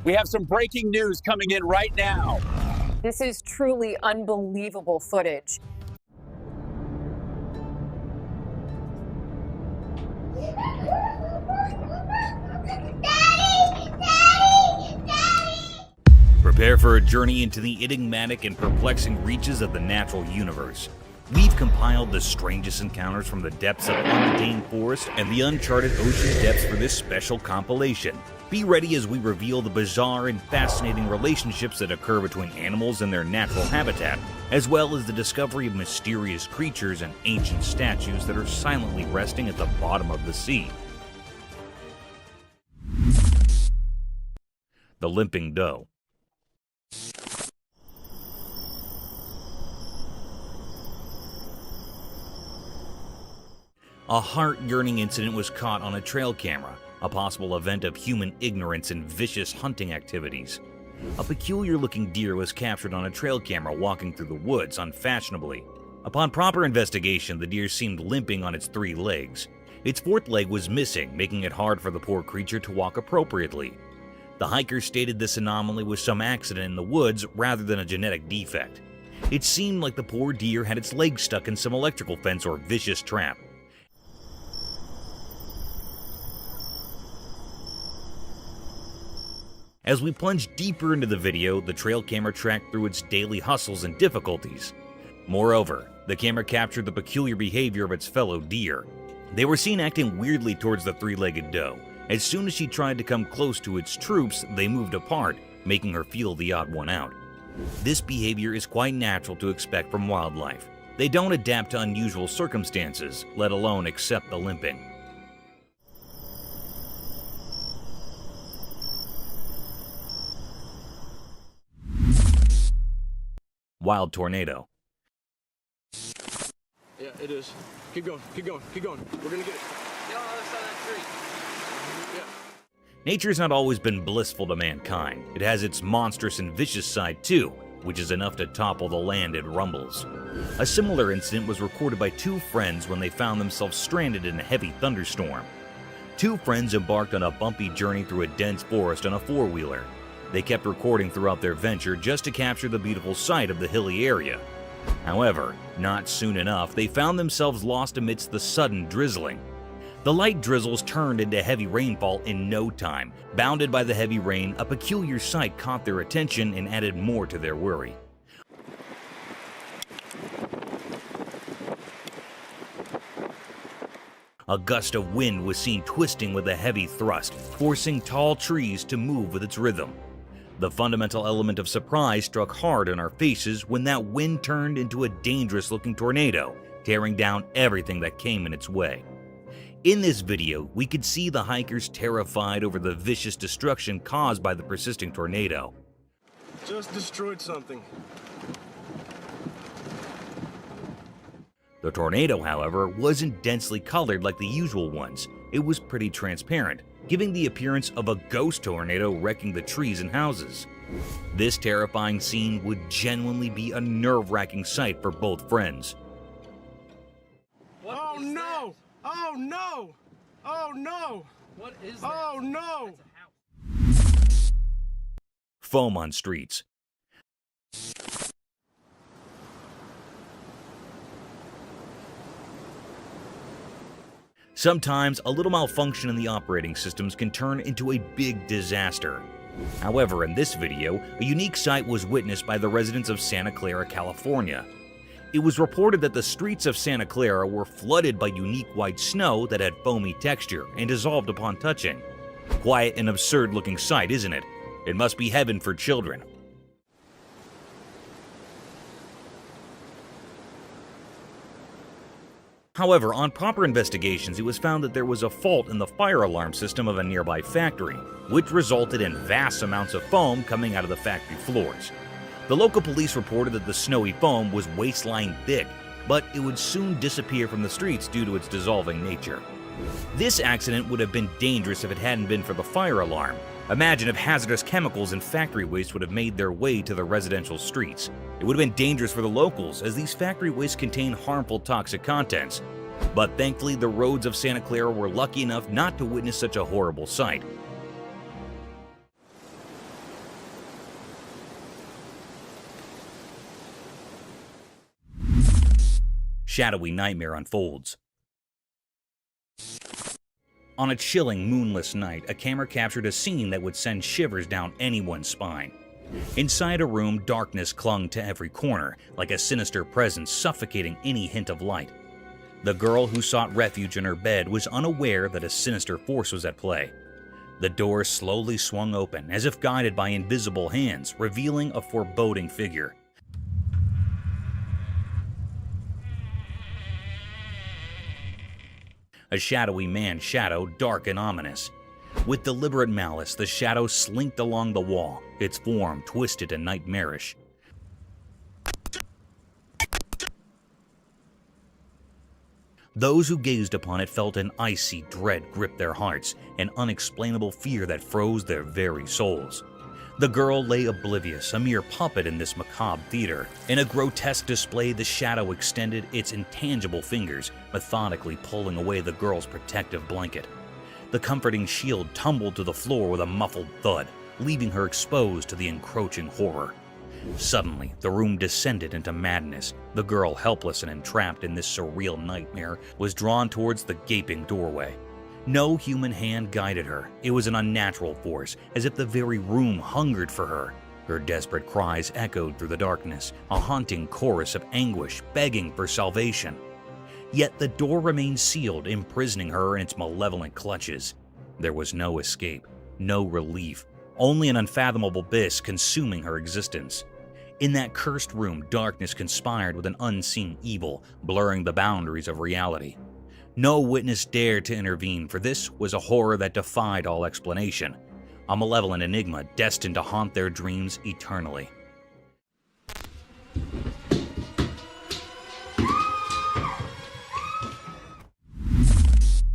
We have some breaking news coming in right now. This is truly unbelievable footage. Prepare for a journey into the enigmatic and perplexing reaches of the natural universe. We've compiled the strangest encounters from the depths of untamed forest and the uncharted ocean depths for this special compilation. Be ready as we reveal the bizarre and fascinating relationships that occur between animals and their natural habitat, as well as the discovery of mysterious creatures and ancient statues that are silently resting at the bottom of the sea. The Limping Doe. A heart-yearning incident was caught on a trail camera, a possible event of human ignorance and vicious hunting activities. A peculiar-looking deer was captured on a trail camera walking through the woods unfashionably. Upon proper investigation, the deer seemed limping on its 3 legs. Its 4th leg was missing, making it hard for the poor creature to walk appropriately. The hikers stated this anomaly was some accident in the woods rather than a genetic defect. It seemed like the poor deer had its legs stuck in some electrical fence or vicious trap. As we plunge deeper into the video, the trail camera tracked through its daily hustles and difficulties. Moreover, the camera captured the peculiar behavior of its fellow deer. They were seen acting weirdly towards the 3-legged doe. As soon as she tried to come close to its troops, they moved apart, making her feel the odd one out. This behavior is quite natural to expect from wildlife. They don't adapt to unusual circumstances, let alone accept the limping. Wild tornado. Yeah, it is. Keep going, keep going, keep going. We're gonna get it. Get on the other side of that tree. Yeah. Nature's not always been blissful to mankind. It has its monstrous and vicious side too, which is enough to topple the land it rumbles. A similar incident was recorded by 2 friends when they found themselves stranded in a heavy thunderstorm. 2 friends embarked on a bumpy journey through a dense forest on a 4-wheeler. They kept recording throughout their venture just to capture the beautiful sight of the hilly area. However, not soon enough, they found themselves lost amidst the sudden drizzling. The light drizzles turned into heavy rainfall in no time. Bounded by the heavy rain, a peculiar sight caught their attention and added more to their worry. A gust of wind was seen twisting with a heavy thrust, forcing tall trees to move with its rhythm. The fundamental element of surprise struck hard in our faces when that wind turned into a dangerous-looking tornado, tearing down everything that came in its way. In this video, we could see the hikers terrified over the vicious destruction caused by the persisting tornado. Just destroyed something. The tornado, however, wasn't densely colored like the usual ones. It was pretty transparent, giving the appearance of a ghost tornado wrecking the trees and houses. This terrifying scene would genuinely be a nerve-wracking sight for both friends. Oh no! Oh no! Oh no! What is that? Oh no! That's a house. Foam on streets. Sometimes, a little malfunction in the operating systems can turn into a big disaster. However, in this video, a unique sight was witnessed by the residents of Santa Clara, California. It was reported that the streets of Santa Clara were flooded by unique white snow that had foamy texture and dissolved upon touching. Quite an absurd-looking sight, isn't it? It must be heaven for children. However, on proper investigations, it was found that there was a fault in the fire alarm system of a nearby factory, which resulted in vast amounts of foam coming out of the factory floors. The local police reported that the snowy foam was waist-line thick, but it would soon disappear from the streets due to its dissolving nature. This accident would have been dangerous if it hadn't been for the fire alarm. Imagine if hazardous chemicals and factory waste would have made their way to the residential streets. It would have been dangerous for the locals, as these factory wastes contain harmful toxic contents. But thankfully, the roads of Santa Clara were lucky enough not to witness such a horrible sight. shadowy nightmare unfolds. On a chilling, moonless night, a camera captured a scene that would send shivers down anyone's spine. Inside a room, darkness clung to every corner, like a sinister presence suffocating any hint of light. The girl who sought refuge in her bed was unaware that a sinister force was at play. The door slowly swung open, as if guided by invisible hands, revealing a foreboding figure. A shadowy man's shadow, dark and ominous. With deliberate malice, the shadow slinked along the wall, its form twisted and nightmarish. Those who gazed upon it felt an icy dread grip their hearts, an unexplainable fear that froze their very souls. The girl lay oblivious, a mere puppet in this macabre theater. In a grotesque display, the shadow extended its intangible fingers, methodically pulling away the girl's protective blanket. The comforting shield tumbled to the floor with a muffled thud, leaving her exposed to the encroaching horror. Suddenly, the room descended into madness. The girl, helpless and entrapped in this surreal nightmare, was drawn towards the gaping doorway. No human hand guided her. It was an unnatural force, as if the very room hungered for her. Her desperate cries echoed through the darkness, a haunting chorus of anguish begging for salvation. Yet the door remained sealed, imprisoning her in its malevolent clutches. There was no escape, no relief, only an unfathomable abyss consuming her existence. In that cursed room, darkness conspired with an unseen evil, blurring the boundaries of reality. No witness dared to intervene, for this was a horror that defied all explanation, a malevolent enigma destined to haunt their dreams eternally.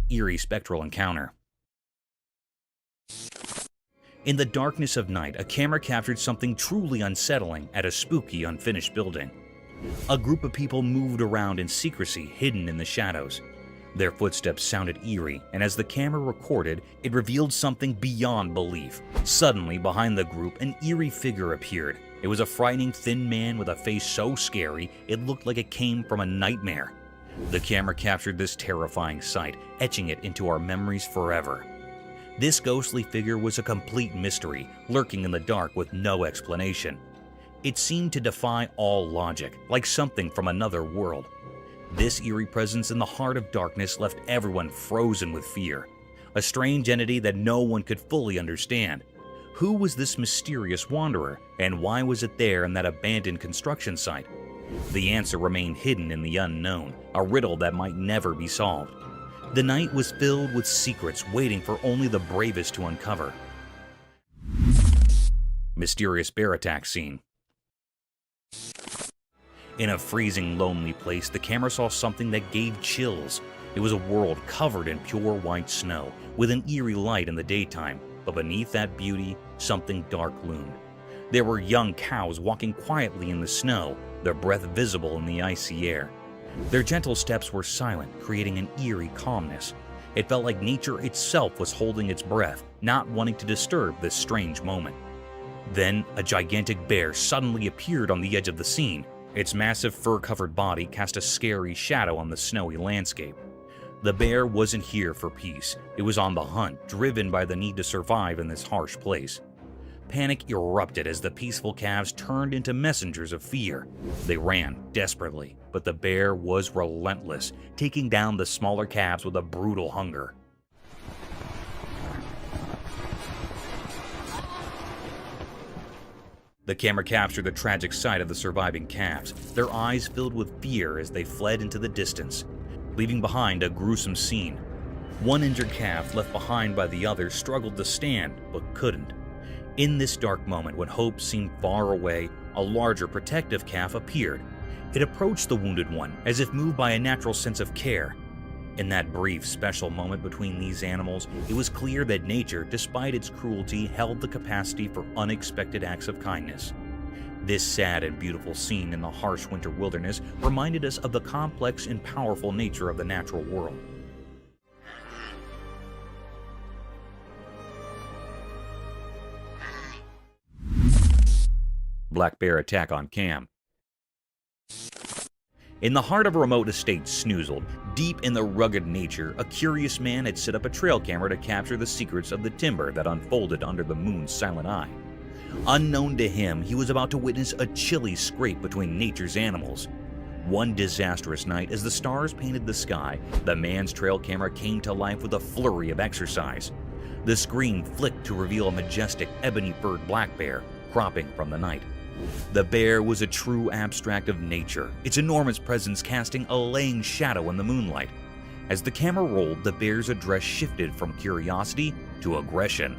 Eerie spectral encounter. In the darkness of night, a camera captured something truly unsettling at a spooky, unfinished building. A group of people moved around in secrecy, hidden in the shadows. Their footsteps sounded eerie, and as the camera recorded, it revealed something beyond belief. Suddenly, behind the group, an eerie figure appeared. It was a frightening, thin man with a face so scary, it looked like it came from a nightmare. The camera captured this terrifying sight, etching it into our memories forever. This ghostly figure was a complete mystery, lurking in the dark with no explanation. It seemed to defy all logic, like something from another world. This eerie presence in the heart of darkness left everyone frozen with fear. A strange entity that no one could fully understand. Who was this mysterious wanderer, and why was it there in that abandoned construction site? The answer remained hidden in the unknown, a riddle that might never be solved. The night was filled with secrets waiting for only the bravest to uncover. Mysterious bear attack scene. In a freezing, lonely place, the camera saw something that gave chills. It was a world covered in pure white snow, with an eerie light in the daytime, but beneath that beauty, something dark loomed. There were young cows walking quietly in the snow, their breath visible in the icy air. Their gentle steps were silent, creating an eerie calmness. It felt like nature itself was holding its breath, not wanting to disturb this strange moment. Then, a gigantic bear suddenly appeared on the edge of the scene. Its massive fur-covered body cast a scary shadow on the snowy landscape. The bear wasn't here for peace. It was on the hunt, driven by the need to survive in this harsh place. Panic erupted as the peaceful calves turned into messengers of fear. They ran desperately, but the bear was relentless, taking down the smaller calves with a brutal hunger. The camera captured the tragic sight of the surviving calves, their eyes filled with fear as they fled into the distance, leaving behind a gruesome scene. One injured calf left behind by the others struggled to stand, but couldn't. In this dark moment, when hope seemed far away, a larger protective calf appeared. It approached the wounded one, as if moved by a natural sense of care. In that brief, special moment between these animals, it was clear that nature, despite its cruelty, held the capacity for unexpected acts of kindness. This sad and beautiful scene in the harsh winter wilderness reminded us of the complex and powerful nature of the natural world. Black bear attack on cam. In the heart of a remote estate snoozled, deep in the rugged nature, a curious man had set up a trail camera to capture the secrets of the timber that unfolded under the moon's silent eye. Unknown to him, he was about to witness a chilly scrape between nature's animals. One disastrous night, as the stars painted the sky, the man's trail camera came to life with a flurry of exercise. The screen flicked to reveal a majestic ebony-furred black bear cropping from the night. The bear was a true abstract of nature, its enormous presence casting a laying shadow in the moonlight. As the camera rolled, the bear's address shifted from curiosity to aggression.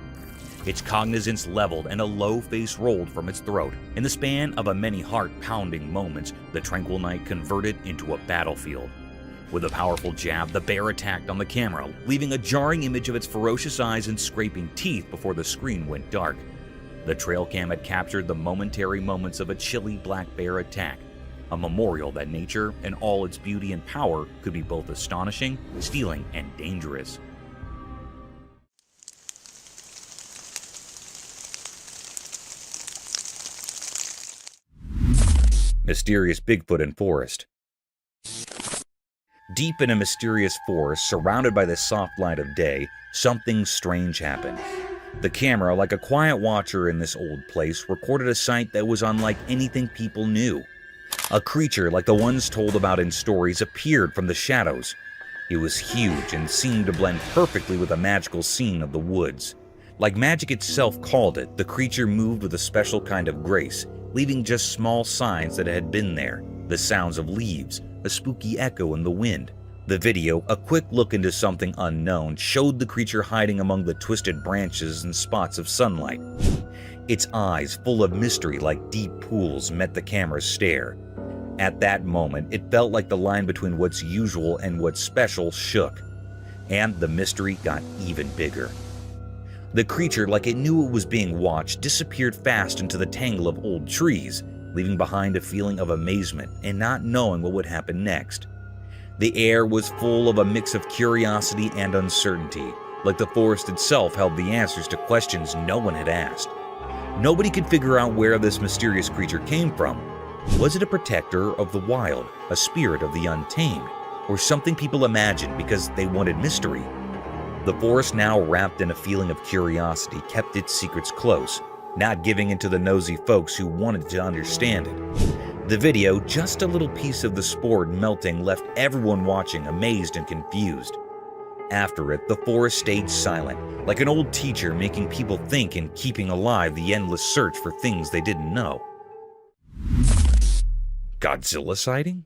Its cognizance leveled and a low face rolled from its throat. In the span of a many heart-pounding moments, the tranquil night converted into a battlefield. With a powerful jab, the bear attacked on the camera, leaving a jarring image of its ferocious eyes and scraping teeth before the screen went dark. The trail cam had captured the momentary moments of a chilly black bear attack, a memorial that nature, in all its beauty and power, could be both astonishing, stealing, and dangerous. Mysterious Bigfoot in forest. Deep in a mysterious forest, surrounded by the soft light of day, something strange happened. The camera, like a quiet watcher in this old place, recorded a sight that was unlike anything people knew. A creature like the ones told about in stories appeared from the shadows. It was huge and seemed to blend perfectly with the magical scene of the woods. Like magic itself called it, the creature moved with a special kind of grace, leaving just small signs that it had been there. The sounds of leaves, a spooky echo in the wind. The video, a quick look into something unknown, showed the creature hiding among the twisted branches and spots of sunlight. Its eyes, full of mystery like deep pools, met the camera's stare. At that moment, it felt like the line between what's usual and what's special shook. And the mystery got even bigger. The creature, like it knew it was being watched, disappeared fast into the tangle of old trees, leaving behind a feeling of amazement and not knowing what would happen next. The air was full of a mix of curiosity and uncertainty, like the forest itself held the answers to questions no one had asked. Nobody could figure out where this mysterious creature came from. Was it a protector of the wild, a spirit of the untamed, or something people imagined because they wanted mystery? The forest, now wrapped in a feeling of curiosity, kept its secrets close, not giving in to the nosy folks who wanted to understand it. The video, just a little piece of the spore melting, left everyone watching amazed and confused. After it, the forest stayed silent, like an old teacher making people think and keeping alive the endless search for things they didn't know. Godzilla sighting?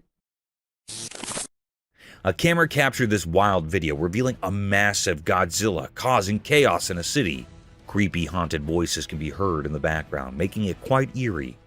A camera captured this wild video, revealing a massive Godzilla causing chaos in a city. Creepy, haunted voices can be heard in the background, making it quite eerie.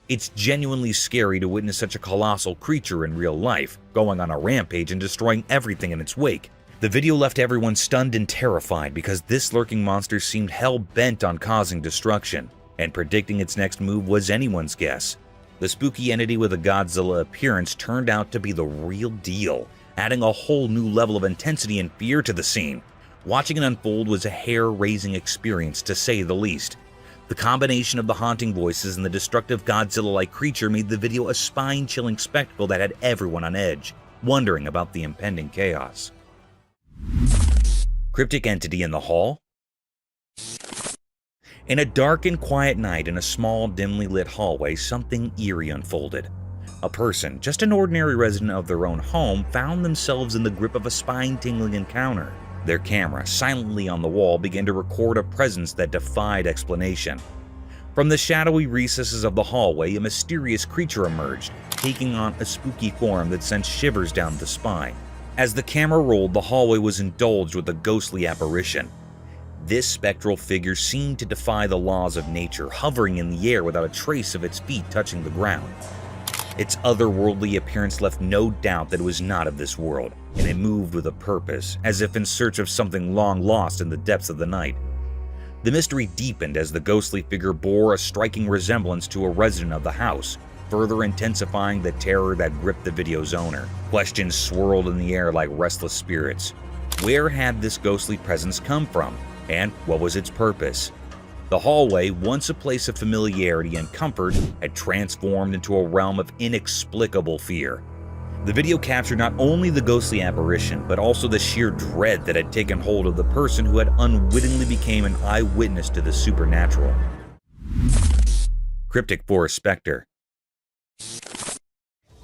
It's genuinely scary to witness such a colossal creature in real life, going on a rampage and destroying everything in its wake. The video left everyone stunned and terrified because this lurking monster seemed hell-bent on causing destruction, and predicting its next move was anyone's guess. The spooky entity with a Godzilla appearance turned out to be the real deal, adding a whole new level of intensity and fear to the scene. Watching it unfold was a hair-raising experience, to say the least. The combination of the haunting voices and the destructive Godzilla-like creature made the video a spine-chilling spectacle that had everyone on edge, wondering about the impending chaos. Cryptic entity in the hall? In a dark and quiet night in a small, dimly lit hallway, something eerie unfolded. A person, just an ordinary resident of their own home, found themselves in the grip of a spine-tingling encounter. Their camera, silently on the wall, began to record a presence that defied explanation. From the shadowy recesses of the hallway, a mysterious creature emerged, taking on a spooky form that sent shivers down the spine. As the camera rolled, the hallway was indulged with a ghostly apparition. This spectral figure seemed to defy the laws of nature, hovering in the air without a trace of its feet touching the ground. Its otherworldly appearance left no doubt that it was not of this world, and it moved with a purpose, as if in search of something long lost in the depths of the night. The mystery deepened as the ghostly figure bore a striking resemblance to a resident of the house, further intensifying the terror that gripped the video's owner. Questions swirled in the air like restless spirits. Where had this ghostly presence come from, and what was its purpose? The hallway, once a place of familiarity and comfort, had transformed into a realm of inexplicable fear. The video captured not only the ghostly apparition, but also the sheer dread that had taken hold of the person who had unwittingly become an eyewitness to the supernatural. Cryptic Forest Spectre.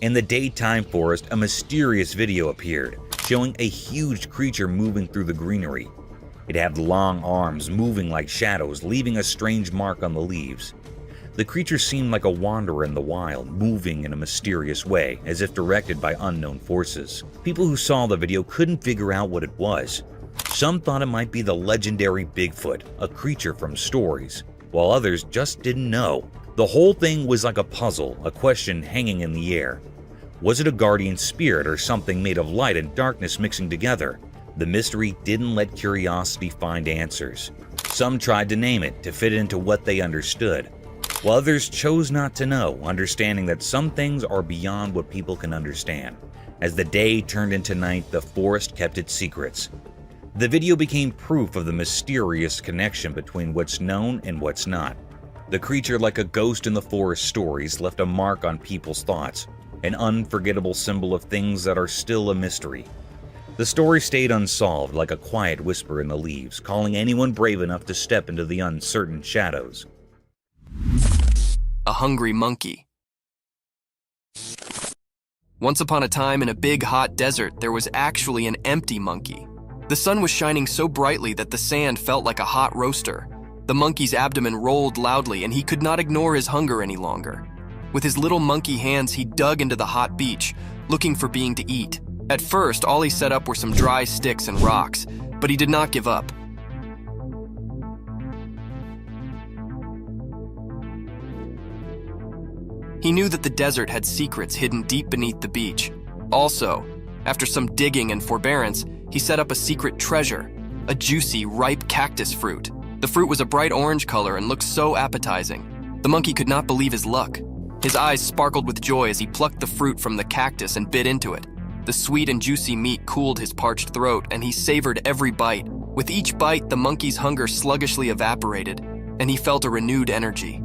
In the daytime forest, a mysterious video appeared, showing a huge creature moving through the greenery. It had long arms moving like shadows, leaving a strange mark on the leaves. The creature seemed like a wanderer in the wild, moving in a mysterious way, as if directed by unknown forces. People who saw the video couldn't figure out what it was. Some thought it might be the legendary Bigfoot, a creature from stories, while others just didn't know. The whole thing was like a puzzle, a question hanging in the air. Was it a guardian spirit or something made of light and darkness mixing together? The mystery didn't let curiosity find answers. Some tried to name it to fit into what they understood, while others chose not to know, understanding that some things are beyond what people can understand. As the day turned into night, the forest kept its secrets. The video became proof of the mysterious connection between what's known and what's not. The creature, like a ghost in the forest stories, left a mark on people's thoughts, an unforgettable symbol of things that are still a mystery. The story stayed unsolved, like a quiet whisper in the leaves, calling anyone brave enough to step into the uncertain shadows. A hungry monkey. Once upon a time in a big hot desert, there was actually an empty monkey. The sun was shining so brightly that the sand felt like a hot roaster. The monkey's abdomen rolled loudly and he could not ignore his hunger any longer. With his little monkey hands, he dug into the hot beach, looking for being to eat. At first, all he set up were some dry sticks and rocks, but he did not give up. He knew that the desert had secrets hidden deep beneath the beach. Also, after some digging and forbearance, he set up a secret treasure, a juicy, ripe cactus fruit. The fruit was a bright orange color and looked so appetizing. The monkey could not believe his luck. His eyes sparkled with joy as he plucked the fruit from the cactus and bit into it. The sweet and juicy meat cooled his parched throat, and he savored every bite. With each bite, the monkey's hunger sluggishly evaporated, and he felt a renewed energy.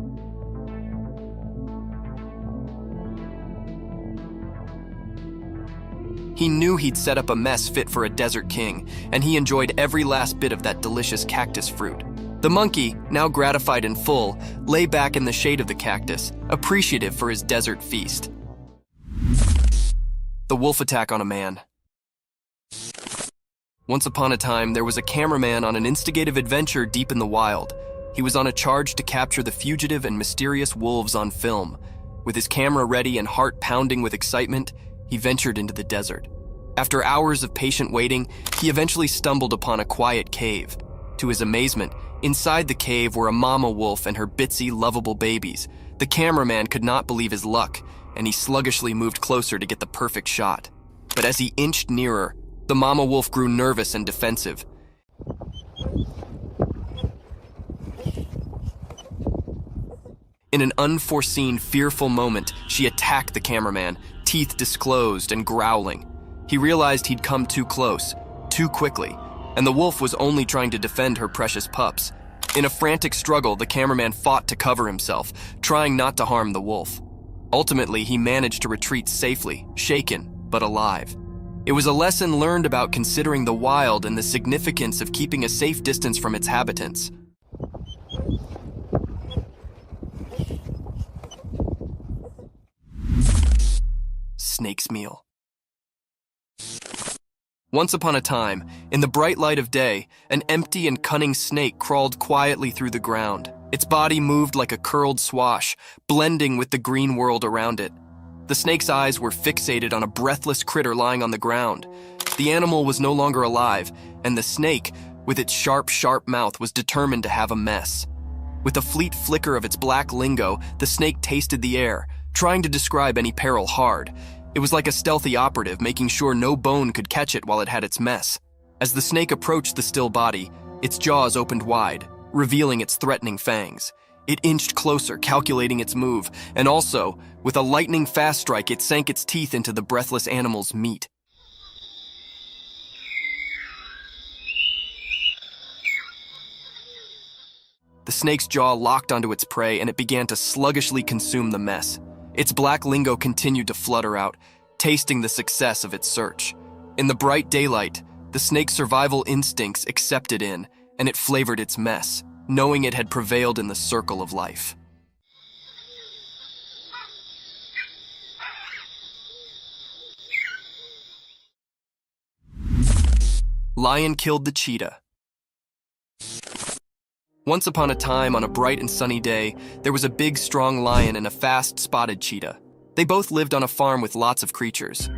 He knew he'd set up a mess fit for a desert king, and he enjoyed every last bit of that delicious cactus fruit. The monkey, now gratified and full, lay back in the shade of the cactus, appreciative for his desert feast. The wolf attack on a man. Once upon a time, there was a cameraman on an instigative adventure deep in the wild. He was on a charge to capture the fugitive and mysterious wolves on film. With his camera ready and heart pounding with excitement, he ventured into the desert. After hours of patient waiting, he eventually stumbled upon a quiet cave. To his amazement, inside the cave were a mama wolf and her bitsy, lovable babies. The cameraman could not believe his luck, and he sluggishly moved closer to get the perfect shot. But as he inched nearer, the mama wolf grew nervous and defensive. In an unforeseen, fearful moment, she attacked the cameraman, teeth disclosed and growling. He realized he'd come too close, too quickly, and the wolf was only trying to defend her precious pups. In a frantic struggle, the cameraman fought to cover himself, trying not to harm the wolf. Ultimately, he managed to retreat safely, shaken, but alive. It was a lesson learned about considering the wild and the significance of keeping a safe distance from its habitants. Snake's meal. Once upon a time, in the bright light of day, an empty and cunning snake crawled quietly through the ground. Its body moved like a curled swash, blending with the green world around it. The snake's eyes were fixated on a breathless critter lying on the ground. The animal was no longer alive, and the snake, with its sharp, sharp mouth, was determined to have a mess. With a fleet flicker of its black lingo, the snake tasted the air, trying to describe any peril hard. It was like a stealthy operative, making sure no bone could catch it while it had its mess. As the snake approached the still body, its jaws opened wide, revealing its threatening fangs. It inched closer, calculating its move, and also, with a lightning-fast strike, it sank its teeth into the breathless animal's meat. The snake's jaw locked onto its prey and it began to sluggishly consume the mess. Its black lingo continued to flutter out, tasting the success of its search. In the bright daylight, the snake's survival instincts accepted in, and it flavored its mess, knowing it had prevailed in the circle of life. Lion killed the cheetah. Once upon a time, on a bright and sunny day, there was a big, strong lion and a fast, spotted cheetah. They both lived on a farm with lots of creatures.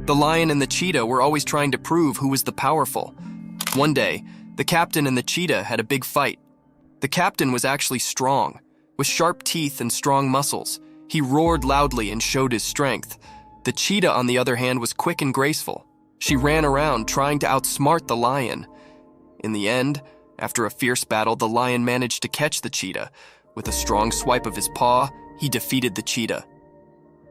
The lion and the cheetah were always trying to prove who was the powerful. One day, the captain and the cheetah had a big fight. The captain was actually strong, with sharp teeth and strong muscles. He roared loudly and showed his strength. The cheetah, on the other hand, was quick and graceful. She ran around trying to outsmart the lion. In the end, after a fierce battle, the lion managed to catch the cheetah. With a strong swipe of his paw, he defeated the cheetah.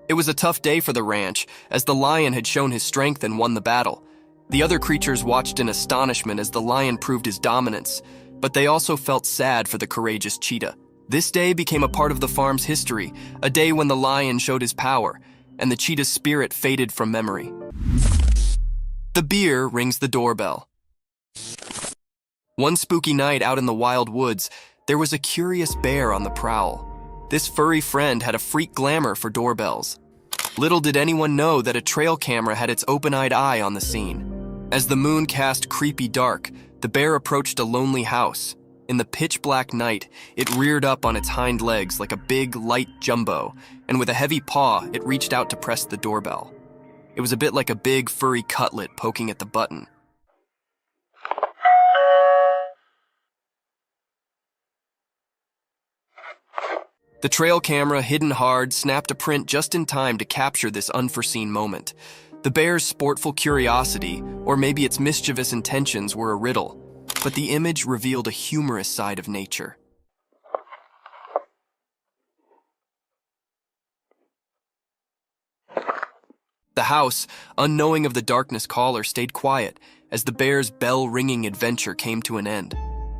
It was a tough day for the ranch, as the lion had shown his strength and won the battle. The other creatures watched in astonishment as the lion proved his dominance, but they also felt sad for the courageous cheetah. This day became a part of the farm's history, a day when the lion showed his power, and the cheetah's spirit faded from memory. The bear rings the doorbell. One spooky night out in the wild woods, there was a curious bear on the prowl. This furry friend had a freak glamour for doorbells. Little did anyone know that a trail camera had its open-eyed eye on the scene. As the moon cast creepy dark, the bear approached a lonely house. In the pitch-black night, it reared up on its hind legs like a big, light jumbo, and with a heavy paw, it reached out to press the doorbell. It was a bit like a big, furry cutlet poking at the button. The trail camera, hidden hard, snapped a print just in time to capture this unforeseen moment. The bear's sportful curiosity, or maybe its mischievous intentions, were a riddle, but the image revealed a humorous side of nature. The house, unknowing of the darkness caller, stayed quiet as the bear's bell-ringing adventure came to an end.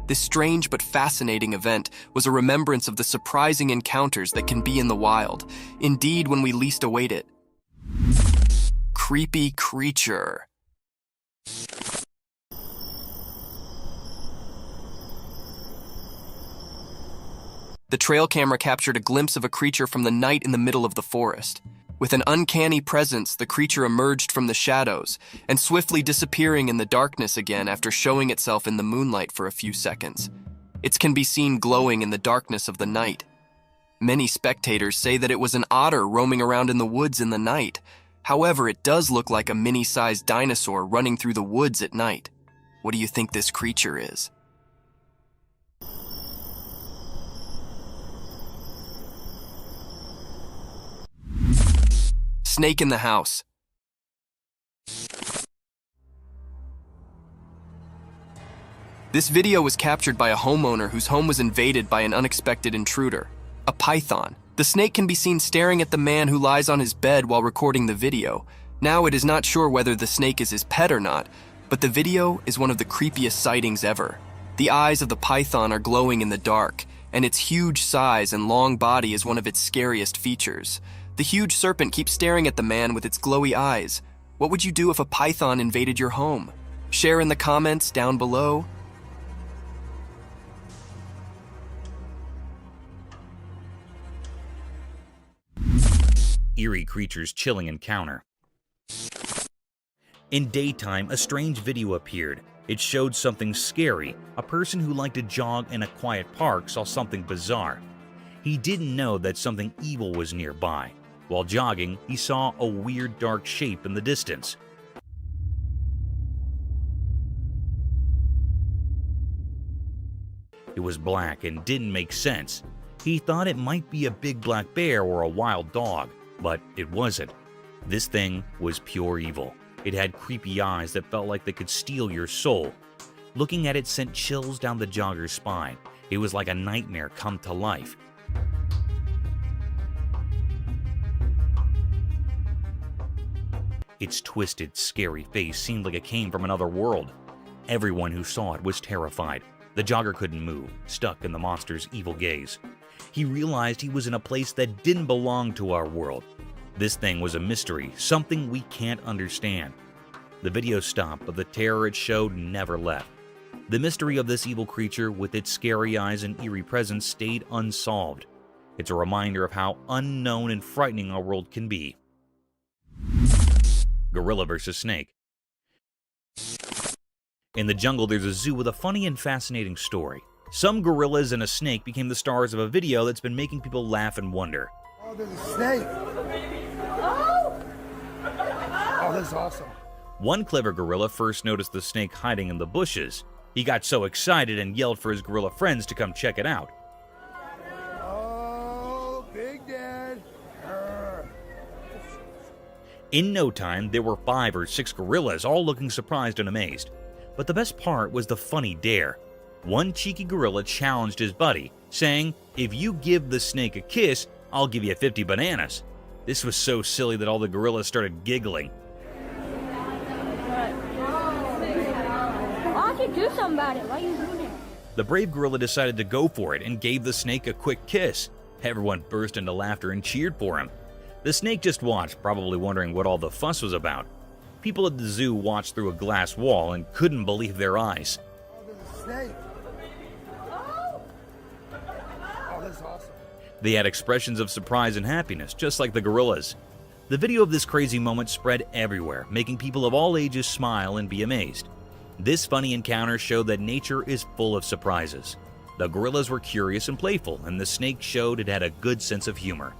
This strange but fascinating event was a remembrance of the surprising encounters that can be in the wild, indeed when we least await it. Creepy creature. The trail camera captured a glimpse of a creature from the night in the middle of the forest. With an uncanny presence, the creature emerged from the shadows and swiftly disappearing in the darkness again after showing itself in the moonlight for a few seconds. It can be seen glowing in the darkness of the night. Many spectators say that it was an otter roaming around in the woods in the night. However, it does look like a mini-sized dinosaur running through the woods at night. What do you think this creature is? Snake in the house. This video was captured by a homeowner whose home was invaded by an unexpected intruder, a python. The snake can be seen staring at the man who lies on his bed while recording the video. Now it is not sure whether the snake is his pet or not, but the video is one of the creepiest sightings ever. The eyes of the python are glowing in the dark, and its huge size and long body is one of its scariest features. The huge serpent keeps staring at the man with its glowy eyes. What would you do if a python invaded your home? Share in the comments down below. Eerie Creatures chilling encounter. In daytime, a strange video appeared. It showed something scary. A person who liked to jog in a quiet park saw something bizarre. He didn't know that something evil was nearby. While jogging, he saw a weird dark shape in the distance. It was black and didn't make sense. He thought it might be a big black bear or a wild dog, but it wasn't. This thing was pure evil. It had creepy eyes that felt like they could steal your soul. Looking at it sent chills down the jogger's spine. It was like a nightmare come to life. Its twisted, scary face seemed like it came from another world. Everyone who saw it was terrified. The jogger couldn't move, stuck in the monster's evil gaze. He realized he was in a place that didn't belong to our world. This thing was a mystery, something we can't understand. The video stopped, but the terror it showed never left. The mystery of this evil creature with its scary eyes and eerie presence stayed unsolved. It's a reminder of how unknown and frightening our world can be. Gorilla versus snake. In the jungle, there's a zoo with a funny and fascinating story. Some gorillas and a snake became the stars of a video that's been making people laugh and wonder. Oh, there's a snake. Oh, that's awesome. One clever gorilla first noticed the snake hiding in the bushes. He got so excited and yelled for his gorilla friends to come check it out. Oh, Big Dad. In no time, there were 5 or 6 gorillas, all looking surprised and amazed. But the best part was the funny dare. One cheeky gorilla challenged his buddy, saying, "If you give the snake a kiss, I'll give you 50 bananas." This was so silly that all the gorillas started giggling. I can do something about it. Why are you doing it? The brave gorilla decided to go for it and gave the snake a quick kiss. Everyone burst into laughter and cheered for him. The snake just watched, probably wondering what all the fuss was about. People at the zoo watched through a glass wall and couldn't believe their eyes. Oh, there's a snake. Oh, that's awesome. They had expressions of surprise and happiness, just like the gorillas. The video of this crazy moment spread everywhere, making people of all ages smile and be amazed. This funny encounter showed that nature is full of surprises. The gorillas were curious and playful, and the snake showed it had a good sense of humor.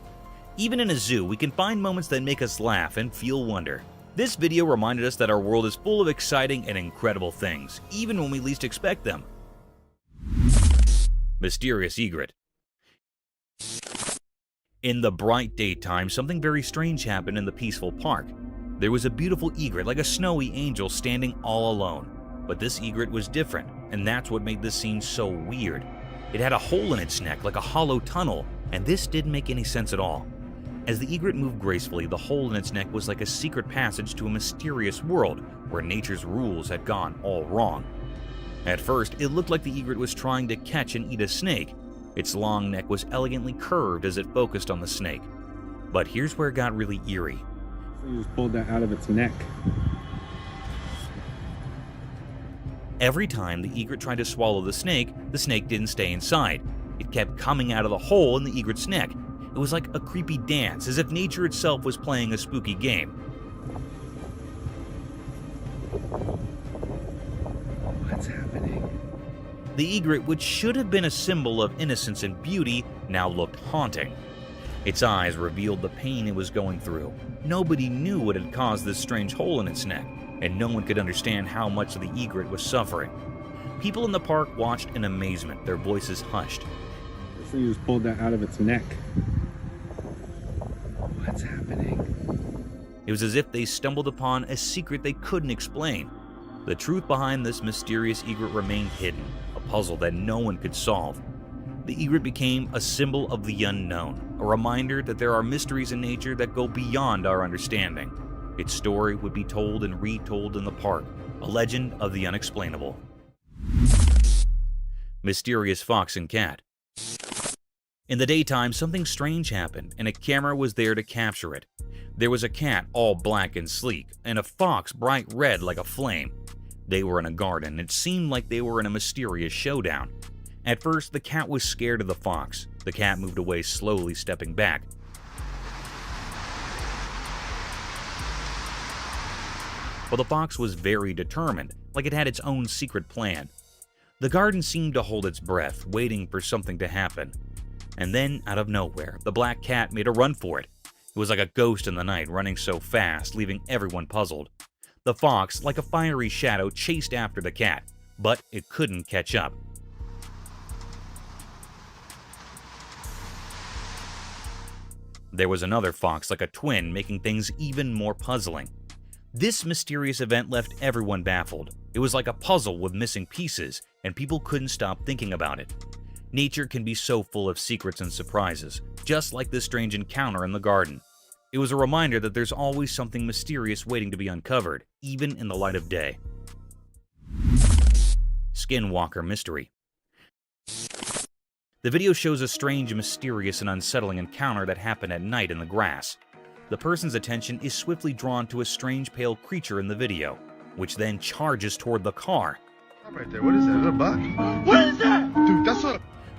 Even in a zoo, we can find moments that make us laugh and feel wonder. This video reminded us that our world is full of exciting and incredible things, even when we least expect them. Mysterious egret. In the bright daytime, something very strange happened in the peaceful park. There was a beautiful egret, like a snowy angel, standing all alone. But this egret was different, and that's what made this scene so weird. It had a hole in its neck, like a hollow tunnel, and this didn't make any sense at all. As the egret moved gracefully, the hole in its neck was like a secret passage to a mysterious world where nature's rules had gone all wrong. At first, it looked like the egret was trying to catch and eat a snake. Its long neck was elegantly curved as it focused on the snake. But here's where it got really eerie. So you just pulled that out of its neck. Every time the egret tried to swallow the snake didn't stay inside. It kept coming out of the hole in the egret's neck. It was like a creepy dance, as if nature itself was playing a spooky game. What's happening? The egret, which should have been a symbol of innocence and beauty, now looked haunting. Its eyes revealed the pain it was going through. Nobody knew what had caused this strange hole in its neck, and no one could understand how much the egret was suffering. People in the park watched in amazement, their voices hushed. So you just pulled that out of its neck. What's happening? It was as if they stumbled upon a secret they couldn't explain. The truth behind this mysterious egret remained hidden, a puzzle that no one could solve. The egret became a symbol of the unknown, a reminder that there are mysteries in nature that go beyond our understanding. Its story would be told and retold in the park, a legend of the unexplainable. Mysterious fox and cat. In the daytime, something strange happened, and a camera was there to capture it. There was a cat all black and sleek, and a fox bright red like a flame. They were in a garden, and it seemed like they were in a mysterious showdown. At first, the cat was scared of the fox. The cat moved away slowly, stepping back. But the fox was very determined, like it had its own secret plan. The garden seemed to hold its breath, waiting for something to happen. And then, out of nowhere, the black cat made a run for it. It was like a ghost in the night, running so fast, leaving everyone puzzled. The fox, like a fiery shadow, chased after the cat, but it couldn't catch up. There was another fox, like a twin, making things even more puzzling. This mysterious event left everyone baffled. It was like a puzzle with missing pieces, and people couldn't stop thinking about it. Nature can be so full of secrets and surprises, just like this strange encounter in the garden. It was a reminder that there's always something mysterious waiting to be uncovered, even in the light of day. Skinwalker mystery. The video shows a strange, mysterious, and unsettling encounter that happened at night in the grass. The person's attention is swiftly drawn to a strange pale creature in the video, which then charges toward the car. Right there, what is that? Is that a buck? What is that? Dude, that's a...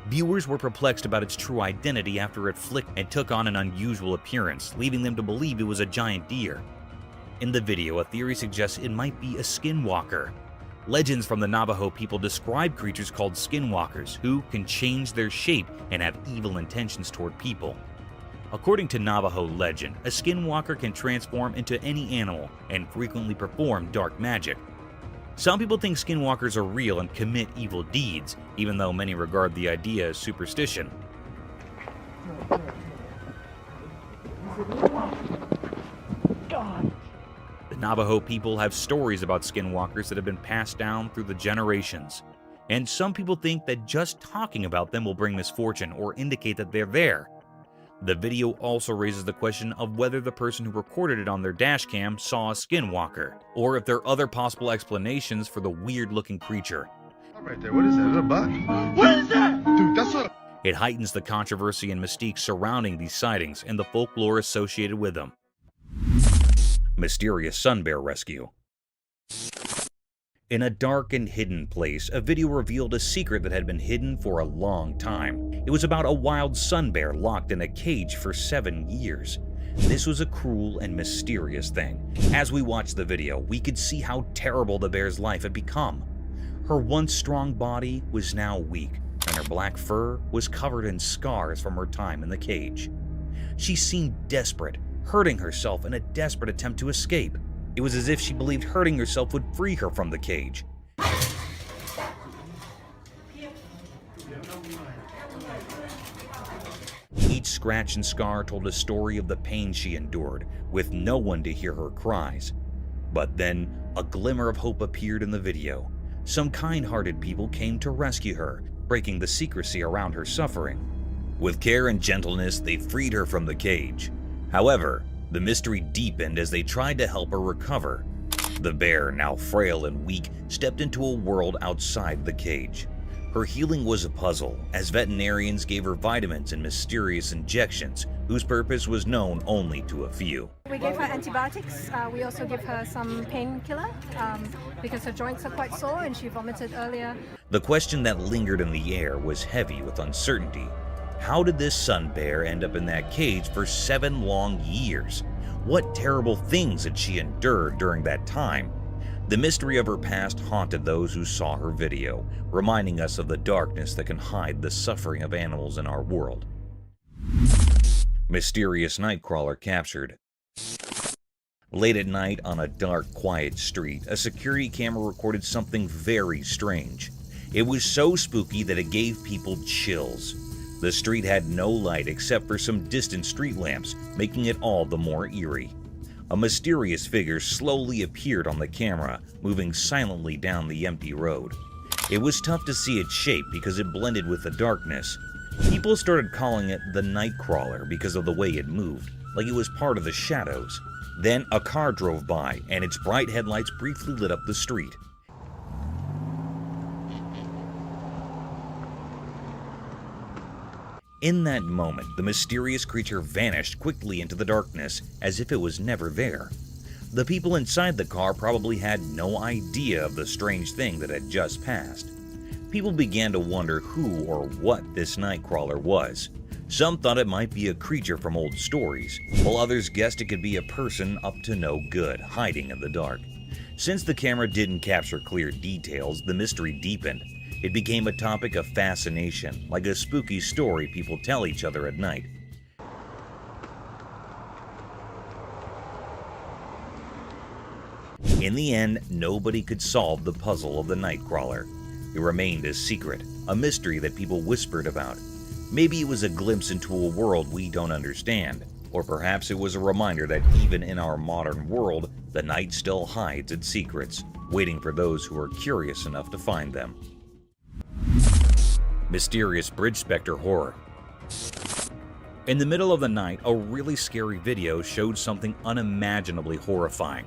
Viewers were perplexed about its true identity after it flicked and took on an unusual appearance, leaving them to believe it was a giant deer. In the video, a theory suggests it might be a skinwalker. Legends from the Navajo people describe creatures called skinwalkers, who can change their shape and have evil intentions toward people. According to Navajo legend, a skinwalker can transform into any animal and frequently perform dark magic. Some people think skinwalkers are real and commit evil deeds, even though many regard the idea as superstition. The Navajo people have stories about skinwalkers that have been passed down through the generations, and some people think that just talking about them will bring misfortune or indicate that they're there. The video also raises the question of whether the person who recorded it on their dashcam saw a skinwalker, or if there are other possible explanations for the weird-looking creature. Right there, what is that? Is that a buck? What is that? Dude, that's a... It heightens the controversy and mystique surrounding these sightings and the folklore associated with them. Mysterious sun bear rescue. In a dark and hidden place, a video revealed a secret that had been hidden for a long time. It was about a wild sun bear locked in a cage for 7 years. This was a cruel and mysterious thing. As we watched the video, we could see how terrible the bear's life had become. Her once strong body was now weak, and her black fur was covered in scars from her time in the cage. She seemed desperate, hurting herself in a desperate attempt to escape. It was as if she believed hurting herself would free her from the cage. Each scratch and scar told a story of the pain she endured, with no one to hear her cries. But then, a glimmer of hope appeared in the video. Some kind-hearted people came to rescue her, breaking the secrecy around her suffering. With care and gentleness, they freed her from the cage. However, the mystery deepened as they tried to help her recover. The bear, now frail and weak, stepped into a world outside the cage. Her healing was a puzzle, as veterinarians gave her vitamins and mysterious injections, whose purpose was known only to a few. We gave her antibiotics. We also give her some painkiller because her joints are quite sore and she vomited earlier. The question that lingered in the air was heavy with uncertainty. How did this sun bear end up in that cage for 7 long years? What terrible things had she endured during that time? The mystery of her past haunted those who saw her video, reminding us of the darkness that can hide the suffering of animals in our world. Mysterious Nightcrawler captured. Late at night on a dark, quiet street, a security camera recorded something very strange. It was so spooky that it gave people chills. The street had no light except for some distant street lamps, making it all the more eerie. A mysterious figure slowly appeared on the camera, moving silently down the empty road. It was tough to see its shape because it blended with the darkness. People started calling it the Nightcrawler because of the way it moved, like it was part of the shadows. Then a car drove by, and its bright headlights briefly lit up the street. In that moment, the mysterious creature vanished quickly into the darkness, as if it was never there. The people inside the car probably had no idea of the strange thing that had just passed. People began to wonder who or what this Nightcrawler was. Some thought it might be a creature from old stories, while others guessed it could be a person up to no good, hiding in the dark. Since the camera didn't capture clear details, the mystery deepened. It became a topic of fascination, like a spooky story people tell each other at night. In the end, nobody could solve the puzzle of the Nightcrawler. It remained a secret, a mystery that people whispered about. Maybe it was a glimpse into a world we don't understand, or perhaps it was a reminder that even in our modern world, the night still hides its secrets, waiting for those who are curious enough to find them. Mysterious Bridge Spectre horror. In the middle of the night, a really scary video showed something unimaginably horrifying.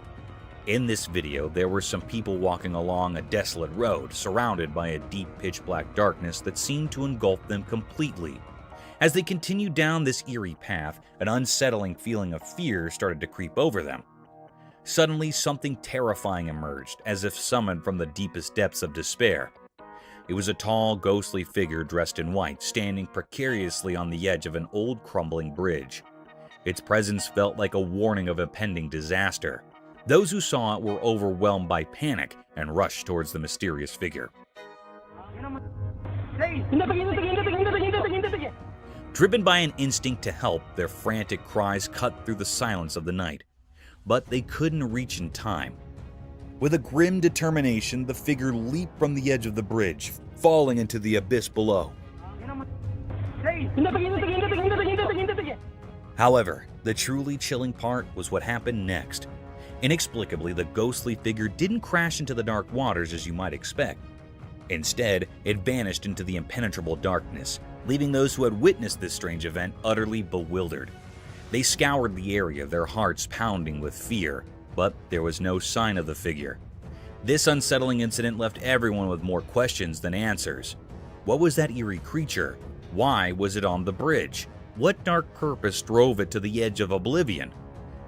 In this video, there were some people walking along a desolate road, surrounded by a deep pitch-black darkness that seemed to engulf them completely. As they continued down this eerie path, an unsettling feeling of fear started to creep over them. Suddenly, something terrifying emerged, as if summoned from the deepest depths of despair. It was a tall, ghostly figure dressed in white, standing precariously on the edge of an old, crumbling bridge. Its presence felt like a warning of impending disaster. Those who saw it were overwhelmed by panic and rushed towards the mysterious figure. Driven by an instinct to help, their frantic cries cut through the silence of the night. But they couldn't reach in time. With a grim determination, the figure leaped from the edge of the bridge, falling into the abyss below. However, the truly chilling part was what happened next. Inexplicably, the ghostly figure didn't crash into the dark waters as you might expect. Instead, it vanished into the impenetrable darkness, leaving those who had witnessed this strange event utterly bewildered. They scoured the area, their hearts pounding with fear, but there was no sign of the figure. This unsettling incident left everyone with more questions than answers. What was that eerie creature? Why was it on the bridge? What dark purpose drove it to the edge of oblivion?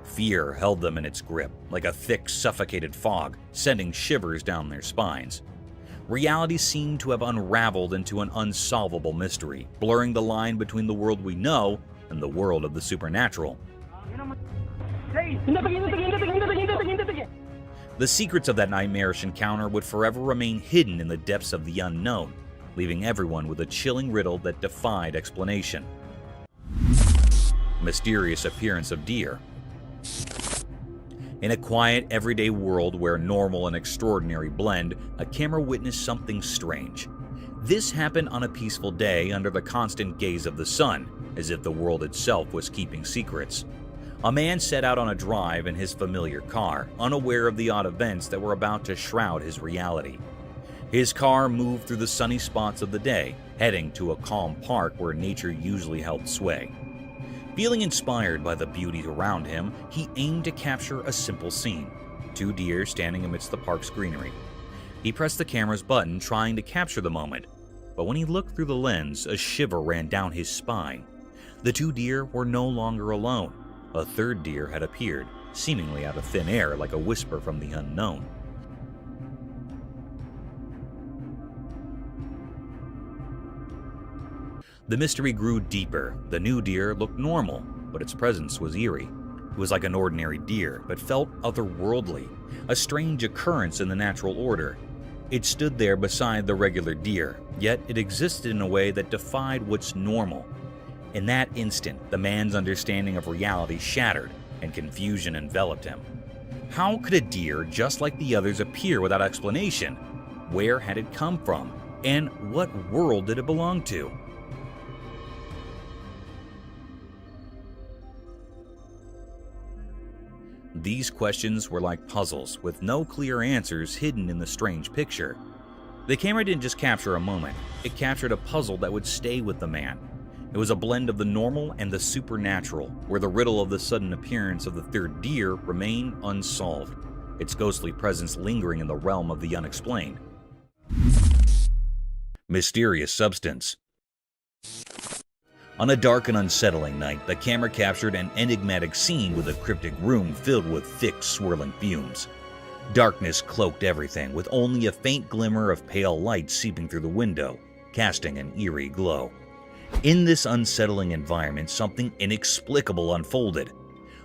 Fear held them in its grip, like a thick, suffocated fog, sending shivers down their spines. Reality seemed to have unraveled into an unsolvable mystery, blurring the line between the world we know and the world of the supernatural. The secrets of that nightmarish encounter would forever remain hidden in the depths of the unknown, leaving everyone with a chilling riddle that defied explanation. Mysterious appearance of deer. In a quiet, everyday world where normal and extraordinary blend, a camera witnessed something strange. This happened on a peaceful day under the constant gaze of the sun, as if the world itself was keeping secrets. A man set out on a drive in his familiar car, unaware of the odd events that were about to shroud his reality. His car moved through the sunny spots of the day, heading to a calm park where nature usually held sway. Feeling inspired by the beauty around him, he aimed to capture a simple scene: 2 deer standing amidst the park's greenery. He pressed the camera's button, trying to capture the moment, but when he looked through the lens, a shiver ran down his spine. The 2 deer were no longer alone. A 3rd deer had appeared, seemingly out of thin air, like a whisper from the unknown. The mystery grew deeper. The new deer looked normal, but its presence was eerie. It was like an ordinary deer, but felt otherworldly, a strange occurrence in the natural order. It stood there beside the regular deer, yet it existed in a way that defied what's normal. In that instant, the man's understanding of reality shattered, and confusion enveloped him. How could a deer just like the others appear without explanation? Where had it come from? And what world did it belong to? These questions were like puzzles, with no clear answers hidden in the strange picture. The camera didn't just capture a moment, it captured a puzzle that would stay with the man. It was a blend of the normal and the supernatural, where the riddle of the sudden appearance of the 3rd deer remained unsolved, its ghostly presence lingering in the realm of the unexplained. Mysterious substance. On a dark and unsettling night, the camera captured an enigmatic scene with a cryptic room filled with thick, swirling fumes. Darkness cloaked everything, with only a faint glimmer of pale light seeping through the window, casting an eerie glow. In this unsettling environment, something inexplicable unfolded.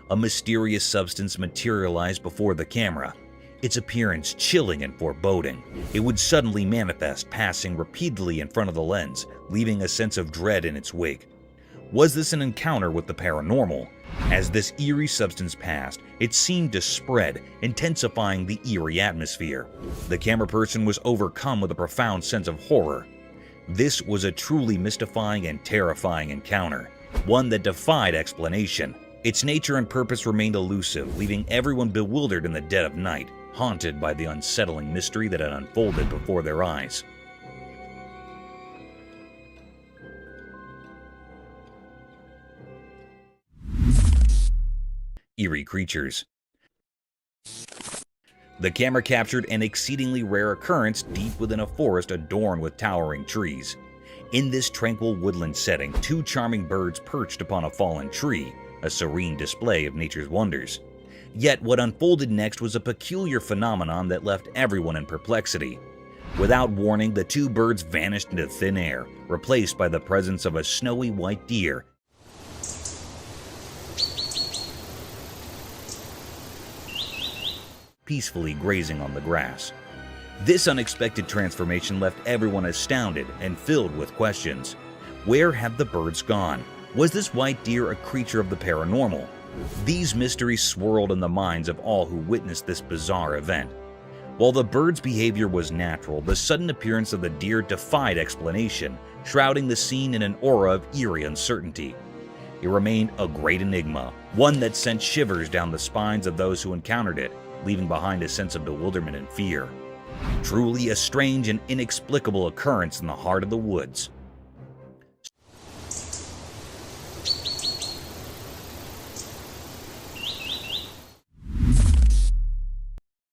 A mysterious substance materialized before the camera, its appearance chilling and foreboding. It would suddenly manifest, passing repeatedly in front of the lens, leaving a sense of dread in its wake. Was this an encounter with the paranormal? As this eerie substance passed, it seemed to spread, intensifying the eerie atmosphere. The camera person was overcome with a profound sense of horror. This was a truly mystifying and terrifying encounter, one that defied explanation. Its nature and purpose remained elusive, leaving everyone bewildered in the dead of night, haunted by the unsettling mystery that had unfolded before their eyes. Eerie Creatures. The camera captured an exceedingly rare occurrence deep within a forest adorned with towering trees. In this tranquil woodland setting, two charming birds perched upon a fallen tree, a serene display of nature's wonders. Yet what unfolded next was a peculiar phenomenon that left everyone in perplexity. Without warning, the two birds vanished into thin air, replaced by the presence of a snowy white deer peacefully grazing on the grass. This unexpected transformation left everyone astounded and filled with questions. Where had the birds gone? Was this white deer a creature of the paranormal? These mysteries swirled in the minds of all who witnessed this bizarre event. While the bird's behavior was natural, the sudden appearance of the deer defied explanation, shrouding the scene in an aura of eerie uncertainty. It remained a great enigma, one that sent shivers down the spines of those who encountered it, leaving behind a sense of bewilderment and fear. Truly a strange and inexplicable occurrence in the heart of the woods.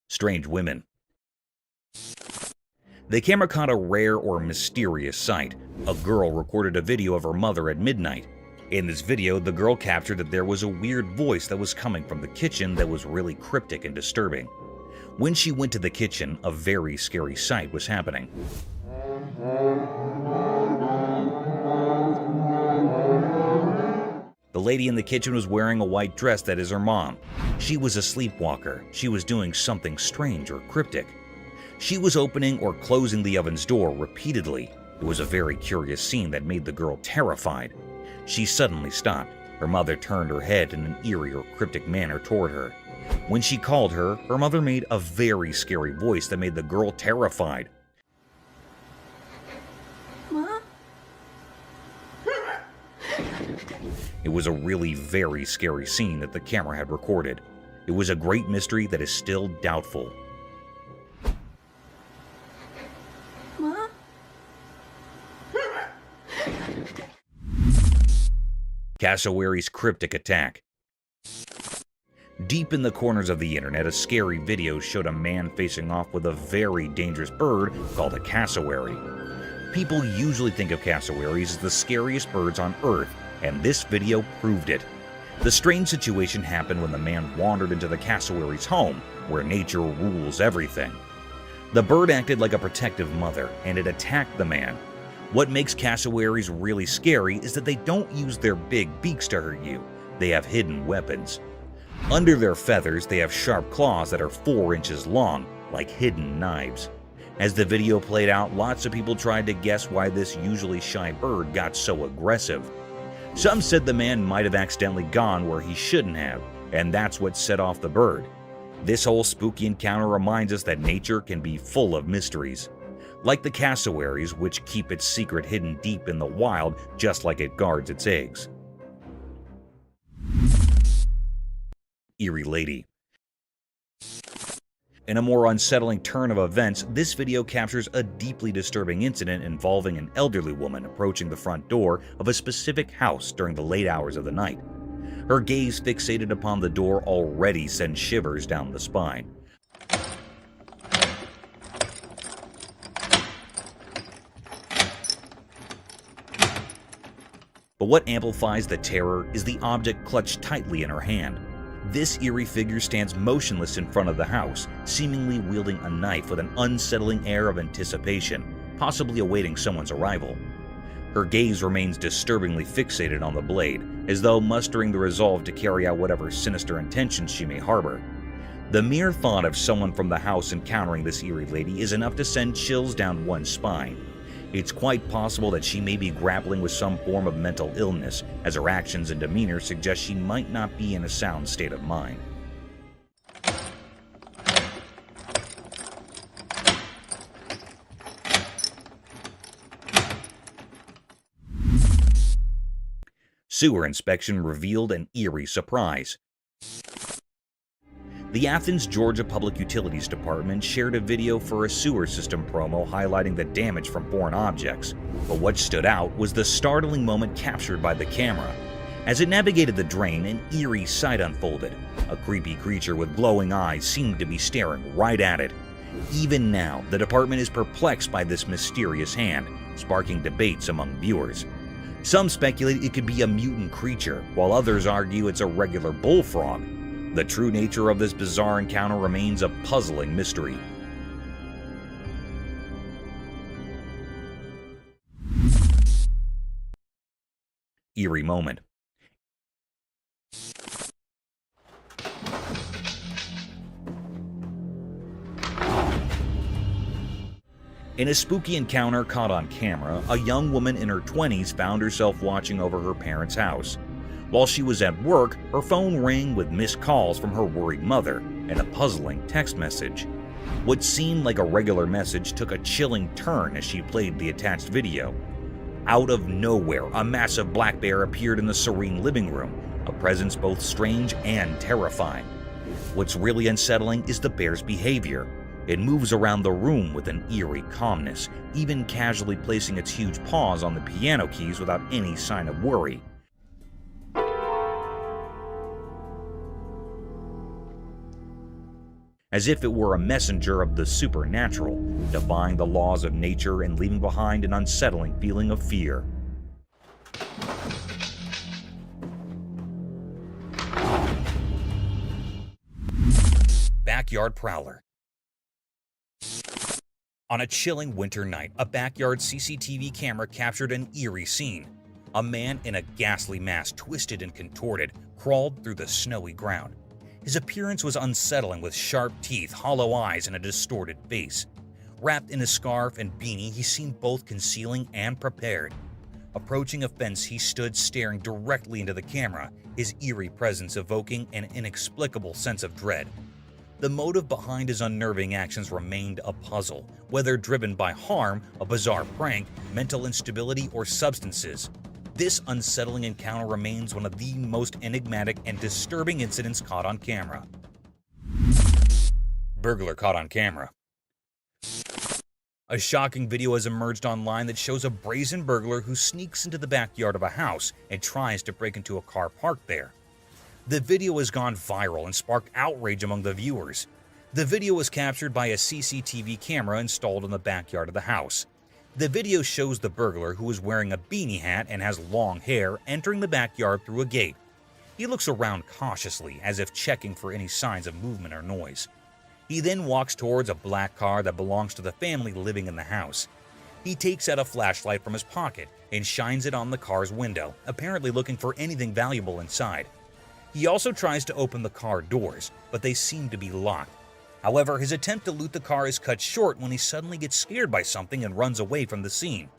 Strange women. The camera caught a rare or mysterious sight. A girl recorded a video of her mother at midnight. In this video, the girl captured that there was a weird voice that was coming from the kitchen that was really cryptic and disturbing. When she went to the kitchen, a very scary sight was happening. The lady in the kitchen was wearing a white dress that is her mom. She was a sleepwalker. She was doing something strange or cryptic. She was opening or closing the oven's door repeatedly. It was a very curious scene that made the girl terrified. She suddenly stopped. Her mother turned her head in an eerie or cryptic manner toward her. When she called her, her mother made a very scary voice that made the girl terrified. Mom? It was a really very scary scene that the camera had recorded. It was a great mystery that is still doubtful. Mom? Cassowary's cryptic attack. Deep in the corners of the internet, a scary video showed a man facing off with a very dangerous bird called a cassowary. People usually think of cassowaries as the scariest birds on Earth, and this video proved it. The strange situation happened when the man wandered into the cassowary's home, where nature rules everything. The bird acted like a protective mother, and it attacked the man. What makes cassowaries really scary is that they don't use their big beaks to hurt you. They have hidden weapons. Under their feathers, they have sharp claws that are 4 inches long, like hidden knives. As the video played out, lots of people tried to guess why this usually shy bird got so aggressive. Some said the man might have accidentally gone where he shouldn't have, and that's what set off the bird. This whole spooky encounter reminds us that nature can be full of mysteries. Like the cassowaries, which keep its secret hidden deep in the wild, just like it guards its eggs. Eerie Lady. In a more unsettling turn of events, this video captures a deeply disturbing incident involving an elderly woman approaching the front door of a specific house during the late hours of the night. Her gaze fixated upon the door already sent shivers down the spine. But what amplifies the terror is the object clutched tightly in her hand. This eerie figure stands motionless in front of the house, seemingly wielding a knife with an unsettling air of anticipation, possibly awaiting someone's arrival. Her gaze remains disturbingly fixated on the blade, as though mustering the resolve to carry out whatever sinister intentions she may harbor. The mere thought of someone from the house encountering this eerie lady is enough to send chills down one's spine. It's quite possible that she may be grappling with some form of mental illness, as her actions and demeanor suggest she might not be in a sound state of mind. Sewer inspection revealed an eerie surprise. The Athens, Georgia Public Utilities Department shared a video for a sewer system promo highlighting the damage from foreign objects, but what stood out was the startling moment captured by the camera. As it navigated the drain, an eerie sight unfolded. A creepy creature with glowing eyes seemed to be staring right at it. Even now, the department is perplexed by this mysterious hand, sparking debates among viewers. Some speculate it could be a mutant creature, while others argue it's a regular bullfrog. The true nature of this bizarre encounter remains a puzzling mystery. Eerie moment. In a spooky encounter caught on camera, a young woman in her 20s found herself watching over her parents' house. While she was at work, her phone rang with missed calls from her worried mother and a puzzling text message. What seemed like a regular message took a chilling turn as she played the attached video. Out of nowhere, a massive black bear appeared in the serene living room, a presence both strange and terrifying. What's really unsettling is the bear's behavior. It moves around the room with an eerie calmness, even casually placing its huge paws on the piano keys without any sign of worry. As if it were a messenger of the supernatural, defying the laws of nature and leaving behind an unsettling feeling of fear. Backyard Prowler. On a chilling winter night, a backyard CCTV camera captured an eerie scene. A man in a ghastly mask, twisted and contorted, crawled through the snowy ground. His appearance was unsettling, with sharp teeth, hollow eyes, and a distorted face. Wrapped in a scarf and beanie, he seemed both concealing and prepared. Approaching a fence, he stood staring directly into the camera, his eerie presence evoking an inexplicable sense of dread. The motive behind his unnerving actions remained a puzzle, whether driven by harm, a bizarre prank, mental instability, or substances. This unsettling encounter remains one of the most enigmatic and disturbing incidents caught on camera. Burglar caught on camera. A shocking video has emerged online that shows a brazen burglar who sneaks into the backyard of a house and tries to break into a car parked there. The video has gone viral and sparked outrage among the viewers. The video was captured by a CCTV camera installed in the backyard of the house. The video shows the burglar, who is wearing a beanie hat and has long hair, entering the backyard through a gate. He looks around cautiously, as if checking for any signs of movement or noise. He then walks towards a black car that belongs to the family living in the house. He takes out a flashlight from his pocket and shines it on the car's window, apparently looking for anything valuable inside. He also tries to open the car doors, but they seem to be locked. However, his attempt to loot the car is cut short when he suddenly gets scared by something and runs away from the scene.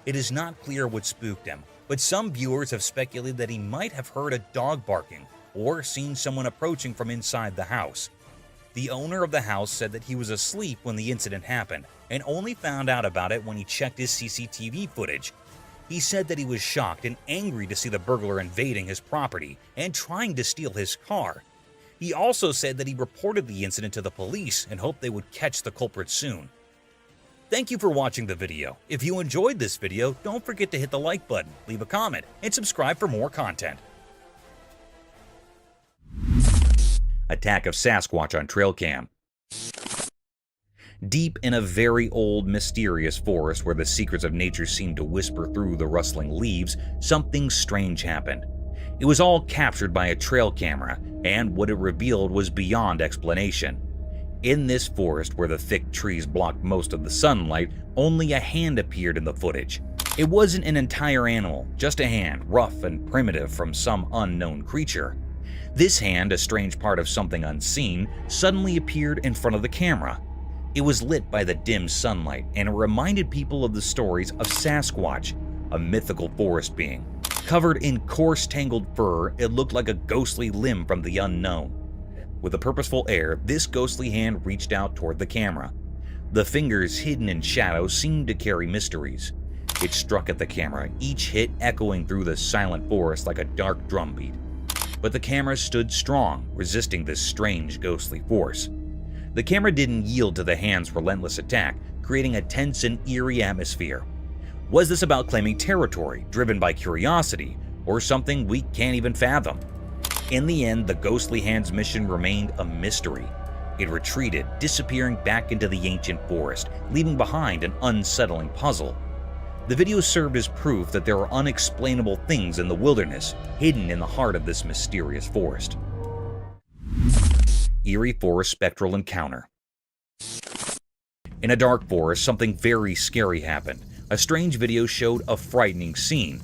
It is not clear what spooked him, but some viewers have speculated that he might have heard a dog barking or seen someone approaching from inside the house. The owner of the house said that he was asleep when the incident happened and only found out about it when he checked his CCTV footage. He said that he was shocked and angry to see the burglar invading his property and trying to steal his car. He also said that he reported the incident to the police and hoped they would catch the culprit soon. Thank you for watching the video. If you enjoyed this video, don't forget to hit the like button, leave a comment, and subscribe for more content. Attack of Sasquatch on trail cam. Deep in a very old, mysterious forest where the secrets of nature seem to whisper through the rustling leaves, something strange happened. It was all captured by a trail camera, and what it revealed was beyond explanation. In this forest, where the thick trees blocked most of the sunlight, only a hand appeared in the footage. It wasn't an entire animal, just a hand, rough and primitive from some unknown creature. This hand, a strange part of something unseen, suddenly appeared in front of the camera. It was lit by the dim sunlight, and it reminded people of the stories of Sasquatch, a mythical forest being. Covered in coarse, tangled fur, it looked like a ghostly limb from the unknown. With a purposeful air, this ghostly hand reached out toward the camera. The fingers, hidden in shadow, seemed to carry mysteries. It struck at the camera, each hit echoing through the silent forest like a dark drumbeat. But the camera stood strong, resisting this strange, ghostly force. The camera didn't yield to the hand's relentless attack, creating a tense and eerie atmosphere. Was this about claiming territory, driven by curiosity, or something we can't even fathom. In the end, the Ghostly Hand's mission remained a mystery. It retreated, disappearing back into the ancient forest, leaving behind an unsettling puzzle. The video served as proof that there are unexplainable things in the wilderness, hidden in the heart of this mysterious forest. Eerie Forest Spectral Encounter. In a dark forest, something very scary happened. A strange video showed a frightening scene.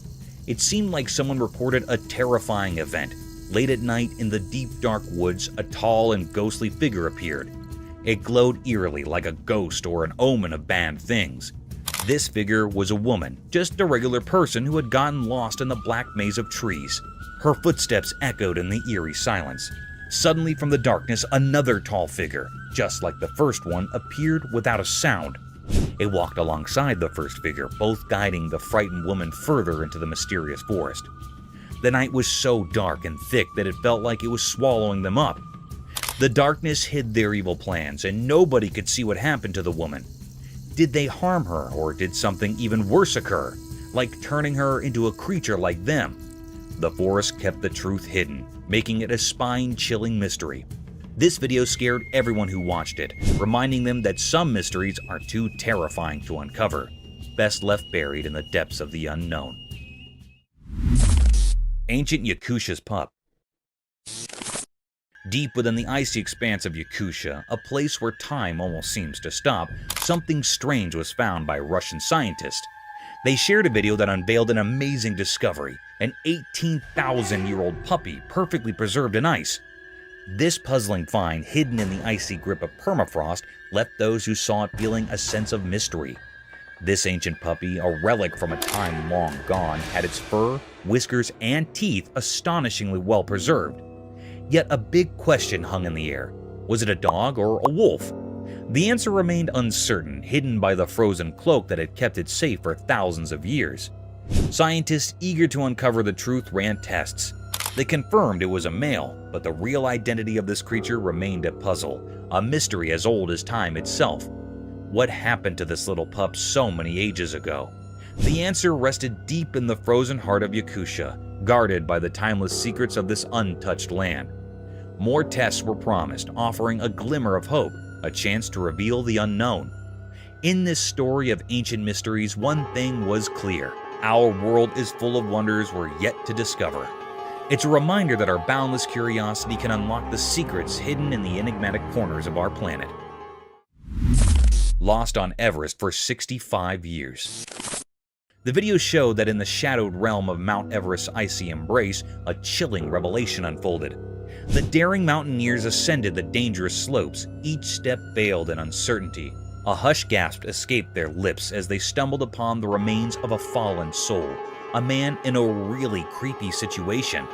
It seemed like someone recorded a terrifying event. Late at night, in the deep dark woods, a tall and ghostly figure appeared. It glowed eerily like a ghost or an omen of bad things. This figure was a woman, just a regular person who had gotten lost in the black maze of trees. Her footsteps echoed in the eerie silence. Suddenly from the darkness, another tall figure, just like the first one, appeared without a sound. It walked alongside the first figure, both guiding the frightened woman further into the mysterious forest. The night was so dark and thick that it felt like it was swallowing them up. The darkness hid their evil plans, and nobody could see what happened to the woman. Did they harm her, or did something even worse occur, like turning her into a creature like them? The forest kept the truth hidden, making it a spine-chilling mystery. This video scared everyone who watched it, reminding them that some mysteries are too terrifying to uncover, best left buried in the depths of the unknown. Ancient Yakushias Pup. Deep within the icy expanse of Yakutia, a place where time almost seems to stop, something strange was found by Russian scientists. They shared a video that unveiled an amazing discovery, an 18,000-year-old puppy perfectly preserved in ice. This puzzling find, hidden in the icy grip of permafrost, left those who saw it feeling a sense of mystery. This ancient puppy, a relic from a time long gone, had its fur, whiskers, and teeth astonishingly well preserved. Yet a big question hung in the air. Was it a dog or a wolf? The answer remained uncertain, hidden by the frozen cloak that had kept it safe for thousands of years. Scientists eager to uncover the truth ran tests. They confirmed it was a male, but the real identity of this creature remained a puzzle, a mystery as old as time itself. What happened to this little pup so many ages ago? The answer rested deep in the frozen heart of Yakutia, guarded by the timeless secrets of this untouched land. More tests were promised, offering a glimmer of hope, a chance to reveal the unknown. In this story of ancient mysteries, one thing was clear. Our world is full of wonders we're yet to discover. It's a reminder that our boundless curiosity can unlock the secrets hidden in the enigmatic corners of our planet. Lost on Everest for 65 years. The video showed that in the shadowed realm of Mount Everest's icy embrace, a chilling revelation unfolded. The daring mountaineers ascended the dangerous slopes, each step veiled in uncertainty. A hushed gasp escaped their lips as they stumbled upon the remains of a fallen soul, a man in a really creepy situation.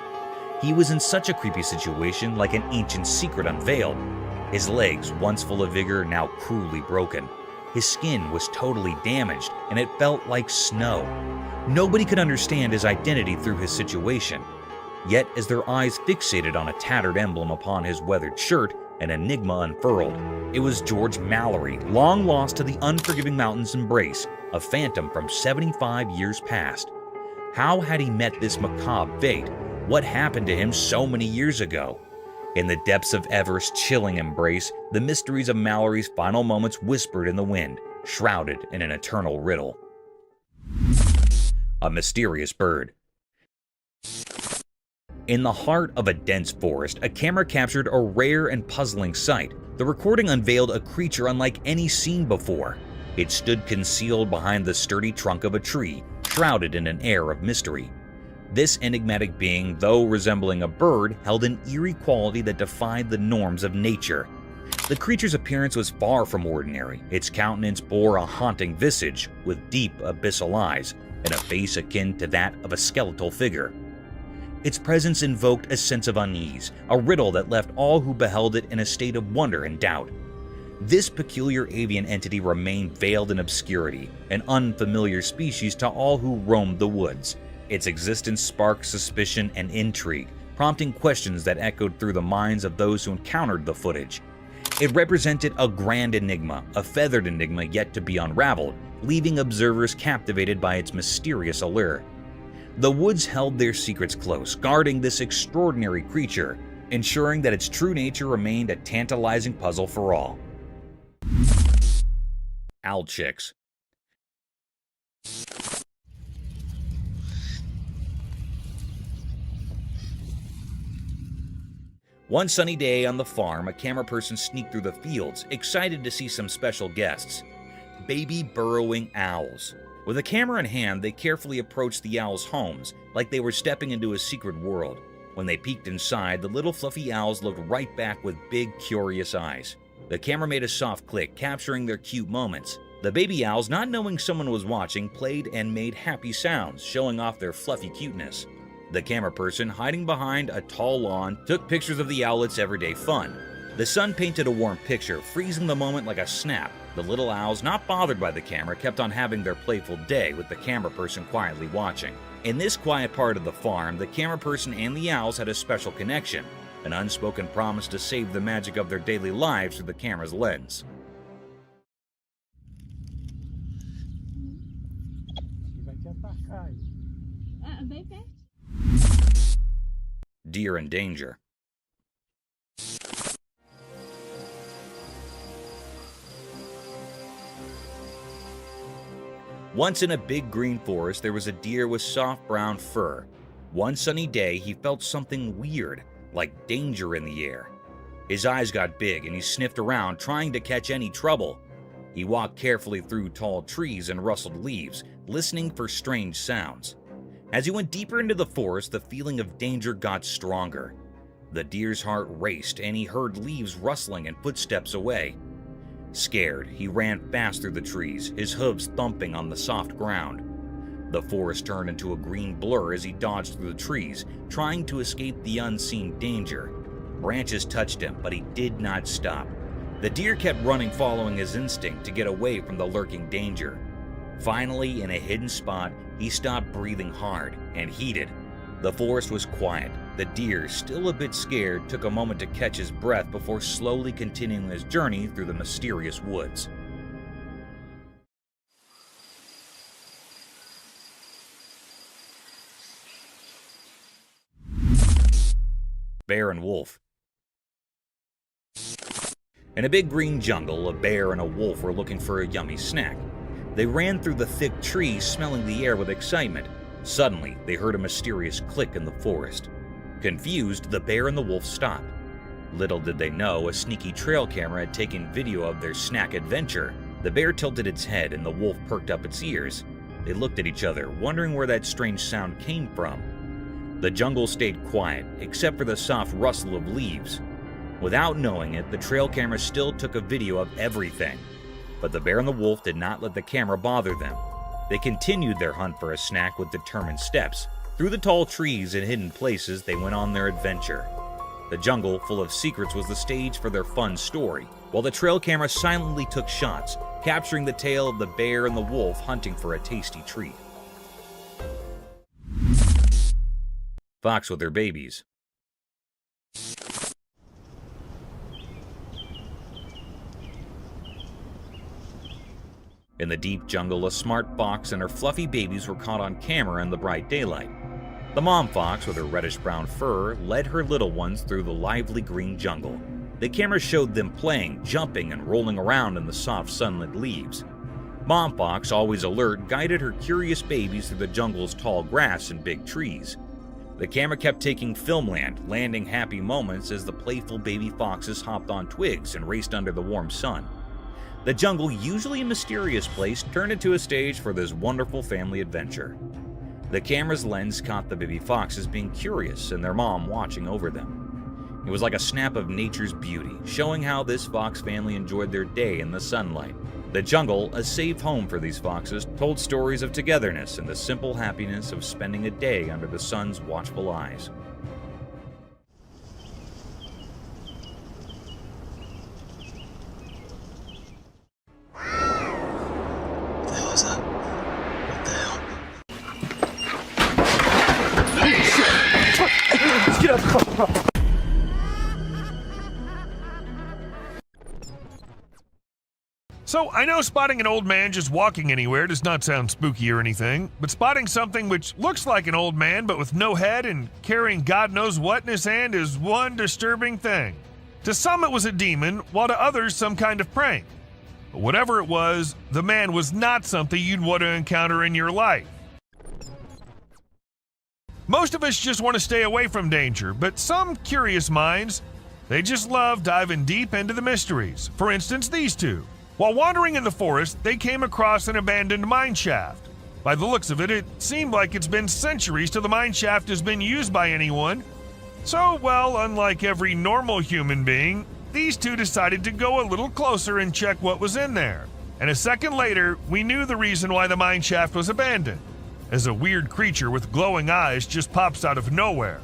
He was in such a creepy situation, like an ancient secret unveiled. His legs, once full of vigor, now cruelly broken. His skin was totally damaged, and it felt like snow. Nobody could understand his identity through his situation. Yet, as their eyes fixated on a tattered emblem upon his weathered shirt, an enigma unfurled. It was George Mallory, long lost to the unforgiving mountain's embrace, a phantom from 75 years past. How had he met this macabre fate? What happened to him so many years ago? In the depths of Everest's chilling embrace, the mysteries of Mallory's final moments whispered in the wind, shrouded in an eternal riddle. A mysterious bird. In the heart of a dense forest, a camera captured a rare and puzzling sight. The recording unveiled a creature unlike any seen before. It stood concealed behind the sturdy trunk of a tree, shrouded in an air of mystery. This enigmatic being, though resembling a bird, held an eerie quality that defied the norms of nature. The creature's appearance was far from ordinary. Its countenance bore a haunting visage, with deep abyssal eyes, and a face akin to that of a skeletal figure. Its presence invoked a sense of unease, a riddle that left all who beheld it in a state of wonder and doubt. This peculiar avian entity remained veiled in obscurity, an unfamiliar species to all who roamed the woods. Its existence sparked suspicion and intrigue, prompting questions that echoed through the minds of those who encountered the footage. It represented a grand enigma, a feathered enigma yet to be unraveled, leaving observers captivated by its mysterious allure. The woods held their secrets close, guarding this extraordinary creature, ensuring that its true nature remained a tantalizing puzzle for all. Owl chicks. One sunny day on the farm, a camera person sneaked through the fields, excited to see some special guests. Baby burrowing owls. With a camera in hand, they carefully approached the owls' homes, like they were stepping into a secret world. When they peeked inside, the little fluffy owls looked right back with big, curious eyes. The camera made a soft click, capturing their cute moments. The baby owls, not knowing someone was watching, played and made happy sounds, showing off their fluffy cuteness. The camera person, hiding behind a tall lawn, took pictures of the owlets' everyday fun. The sun painted a warm picture, freezing the moment like a snap. The little owls, not bothered by the camera, kept on having their playful day, with the camera person quietly watching. In this quiet part of the farm, the camera person and the owls had a special connection, an unspoken promise to save the magic of their daily lives through the camera's lens. Deer in danger. Once in a big green forest, there was a deer with soft brown fur. One sunny day, he felt something weird, like danger in the air. His eyes got big and he sniffed around, trying to catch any trouble. He walked carefully through tall trees and rustled leaves, listening for strange sounds. As he went deeper into the forest, the feeling of danger got stronger. The deer's heart raced and he heard leaves rustling and footsteps away. Scared, he ran fast through the trees, his hooves thumping on the soft ground. The forest turned into a green blur as he dodged through the trees, trying to escape the unseen danger. Branches touched him, but he did not stop. The deer kept running, following his instinct to get away from the lurking danger. Finally, in a hidden spot, he stopped breathing hard and heated. The forest was quiet. The deer, still a bit scared, took a moment to catch his breath before slowly continuing his journey through the mysterious woods. Bear and wolf. In a big green jungle, a bear and a wolf were looking for a yummy snack. They ran through the thick trees, smelling the air with excitement. Suddenly, they heard a mysterious click in the forest. Confused, the bear and the wolf stopped. Little did they know, a sneaky trail camera had taken video of their snack adventure. The bear tilted its head and the wolf perked up its ears. They looked at each other, wondering where that strange sound came from. The jungle stayed quiet, except for the soft rustle of leaves. Without knowing it, the trail camera still took a video of everything. But the bear and the wolf did not let the camera bother them. They continued their hunt for a snack with determined steps. Through the tall trees and hidden places, they went on their adventure. The jungle, full of secrets, was the stage for their fun story, while the trail camera silently took shots, capturing the tale of the bear and the wolf hunting for a tasty treat. Fox with their babies. In the deep jungle, a smart fox and her fluffy babies were caught on camera in the bright daylight. The mom fox, with her reddish-brown fur, led her little ones through the lively green jungle. The camera showed them playing, jumping, and rolling around in the soft sunlit leaves. Mom fox, always alert, guided her curious babies through the jungle's tall grass and big trees. The camera kept taking filmland, landing happy moments as the playful baby foxes hopped on twigs and raced under the warm sun. The jungle, usually a mysterious place, turned into a stage for this wonderful family adventure. The camera's lens caught the baby foxes being curious and their mom watching over them. It was like a snap of nature's beauty, showing how this fox family enjoyed their day in the sunlight. The jungle, a safe home for these foxes, told stories of togetherness and the simple happiness of spending a day under the sun's watchful eyes. So, I know spotting an old man just walking anywhere does not sound spooky or anything, but spotting something which looks like an old man but with no head and carrying God knows what in his hand is one disturbing thing. To some it was a demon, while to others some kind of prank. But whatever it was, the man was not something you'd want to encounter in your life. Most of us just want to stay away from danger, but some curious minds, they just love diving deep into the mysteries. For instance, these two. While wandering in the forest, they came across an abandoned mine shaft. By the looks of it, it seemed like it's been centuries till the mine shaft has been used by anyone. So, well, unlike every normal human being, these two decided to go a little closer and check what was in there. And a second later, we knew the reason why the mine shaft was abandoned, as a weird creature with glowing eyes just pops out of nowhere.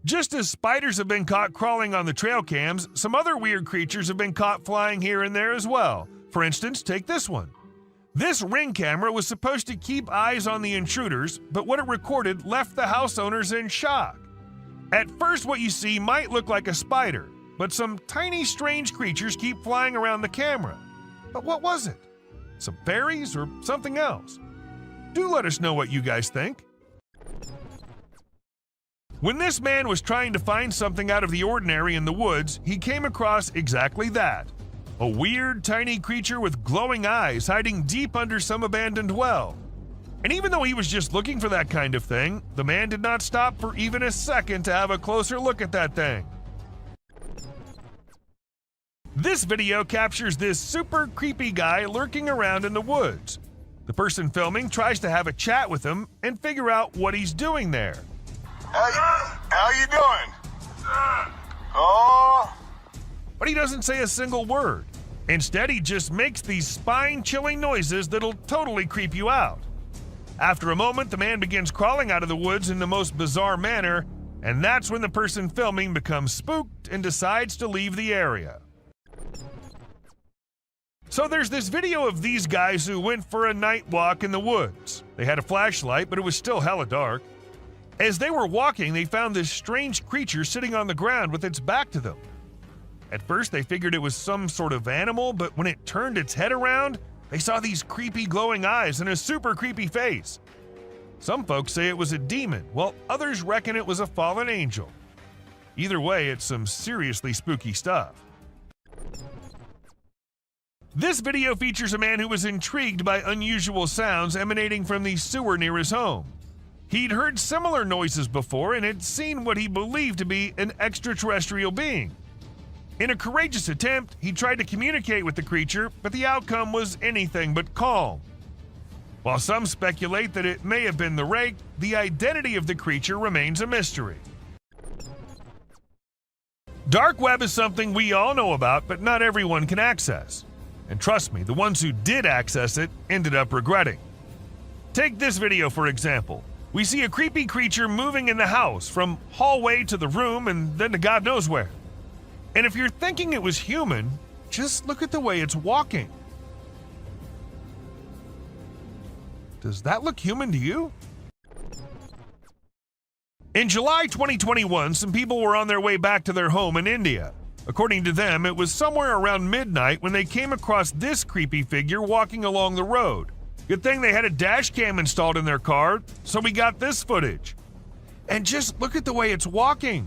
Just as spiders have been caught crawling on the trail cams, some other weird creatures have been caught flying here and there as well. For instance, take this one. This Ring camera was supposed to keep eyes on the intruders, but what it recorded left the house owners in shock. At first, what you see might look like a spider, but some tiny strange creatures keep flying around the camera. But what was it? Some fairies or something else? Do let us know what you guys think. When this man was trying to find something out of the ordinary in the woods, he came across exactly that. A weird, tiny creature with glowing eyes hiding deep under some abandoned well. And even though he was just looking for that kind of thing, the man did not stop for even a second to have a closer look at that thing. This video captures this super creepy guy lurking around in the woods. The person filming tries to have a chat with him and figure out what he's doing there. How you doing? Oh. But he doesn't say a single word. Instead, he just makes these spine-chilling noises that'll totally creep you out. After a moment, the man begins crawling out of the woods in the most bizarre manner, and that's when the person filming becomes spooked and decides to leave the area. So there's this video of these guys who went for a night walk in the woods. They had a flashlight, but it was still hella dark. As they were walking, they found this strange creature sitting on the ground with its back to them. At first, they figured it was some sort of animal, but when it turned its head around, they saw these creepy glowing eyes and a super creepy face. Some folks say it was a demon, while others reckon it was a fallen angel. Either way, it's some seriously spooky stuff. This video features a man who was intrigued by unusual sounds emanating from the sewer near his home. He'd heard similar noises before and had seen what he believed to be an extraterrestrial being. In a courageous attempt, he tried to communicate with the creature, but the outcome was anything but calm. While some speculate that it may have been the rake, the identity of the creature remains a mystery. Dark web is something we all know about, but not everyone can access. And trust me, the ones who did access it ended up regretting. Take this video for example. We see a creepy creature moving in the house, from hallway to the room and then to God knows where. And if you're thinking it was human, just look at the way it's walking. Does that look human to you? In July 2021, some people were on their way back to their home in India. According to them, it was somewhere around midnight when they came across this creepy figure walking along the road. Good thing they had a dash cam installed in their car, so we got this footage. And just look at the way it's walking.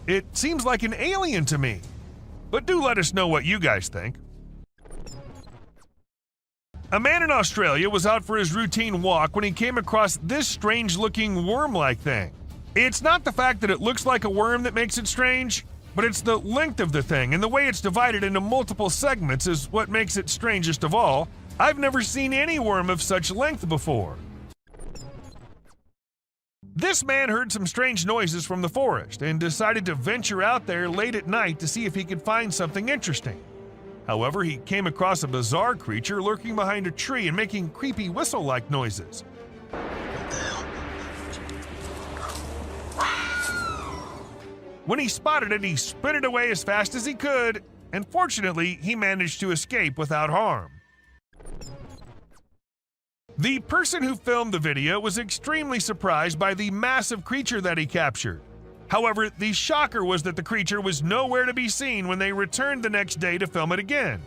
It seems like an alien to me. But do let us know what you guys think. A man in Australia was out for his routine walk when he came across this strange-looking worm-like thing. It's not the fact that it looks like a worm that makes it strange, but it's the length of the thing and the way it's divided into multiple segments is what makes it strangest of all. I've never seen any worm of such length before. This man heard some strange noises from the forest and decided to venture out there late at night to see if he could find something interesting. However, he came across a bizarre creature lurking behind a tree and making creepy whistle-like noises. When he spotted it, he sprinted away as fast as he could, and fortunately, he managed to escape without harm. The person who filmed the video was extremely surprised by the massive creature that he captured. However, the shocker was that the creature was nowhere to be seen when they returned the next day to film it again.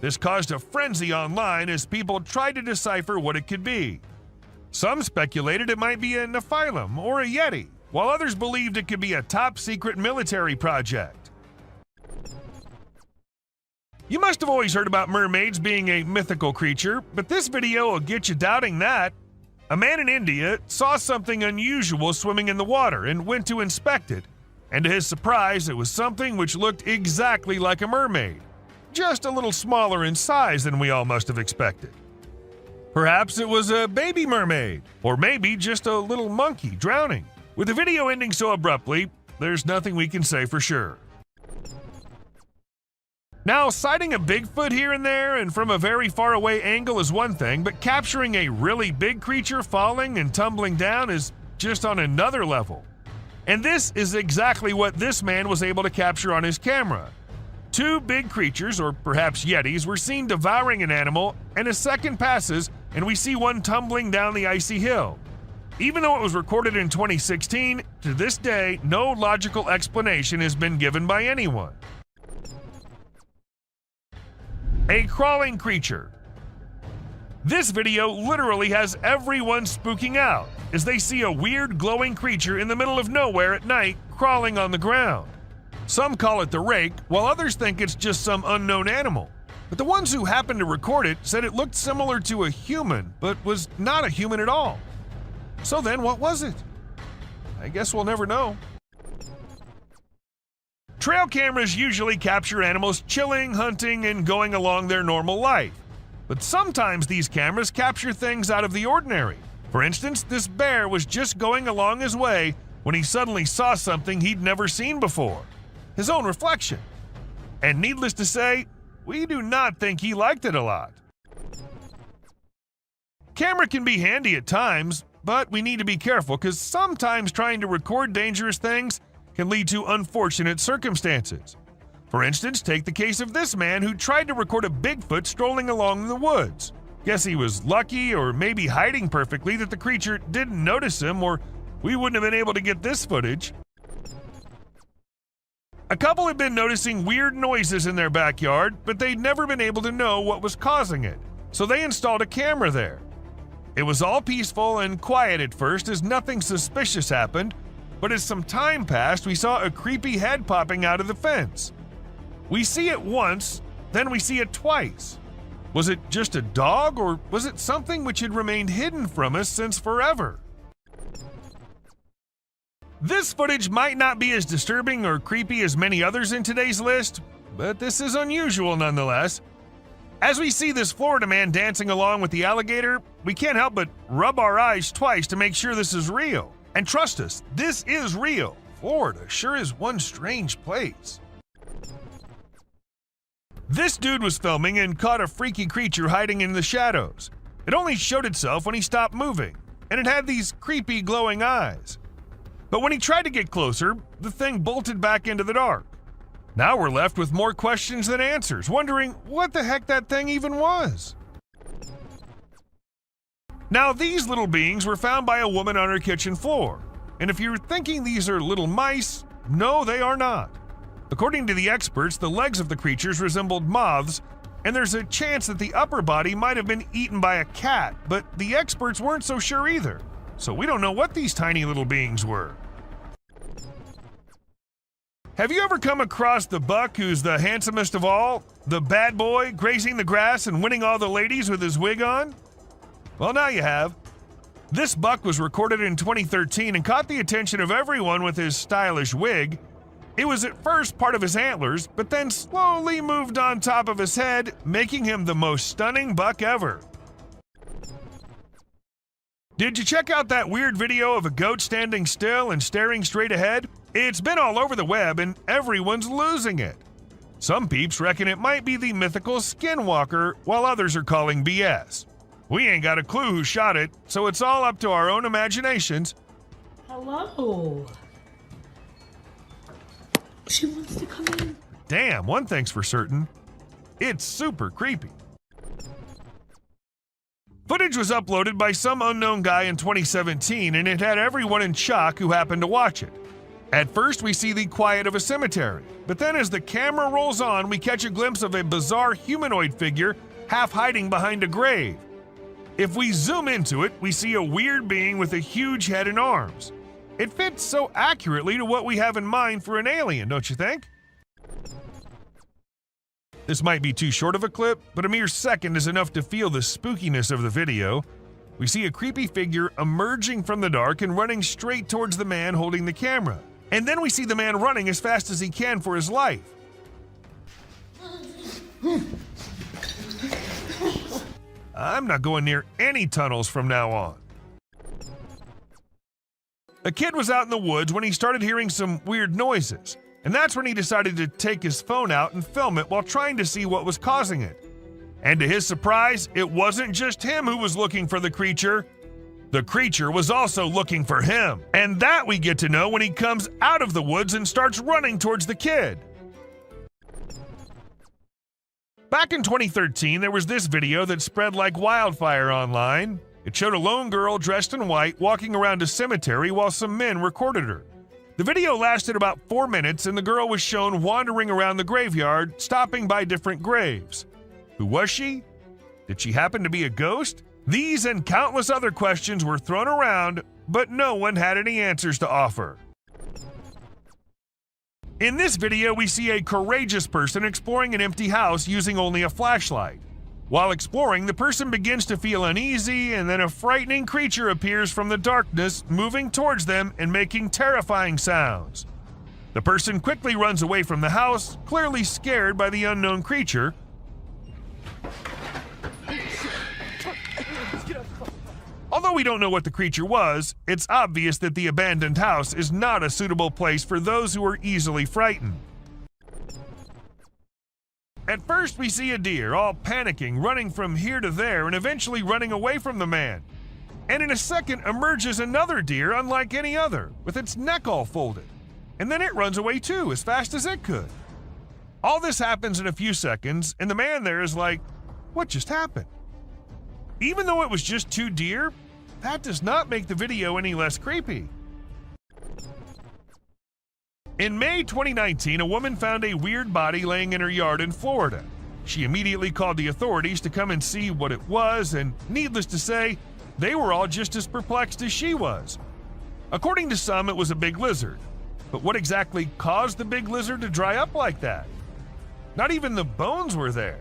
This caused a frenzy online as people tried to decipher what it could be. Some speculated it might be a Nephilim or a Yeti, while others believed it could be a top-secret military project. You must have always heard about mermaids being a mythical creature, but this video will get you doubting that. A man in India saw something unusual swimming in the water and went to inspect it, and to his surprise, it was something which looked exactly like a mermaid, just a little smaller in size than we all must have expected. Perhaps it was a baby mermaid, or maybe just a little monkey drowning. With the video ending so abruptly, there's nothing we can say for sure. Now, sighting a Bigfoot here and there and from a very far away angle is one thing, but capturing a really big creature falling and tumbling down is just on another level. And this is exactly what this man was able to capture on his camera. Two big creatures, or perhaps yetis, were seen devouring an animal, and a second passes and we see one tumbling down the icy hill. Even though it was recorded in 2016, to this day, no logical explanation has been given by anyone. A crawling creature. This video literally has everyone spooking out as they see a weird glowing creature in the middle of nowhere at night crawling on the ground. Some call it the rake, while others think it's just some unknown animal. But the ones who happened to record it said it looked similar to a human, but was not a human at all. So then what was it? I guess we'll never know. Trail cameras usually capture animals chilling, hunting, and going along their normal life. But sometimes these cameras capture things out of the ordinary. For instance, this bear was just going along his way when he suddenly saw something he'd never seen before. His own reflection. And needless to say, we do not think he liked it a lot. Camera can be handy at times, but we need to be careful because sometimes trying to record dangerous things can lead to unfortunate circumstances. For instance, take the case of this man who tried to record a Bigfoot strolling along in the woods. Guess he was lucky, or maybe hiding perfectly, that the creature didn't notice him, or we wouldn't have been able to get this footage. A couple had been noticing weird noises in their backyard, but they'd never been able to know what was causing it, so they installed a camera there. It was all peaceful and quiet at first as nothing suspicious happened, but as some time passed, we saw a creepy head popping out of the fence. We see it once, then we see it twice. Was it just a dog, or was it something which had remained hidden from us since forever? This footage might not be as disturbing or creepy as many others in today's list, but this is unusual nonetheless. As we see this Florida man dancing along with the alligator, we can't help but rub our eyes twice to make sure this is real. And trust us, this is real. Florida sure is one strange place. This dude was filming and caught a freaky creature hiding in the shadows. It only showed itself when he stopped moving, and it had these creepy glowing eyes. But when he tried to get closer, the thing bolted back into the dark. Now we're left with more questions than answers, wondering what the heck that thing even was. Now, these little beings were found by a woman on her kitchen floor. And if you're thinking these are little mice, no, they are not. According to the experts, the legs of the creatures resembled moths, and there's a chance that the upper body might have been eaten by a cat, but the experts weren't so sure either. So we don't know what these tiny little beings were. Have you ever come across the buck who's the handsomest of all? The bad boy grazing the grass and winning all the ladies with his wig on? Well, now you have. This buck was recorded in 2013 and caught the attention of everyone with his stylish wig. It was at first part of his antlers, but then slowly moved on top of his head, making him the most stunning buck ever. Did you check out that weird video of a goat standing still and staring straight ahead? It's been all over the web and everyone's losing it. Some peeps reckon it might be the mythical skinwalker, while others are calling BS. We ain't got a clue who shot it, so it's all up to our own imaginations. Hello. She wants to come in. Damn, one thing's for certain. It's super creepy. Footage was uploaded by some unknown guy in 2017, and it had everyone in shock who happened to watch it. At first, we see the quiet of a cemetery, but then as the camera rolls on, we catch a glimpse of a bizarre humanoid figure half hiding behind a grave. If we zoom into it, we see a weird being with a huge head and arms. It fits so accurately to what we have in mind for an alien, don't you think? This might be too short of a clip, but a mere second is enough to feel the spookiness of the video. We see a creepy figure emerging from the dark and running straight towards the man holding the camera. And then we see the man running as fast as he can for his life. I'm not going near any tunnels from now on. A kid was out in the woods when he started hearing some weird noises, and that's when he decided to take his phone out and film it while trying to see what was causing it. And to his surprise, it wasn't just him who was looking for the creature. The creature was also looking for him, and that we get to know when he comes out of the woods and starts running towards the kid. Back in 2013, there was this video that spread like wildfire online. It showed a lone girl dressed in white walking around a cemetery while some men recorded her. The video lasted about 4 minutes, and the girl was shown wandering around the graveyard, stopping by different graves. Who was she? Did she happen to be a ghost? These and countless other questions were thrown around, but no one had any answers to offer. In this video, we see a courageous person exploring an empty house using only a flashlight. While exploring, the person begins to feel uneasy, and then a frightening creature appears from the darkness, moving towards them and making terrifying sounds. The person quickly runs away from the house, clearly scared by the unknown creature. Although we don't know what the creature was, it's obvious that the abandoned house is not a suitable place for those who are easily frightened. At first, we see a deer, all panicking, running from here to there and eventually running away from the man. And in a second emerges another deer unlike any other, with its neck all folded. And then it runs away too, as fast as it could. All this happens in a few seconds, and the man there is like, what just happened? Even though it was just 2 deer, that does not make the video any less creepy. In May 2019, a woman found a weird body laying in her yard in Florida. She immediately called the authorities to come and see what it was, and needless to say, they were all just as perplexed as she was. According to some, it was a big lizard. But what exactly caused the big lizard to dry up like that? Not even the bones were there.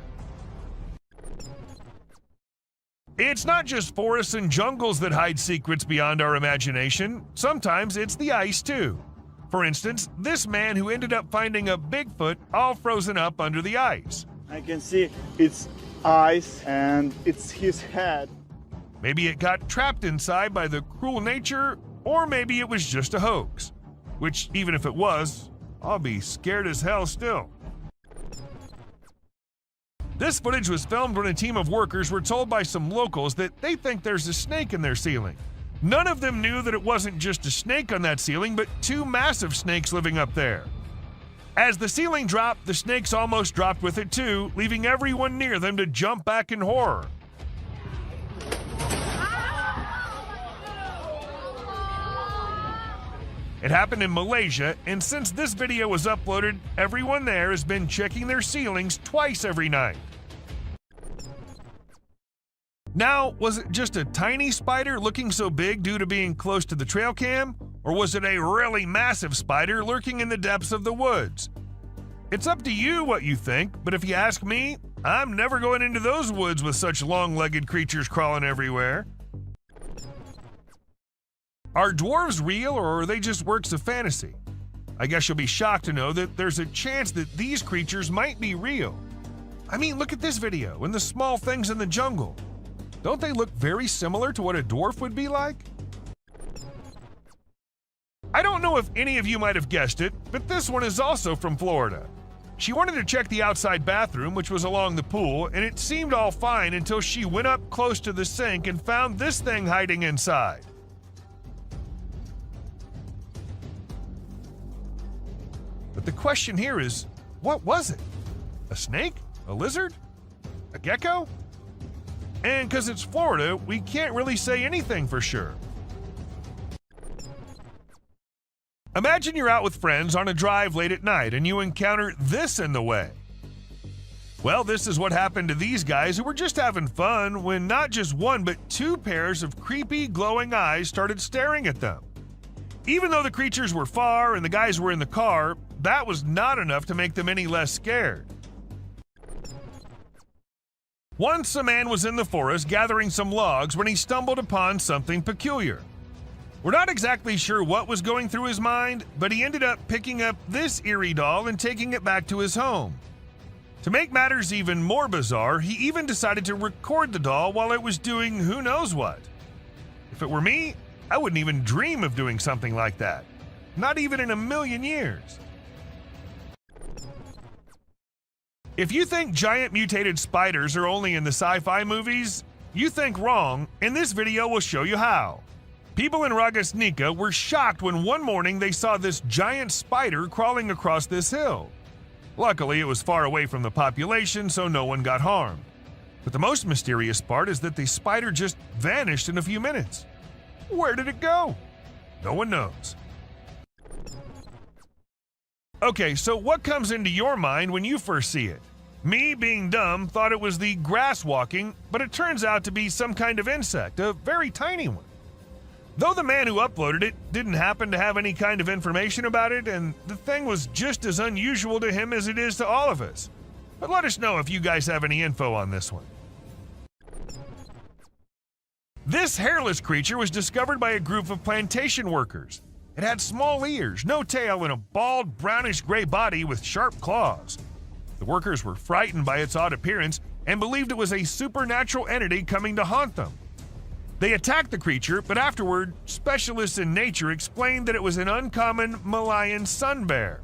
It's not just forests and jungles that hide secrets beyond our imagination. Sometimes it's the ice, too. For instance, this man who ended up finding a Bigfoot all frozen up under the ice. I can see its eyes and it's his head. Maybe it got trapped inside by the cruel nature, or maybe it was just a hoax. Which, even if it was, I'll be scared as hell still. This footage was filmed when a team of workers were told by some locals that they think there's a snake in their ceiling. None of them knew that it wasn't just a snake on that ceiling, but 2 massive snakes living up there. As the ceiling dropped, the snakes almost dropped with it too, leaving everyone near them to jump back in horror. It happened in Malaysia, and since this video was uploaded, everyone there has been checking their ceilings twice every night. Now, was it just a tiny spider looking so big due to being close to the trail cam? Or was it a really massive spider lurking in the depths of the woods? It's up to you what you think, but if you ask me, I'm never going into those woods with such long-legged creatures crawling everywhere. Are dwarves real, or are they just works of fantasy? I guess you'll be shocked to know that there's a chance that these creatures might be real. I mean, look at this video and the small things in the jungle. Don't they look very similar to what a dwarf would be like? I don't know if any of you might have guessed it, but this one is also from Florida. She wanted to check the outside bathroom, which was along the pool, and it seemed all fine until she went up close to the sink and found this thing hiding inside. But the question here is, what was it? A snake? A lizard? A gecko? And because it's Florida, we can't really say anything for sure. Imagine you're out with friends on a drive late at night and you encounter this in the way. Well, this is what happened to these guys who were just having fun when not just one but two pairs of creepy glowing eyes started staring at them. Even though the creatures were far and the guys were in the car, that was not enough to make them any less scared. Once a man was in the forest gathering some logs when he stumbled upon something peculiar. We're not exactly sure what was going through his mind, but he ended up picking up this eerie doll and taking it back to his home. To make matters even more bizarre, he even decided to record the doll while it was doing who knows what. If it were me, I wouldn't even dream of doing something like that. Not even in a million years. If you think giant mutated spiders are only in the sci-fi movies, you think wrong, and this video will show you how. People in Ragasnika were shocked when one morning they saw this giant spider crawling across this hill. Luckily, it was far away from the population, so no one got harmed. But the most mysterious part is that the spider just vanished in a few minutes. Where did it go? No one knows. Okay, so what comes into your mind when you first see it? Me, being dumb, thought it was the grass walking, but it turns out to be some kind of insect, a very tiny one. Though the man who uploaded it didn't happen to have any kind of information about it, and the thing was just as unusual to him as it is to all of us. But let us know if you guys have any info on this one. This hairless creature was discovered by a group of plantation workers. It had small ears, no tail, and a bald, brownish-gray body with sharp claws. The workers were frightened by its odd appearance and believed it was a supernatural entity coming to haunt them. They attacked the creature, but afterward, specialists in nature explained that it was an uncommon Malayan sun bear.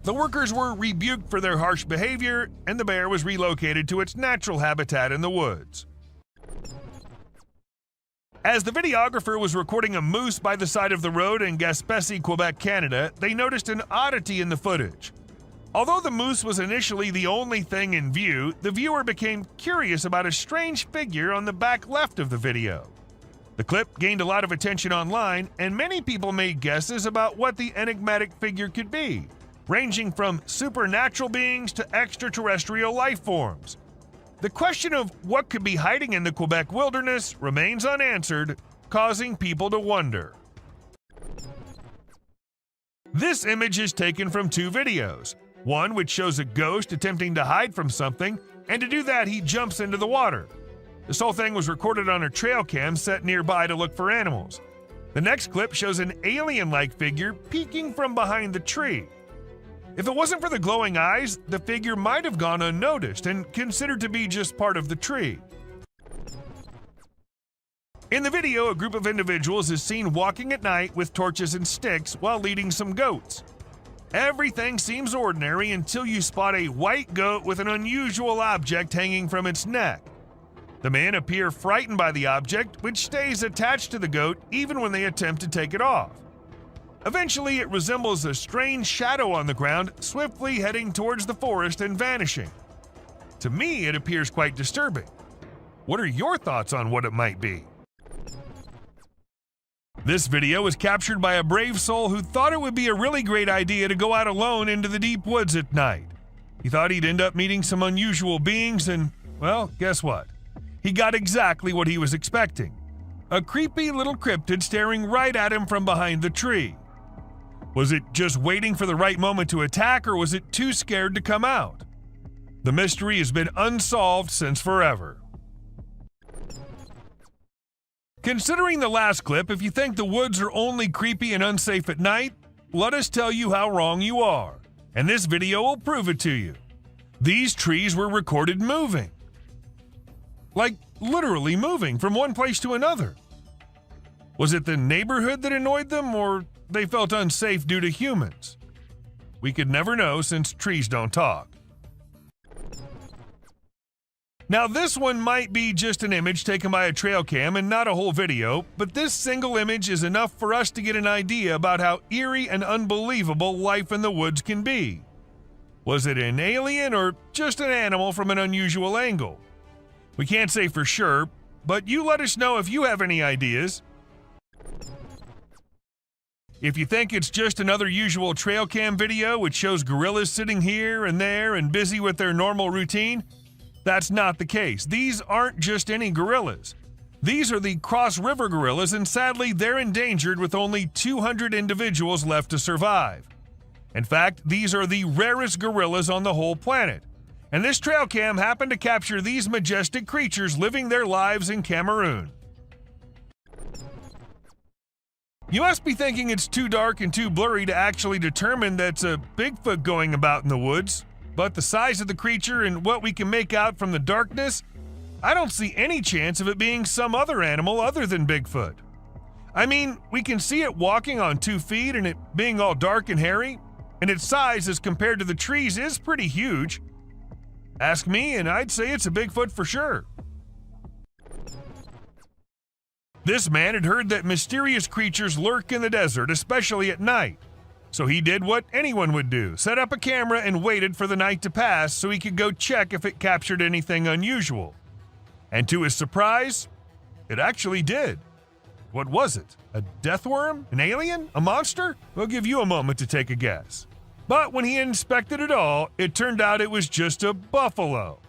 The workers were rebuked for their harsh behavior, and the bear was relocated to its natural habitat in the woods. As the videographer was recording a moose by the side of the road in Gaspésie, Quebec, Canada, they noticed an oddity in the footage. Although the moose was initially the only thing in view, the viewer became curious about a strange figure on the back left of the video. The clip gained a lot of attention online, and many people made guesses about what the enigmatic figure could be, ranging from supernatural beings to extraterrestrial life forms. The question of what could be hiding in the Quebec wilderness remains unanswered, causing people to wonder. This image is taken from two videos, one which shows a ghost attempting to hide from something, and to do that he jumps into the water. This whole thing was recorded on a trail cam set nearby to look for animals. The next clip shows an alien-like figure peeking from behind the tree. If it wasn't for the glowing eyes, the figure might have gone unnoticed and considered to be just part of the tree. In the video, a group of individuals is seen walking at night with torches and sticks while leading some goats. Everything seems ordinary until you spot a white goat with an unusual object hanging from its neck. The men appear frightened by the object, which stays attached to the goat even when they attempt to take it off. Eventually, it resembles a strange shadow on the ground, swiftly heading towards the forest and vanishing. To me, it appears quite disturbing. What are your thoughts on what it might be? This video was captured by a brave soul who thought it would be a really great idea to go out alone into the deep woods at night. He thought he'd end up meeting some unusual beings and, well, guess what? He got exactly what he was expecting. A creepy little cryptid staring right at him from behind the tree. Was it just waiting for the right moment to attack, or was it too scared to come out? The mystery has been unsolved since forever. Considering the last clip, if you think the woods are only creepy and unsafe at night, let us tell you how wrong you are, and this video will prove it to you. These trees were recorded moving. Like, literally moving from one place to another. Was it the neighborhood that annoyed them, or they felt unsafe due to humans? We could never know since trees don't talk. Now, this one might be just an image taken by a trail cam and not a whole video, but this single image is enough for us to get an idea about how eerie and unbelievable life in the woods can be. Was it an alien or just an animal from an unusual angle? We can't say for sure, but you let us know if you have any ideas. If you think it's just another usual trail cam video which shows gorillas sitting here and there and busy with their normal routine, that's not the case. These aren't just any gorillas. These are the Cross River gorillas, and sadly they're endangered with only 200 individuals left to survive. In fact, these are the rarest gorillas on the whole planet. And this trail cam happened to capture these majestic creatures living their lives in Cameroon. You must be thinking it's too dark and too blurry to actually determine that's a Bigfoot going about in the woods, but the size of the creature and what we can make out from the darkness, I don't see any chance of it being some other animal other than Bigfoot. I mean, we can see it walking on 2 feet and it being all dark and hairy, and its size as compared to the trees is pretty huge. Ask me and I'd say it's a Bigfoot for sure. This man had heard that mysterious creatures lurk in the desert, especially at night. So he did what anyone would do, set up a camera and waited for the night to pass so he could go check if it captured anything unusual. And to his surprise, it actually did. What was it? A death worm? An alien? A monster? We'll give you a moment to take a guess. But when he inspected it all, it turned out it was just a buffalo.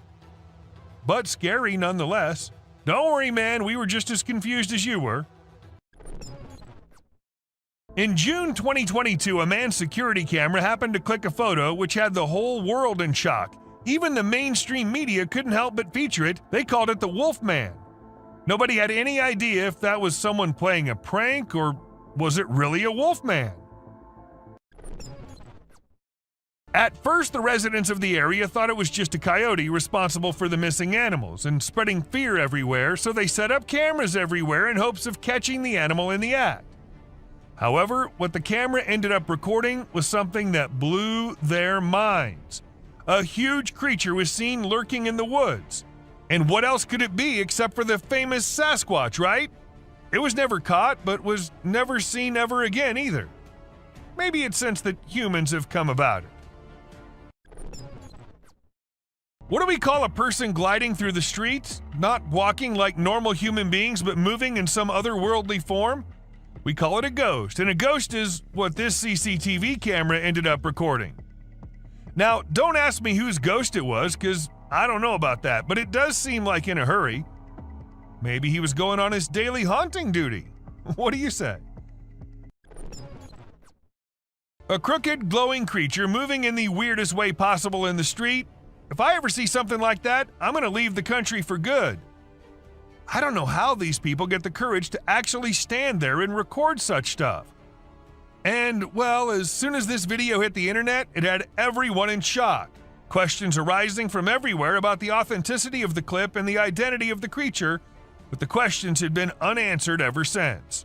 But scary nonetheless. Don't worry, man, we were just as confused as you were. In June 2022, a man's security camera happened to click a photo which had the whole world in shock. Even the mainstream media couldn't help but feature it. They called it the Wolfman. Nobody had any idea if that was someone playing a prank or was it really a Wolfman. At first, the residents of the area thought it was just a coyote responsible for the missing animals and spreading fear everywhere, so they set up cameras everywhere in hopes of catching the animal in the act. However, what the camera ended up recording was something that blew their minds. A huge creature was seen lurking in the woods. And what else could it be except for the famous Sasquatch, right? It was never caught, but was never seen ever again either. Maybe it's since that humans have come about it. What do we call a person gliding through the streets, not walking like normal human beings, but moving in some otherworldly form? We call it a ghost, and a ghost is what this CCTV camera ended up recording. Now, don't ask me whose ghost it was, because I don't know about that, but it does seem like in a hurry. Maybe he was going on his daily haunting duty. What do you say? A crooked, glowing creature moving in the weirdest way possible in the street. If I ever see something like that, I'm going to leave the country for good. I don't know how these people get the courage to actually stand there and record such stuff. And, well, as soon as this video hit the internet, it had everyone in shock. Questions arising from everywhere about the authenticity of the clip and the identity of the creature, but the questions had been unanswered ever since.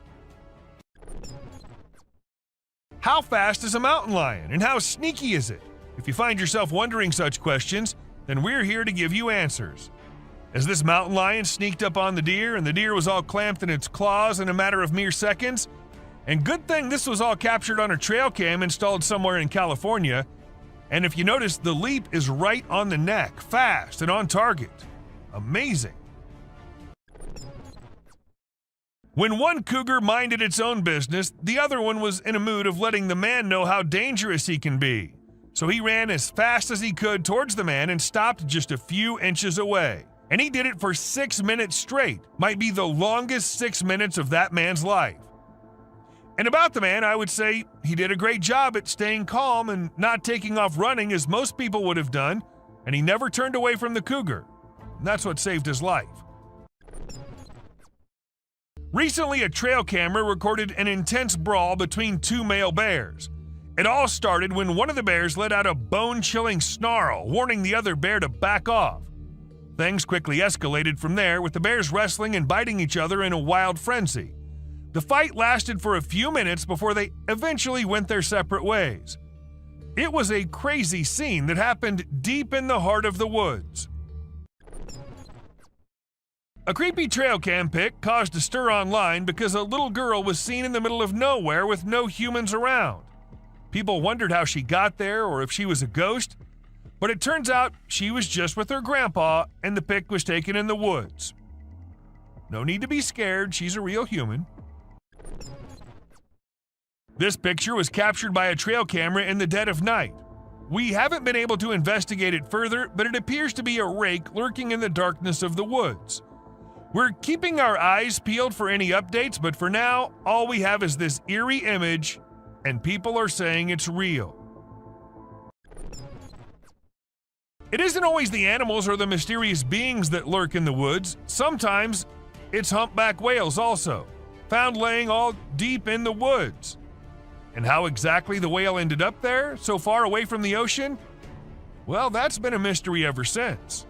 How fast is a mountain lion, and how sneaky is it? If you find yourself wondering such questions, then we're here to give you answers. As this mountain lion sneaked up on the deer, and the deer was all clamped in its claws in a matter of mere seconds, and good thing this was all captured on a trail cam installed somewhere in California, and if you notice, the leap is right on the neck, fast and on target. Amazing. When one cougar minded its own business, the other one was in a mood of letting the man know how dangerous he can be. So he ran as fast as he could towards the man and stopped just a few inches away. And he did it for 6 minutes straight. Might be the longest 6 minutes of that man's life. And about the man, I would say he did a great job at staying calm and not taking off running as most people would have done, and he never turned away from the cougar. And that's what saved his life. Recently, a trail camera recorded an intense brawl between 2 male bears. It all started when one of the bears let out a bone-chilling snarl, warning the other bear to back off. Things quickly escalated from there, with the bears wrestling and biting each other in a wild frenzy. The fight lasted for a few minutes before they eventually went their separate ways. It was a crazy scene that happened deep in the heart of the woods. A creepy trail cam pic caused a stir online because a little girl was seen in the middle of nowhere with no humans around. People wondered how she got there or if she was a ghost, but it turns out she was just with her grandpa and the pic was taken in the woods. No need to be scared, she's a real human. This picture was captured by a trail camera in the dead of night. We haven't been able to investigate it further, but it appears to be a rake lurking in the darkness of the woods. We're keeping our eyes peeled for any updates, but for now, all we have is this eerie image, and people are saying it's real. It isn't always the animals or the mysterious beings that lurk in the woods. Sometimes it's humpback whales also, found laying all deep in the woods. And how exactly the whale ended up there, so far away from the ocean? Well, that's been a mystery ever since.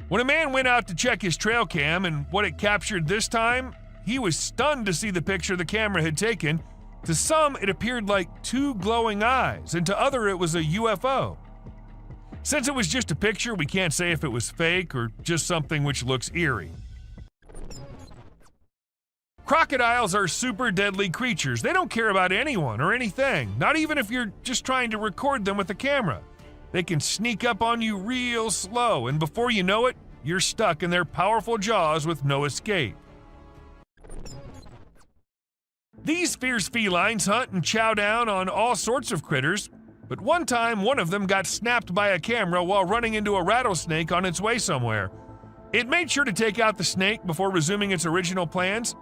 When a man went out to check his trail cam and what it captured this time, he was stunned to see the picture the camera had taken. To some, it appeared like two glowing eyes, and to others, it was a UFO. Since it was just a picture, we can't say if it was fake or just something which looks eerie. Crocodiles are super deadly creatures. They don't care about anyone or anything, not even if you're just trying to record them with a camera. They can sneak up on you real slow, and before you know it, you're stuck in their powerful jaws with no escape. These fierce felines hunt and chow down on all sorts of critters, but one time one of them got snapped by a camera while running into a rattlesnake on its way somewhere. It made sure to take out the snake before resuming its original plans.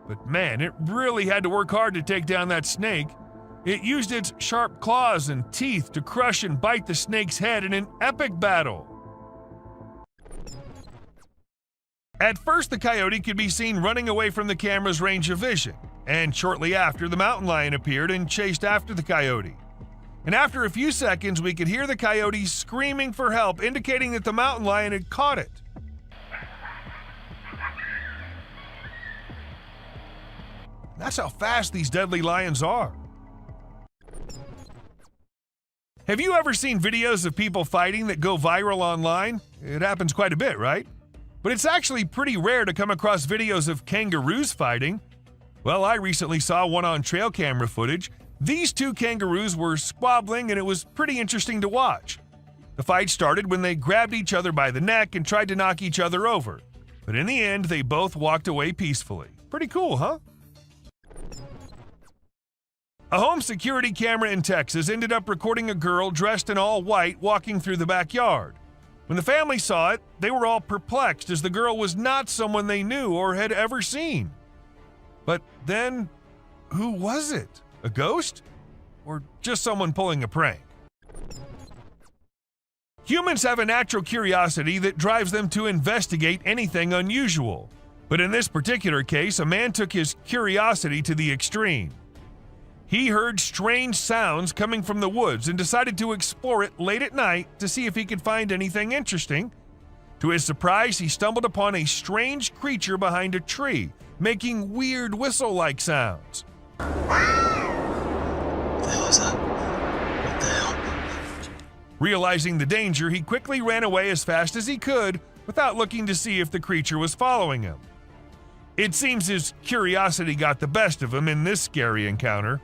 But man, it really had to work hard to take down that snake. It used its sharp claws and teeth to crush and bite the snake's head in an epic battle. At first, the coyote could be seen running away from the camera's range of vision, and shortly after, the mountain lion appeared and chased after the coyote. And after a few seconds, we could hear the coyote screaming for help, indicating that the mountain lion had caught it. That's how fast these deadly lions are. Have you ever seen videos of people fighting that go viral online? It happens quite a bit, right? But it's actually pretty rare to come across videos of kangaroos fighting. Well, I recently saw one on trail camera footage. These two kangaroos were squabbling and it was pretty interesting to watch. The fight started when they grabbed each other by the neck and tried to knock each other over. But in the end, they both walked away peacefully. Pretty cool, huh? A home security camera in Texas ended up recording a girl dressed in all white walking through the backyard. When the family saw it, they were all perplexed as the girl was not someone they knew or had ever seen. But then, who was it? A ghost? Or just someone pulling a prank? Humans have a natural curiosity that drives them to investigate anything unusual. But in this particular case, a man took his curiosity to the extreme. He heard strange sounds coming from the woods and decided to explore it late at night to see if he could find anything interesting. To his surprise, he stumbled upon a strange creature behind a tree, making weird whistle-like sounds. Realizing the danger, he quickly ran away as fast as he could without looking to see if the creature was following him. It seems his curiosity got the best of him in this scary encounter.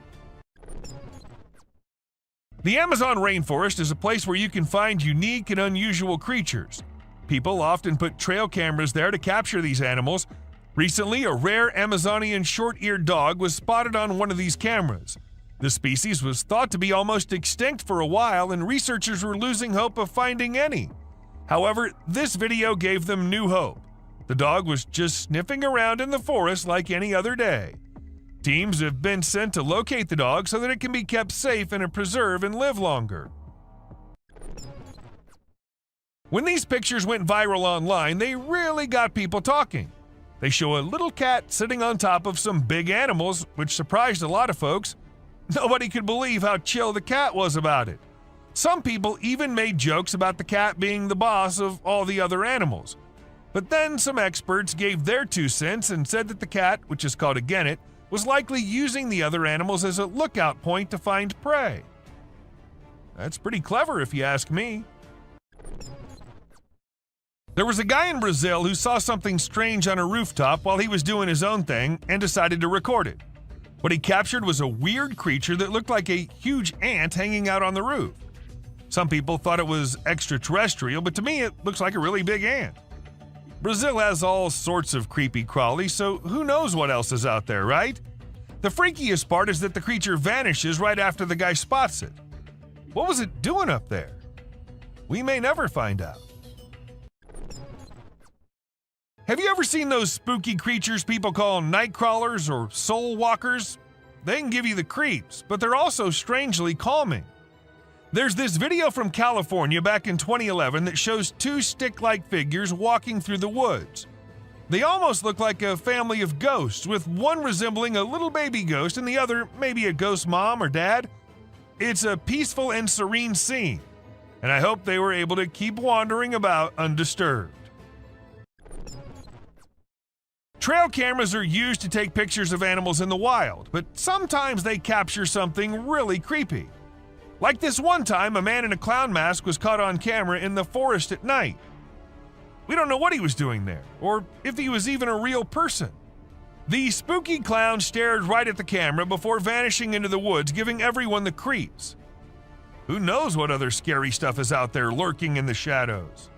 The Amazon rainforest is a place where you can find unique and unusual creatures. People often put trail cameras there to capture these animals. Recently, a rare Amazonian short-eared dog was spotted on one of these cameras. The species was thought to be almost extinct for a while, and researchers were losing hope of finding any. However, this video gave them new hope. The dog was just sniffing around in the forest like any other day. Teams have been sent to locate the dog so that it can be kept safe in a preserve and live longer. When these pictures went viral online, they really got people talking. They show a little cat sitting on top of some big animals, which surprised a lot of folks. Nobody could believe how chill the cat was about it. Some people even made jokes about the cat being the boss of all the other animals. But then some experts gave their 2 cents and said that the cat, which is called a genet, was likely using the other animals as a lookout point to find prey. That's pretty clever if you ask me. There was a guy in Brazil who saw something strange on a rooftop while he was doing his own thing and decided to record it. What he captured was a weird creature that looked like a huge ant hanging out on the roof. Some people thought it was extraterrestrial, but to me it looks like a really big ant. Brazil has all sorts of creepy crawlies, so who knows what else is out there, right? The freakiest part is that the creature vanishes right after the guy spots it. What was it doing up there? We may never find out. Have you ever seen those spooky creatures people call Nightcrawlers or soul walkers? They can give you the creeps, but they're also strangely calming. There's this video from California back in 2011 that shows two stick-like figures walking through the woods. They almost look like a family of ghosts, with one resembling a little baby ghost and the other maybe a ghost mom or dad. It's a peaceful and serene scene, and I hope they were able to keep wandering about undisturbed. Trail cameras are used to take pictures of animals in the wild, but sometimes they capture something really creepy. Like this one time, a man in a clown mask was caught on camera in the forest at night. We don't know what he was doing there, or if he was even a real person. The spooky clown stared right at the camera before vanishing into the woods, giving everyone the creeps. Who knows what other scary stuff is out there lurking in the shadows?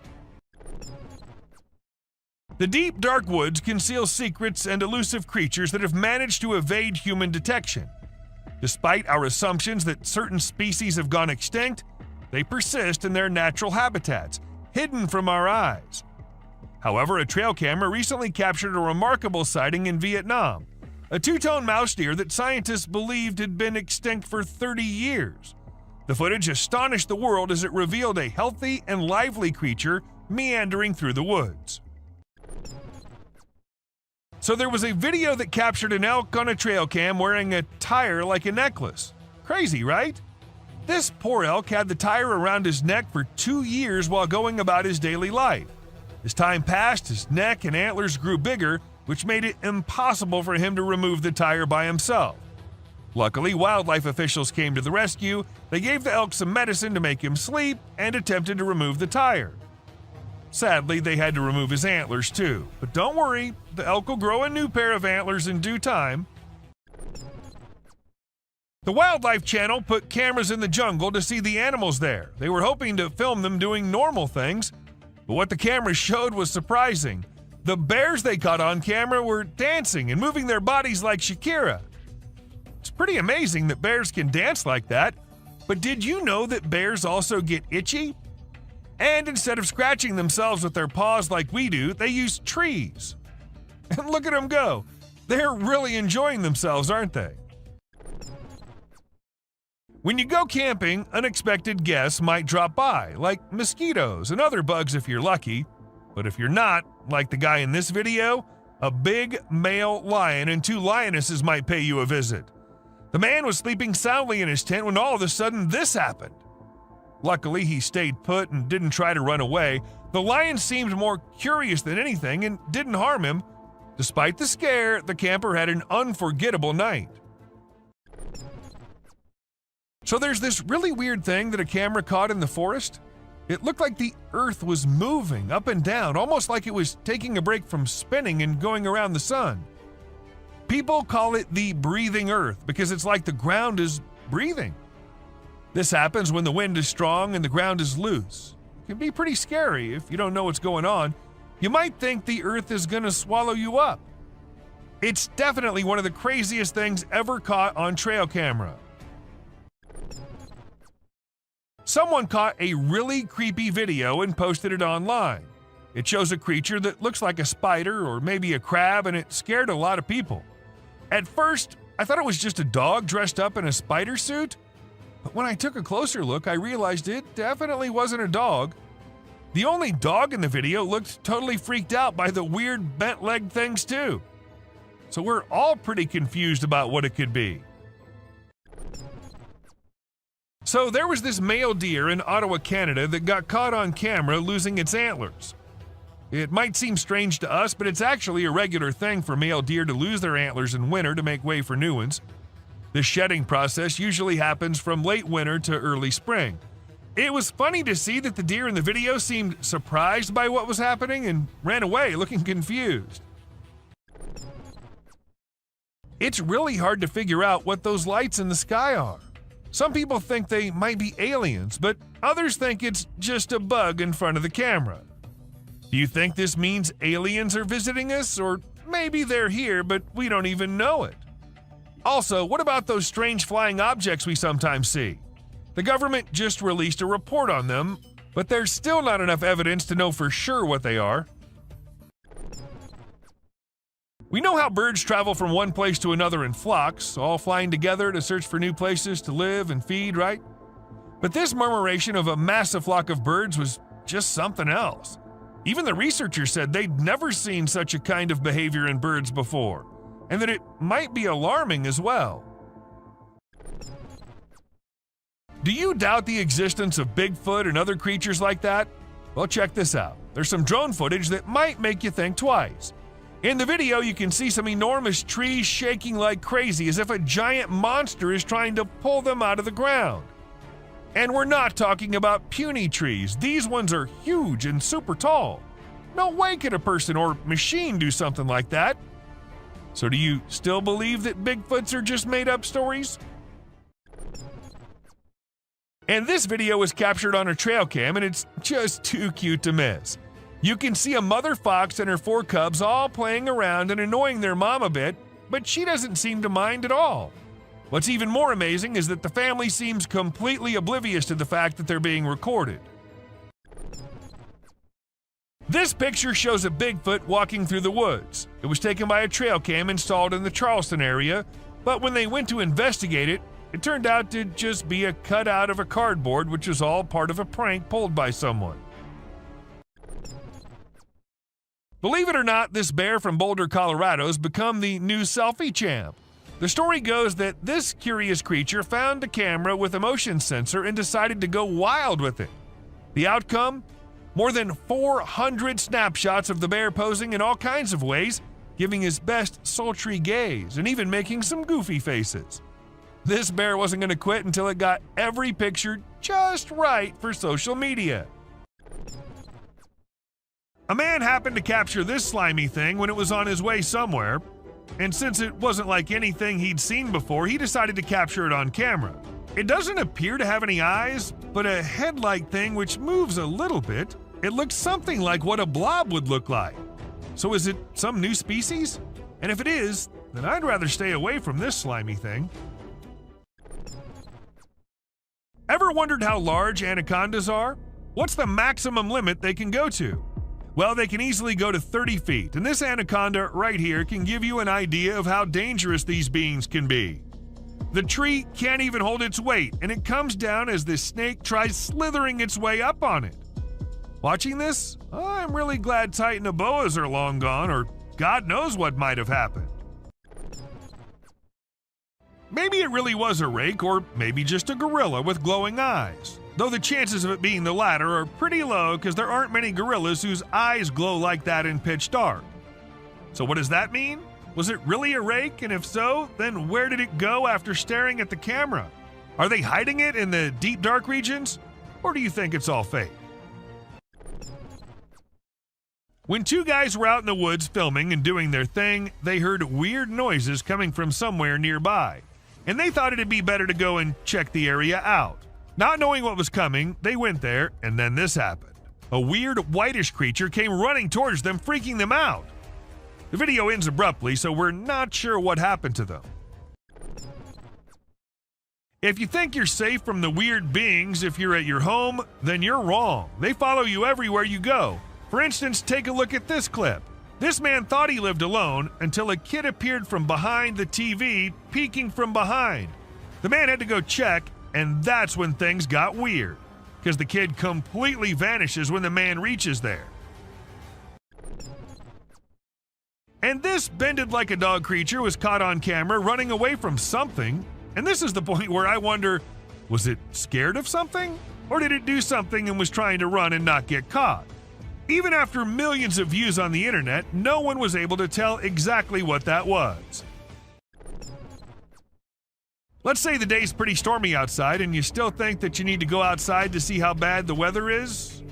The deep, dark woods conceal secrets and elusive creatures that have managed to evade human detection. Despite our assumptions that certain species have gone extinct, they persist in their natural habitats, hidden from our eyes. However, a trail camera recently captured a remarkable sighting in Vietnam, a two-tone mouse deer that scientists believed had been extinct for 30 years. The footage astonished the world as it revealed a healthy and lively creature meandering through the woods. So there was a video that captured an elk on a trail cam wearing a tire like a necklace. Crazy, right? This poor elk had the tire around his neck for 2 years while going about his daily life. As time passed, his neck and antlers grew bigger, which made it impossible for him to remove the tire by himself. Luckily, wildlife officials came to the rescue. They gave the elk some medicine to make him sleep and attempted to remove the tire. Sadly, they had to remove his antlers too. But don't worry, the elk will grow a new pair of antlers in due time. The Wildlife Channel put cameras in the jungle to see the animals there. They were hoping to film them doing normal things, but what the cameras showed was surprising. The bears they caught on camera were dancing and moving their bodies like Shakira. It's pretty amazing that bears can dance like that, but did you know that bears also get itchy? And instead of scratching themselves with their paws like we do, they use trees. And look at them go. They're really enjoying themselves, aren't they? When you go camping, unexpected guests might drop by, like mosquitoes and other bugs if you're lucky. But if you're not, like the guy in this video, a big male lion and 2 lionesses might pay you a visit. The man was sleeping soundly in his tent when all of a sudden this happened. Luckily, he stayed put and didn't try to run away. The lion seemed more curious than anything and didn't harm him. Despite the scare, the camper had an unforgettable night. So there's this really weird thing that a camera caught in the forest. It looked like the earth was moving up and down, almost like it was taking a break from spinning and going around the sun. People call it the breathing earth because it's like the ground is breathing. This happens when the wind is strong and the ground is loose. It can be pretty scary if you don't know what's going on. You might think the earth is going to swallow you up. It's definitely one of the craziest things ever caught on trail camera. Someone caught a really creepy video and posted it online. It shows a creature that looks like a spider or maybe a crab, and it scared a lot of people. At first, I thought it was just a dog dressed up in a spider suit. But when I took a closer look, I realized it definitely wasn't a dog. The only dog in the video looked totally freaked out by the weird bent-legged things too. So we're all pretty confused about what it could be. So there was this male deer in Ottawa, Canada that got caught on camera losing its antlers. It might seem strange to us, but it's actually a regular thing for male deer to lose their antlers in winter to make way for new ones. The shedding process usually happens from late winter to early spring. It was funny to see that the deer in the video seemed surprised by what was happening and ran away looking confused. It's really hard to figure out what those lights in the sky are. Some people think they might be aliens, but others think it's just a bug in front of the camera. Do you think this means aliens are visiting us? Or maybe they're here, but we don't even know it? Also, what about those strange flying objects we sometimes see? The government just released a report on them, but there's still not enough evidence to know for sure what they are. We know how birds travel from one place to another in flocks, all flying together to search for new places to live and feed, right? But this murmuration of a massive flock of birds was just something else. Even the researchers said they'd never seen such a kind of behavior in birds before, and that it might be alarming as well. Do you doubt the existence of Bigfoot and other creatures like that? Well, check this out. There's some drone footage that might make you think twice. In the video, you can see some enormous trees shaking like crazy as if a giant monster is trying to pull them out of the ground. And we're not talking about puny trees. These ones are huge and super tall. No way could a person or machine do something like that. So do you still believe that Bigfoots are just made-up stories? And this video was captured on a trail cam, and it's just too cute to miss. You can see a mother fox and her 4 cubs all playing around and annoying their mom a bit, but she doesn't seem to mind at all. What's even more amazing is that the family seems completely oblivious to the fact that they're being recorded. This picture shows a Bigfoot walking through the woods. It was taken by a trail cam installed in the Charleston area, but when they went to investigate it, it turned out to just be a cutout of a cardboard, which was all part of a prank pulled by someone. Believe it or not, this bear from Boulder, Colorado has become the new selfie champ. The story goes that this curious creature found a camera with a motion sensor and decided to go wild with it. The outcome? More than 400 snapshots of the bear posing in all kinds of ways, giving his best sultry gaze and even making some goofy faces. This bear wasn't going to quit until it got every picture just right for social media. A man happened to capture this slimy thing when it was on his way somewhere, and since it wasn't like anything he'd seen before, he decided to capture it on camera. It doesn't appear to have any eyes, but a head-like thing which moves a little bit. It looks something like what a blob would look like. So is it some new species? And if it is, then I'd rather stay away from this slimy thing. Ever wondered how large anacondas are? What's the maximum limit they can go to? Well, they can easily go to 30 feet, and this anaconda right here can give you an idea of how dangerous these beings can be. The tree can't even hold its weight, and it comes down as this snake tries slithering its way up on it. Watching this, I'm really glad Titanoboas are long gone, or God knows what might have happened. Maybe it really was a rake, or maybe just a gorilla with glowing eyes. Though the chances of it being the latter are pretty low because there aren't many gorillas whose eyes glow like that in pitch dark. So what does that mean? Was it really a rake? And if so, then where did it go after staring at the camera? Are they hiding it in the deep dark regions? Or do you think it's all fake? When 2 guys were out in the woods filming and doing their thing, they heard weird noises coming from somewhere nearby, and they thought it'd be better to go and check the area out. Not knowing what was coming, they went there, and then this happened. A weird whitish creature came running towards them, freaking them out. The video ends abruptly, so we're not sure what happened to them. If you think you're safe from the weird beings if you're at your home, then you're wrong. They follow you everywhere you go. For instance, take a look at this clip. This man thought he lived alone until a kid appeared from behind the TV, peeking from behind. The man had to go check, and that's when things got weird, because the kid completely vanishes when the man reaches there. And this bended like a dog creature was caught on camera running away from something, and this is the point where I wonder, was it scared of something? Or did it do something and was trying to run and not get caught? Even after millions of views on the internet, no one was able to tell exactly what that was. Let's say the day's pretty stormy outside and you still think that you need to go outside to see how bad the weather is.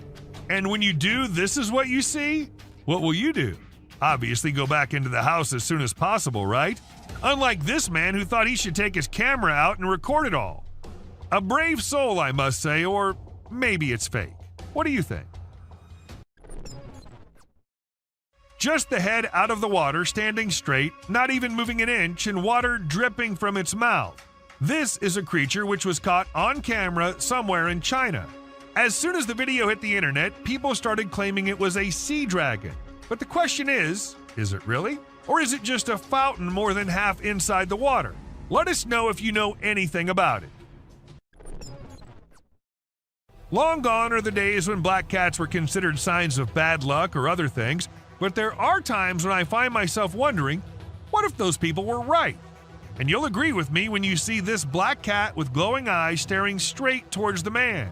And when you do, this is what you see? What will you do? Obviously go back into the house as soon as possible, right? Unlike this man who thought he should take his camera out and record it all. A brave soul, I must say, or maybe it's fake. What do you think? just the head out of the water, standing straight, not even moving an inch, and water dripping from its mouth. This is a creature which was caught on camera somewhere in China. As soon as the video hit the internet, people started claiming it was a sea dragon. But the question is it really? Or is it just a fountain more than half inside the water? Let us know if you know anything about it. Long gone are the days when black cats were considered signs of bad luck or other things, but there are times when I find myself wondering, what if those people were right? And you'll agree with me when you see this black cat with glowing eyes staring straight towards the man.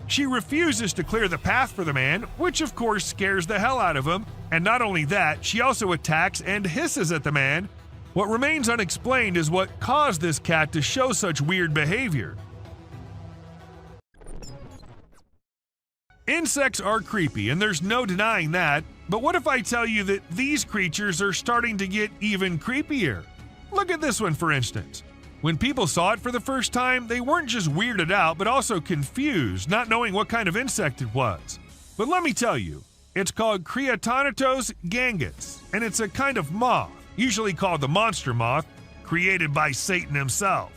She refuses to clear the path for the man, which of course scares the hell out of him, and not only that, she also attacks and hisses at the man. What remains unexplained is what caused this cat to show such weird behavior. Insects are creepy, and there's no denying that, but what if I tell you that these creatures are starting to get even creepier? Look at this one, for instance. When people saw it for the first time, they weren't just weirded out, but also confused, not knowing what kind of insect it was. But let me tell you, it's called Creatonitos gangus, and it's a kind of moth, usually called the monster moth, created by Satan himself.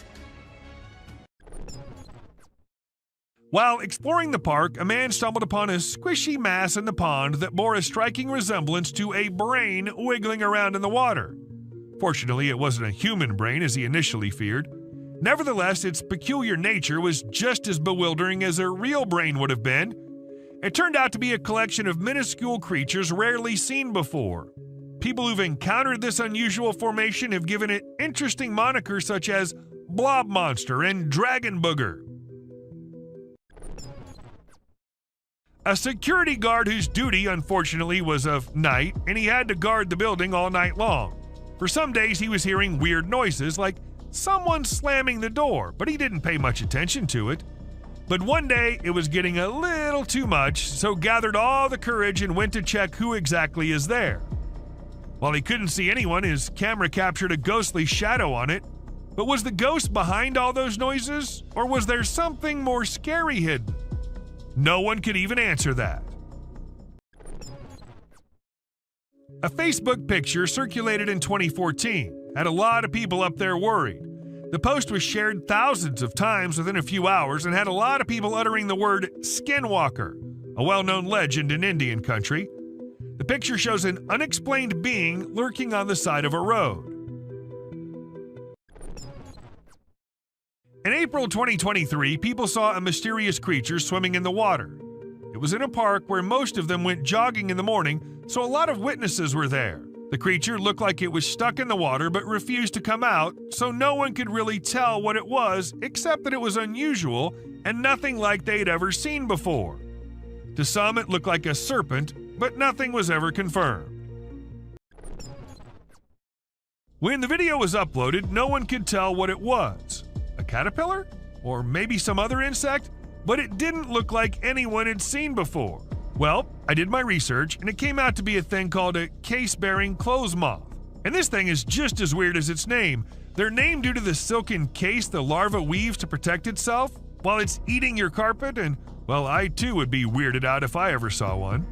While exploring the park, a man stumbled upon a squishy mass in the pond that bore a striking resemblance to a brain wiggling around in the water. Fortunately, it wasn't a human brain as he initially feared. Nevertheless, its peculiar nature was just as bewildering as a real brain would have been. It turned out to be a collection of minuscule creatures rarely seen before. People who've encountered this unusual formation have given it interesting monikers such as Blob Monster and Dragon Booger. A security guard whose duty, unfortunately, was of night, and he had to guard the building all night long. For some days, he was hearing weird noises, like someone slamming the door, but he didn't pay much attention to it. But one day, it was getting a little too much, so gathered all the courage and went to check who exactly is there. While he couldn't see anyone, his camera captured a ghostly shadow on it. But was the ghost behind all those noises, or was there something more scary hidden? No one could even answer that. A Facebook picture circulated in 2014 had a lot of people up there worried. The post was shared thousands of times within a few hours and had a lot of people uttering the word skinwalker, a well-known legend in Indian country. The picture shows an unexplained being lurking on the side of a road. In April 2023, people saw a mysterious creature swimming in the water. It was in a park where most of them went jogging in the morning, so a lot of witnesses were there. The creature looked like it was stuck in the water but refused to come out, so no one could really tell what it was except that it was unusual and nothing like they'd ever seen before. To some, it looked like a serpent, but nothing was ever confirmed. When the video was uploaded, no one could tell what it was. A caterpillar? Or maybe some other insect? But it didn't look like anyone had seen before. Well, I did my research, and it came out to be a thing called a case-bearing clothes moth. And this thing is just as weird as its name. They're named due to the silken case the larva weaves to protect itself while it's eating your carpet, and, well, I too would be weirded out if I ever saw one.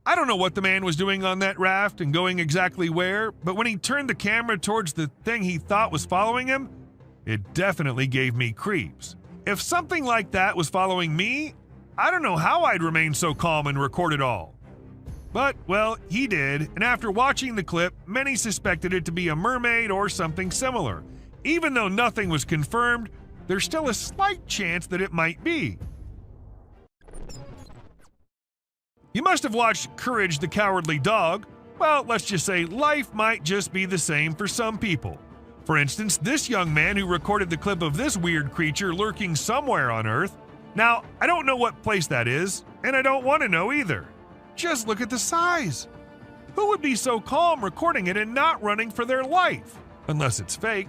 I don't know what the man was doing on that raft and going exactly where, but when he turned the camera towards the thing he thought was following him, it definitely gave me creeps. If something like that was following me, I don't know how I'd remain so calm and record it all. But, well, he did, and after watching the clip, many suspected it to be a mermaid or something similar. Even though nothing was confirmed, there's still a slight chance that it might be. You must have watched Courage the Cowardly Dog. Well, let's just say life might just be the same for some people. For instance, this young man who recorded the clip of this weird creature lurking somewhere on Earth. Now, I don't know what place that is, and I don't want to know either. Just look at the size. Who would be so calm recording it and not running for their life? Unless it's fake.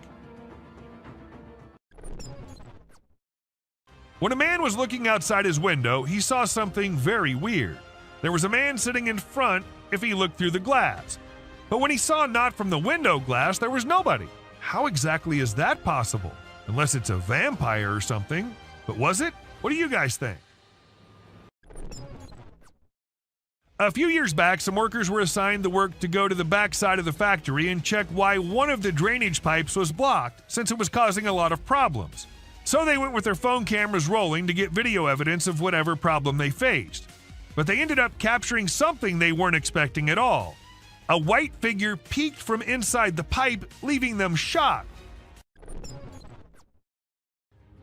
When a man was looking outside his window, he saw something very weird. There was a man sitting in front if he looked through the glass. But when he saw not from the window glass, there was nobody. How exactly is that possible? Unless it's a vampire or something. But was it? What do you guys think? A few years back, some workers were assigned the work to go to the back side of the factory and check why one of the drainage pipes was blocked, since it was causing a lot of problems. So they went with their phone cameras rolling to get video evidence of whatever problem they faced. But they ended up capturing something they weren't expecting at all. A white figure peeked from inside the pipe, leaving them shocked.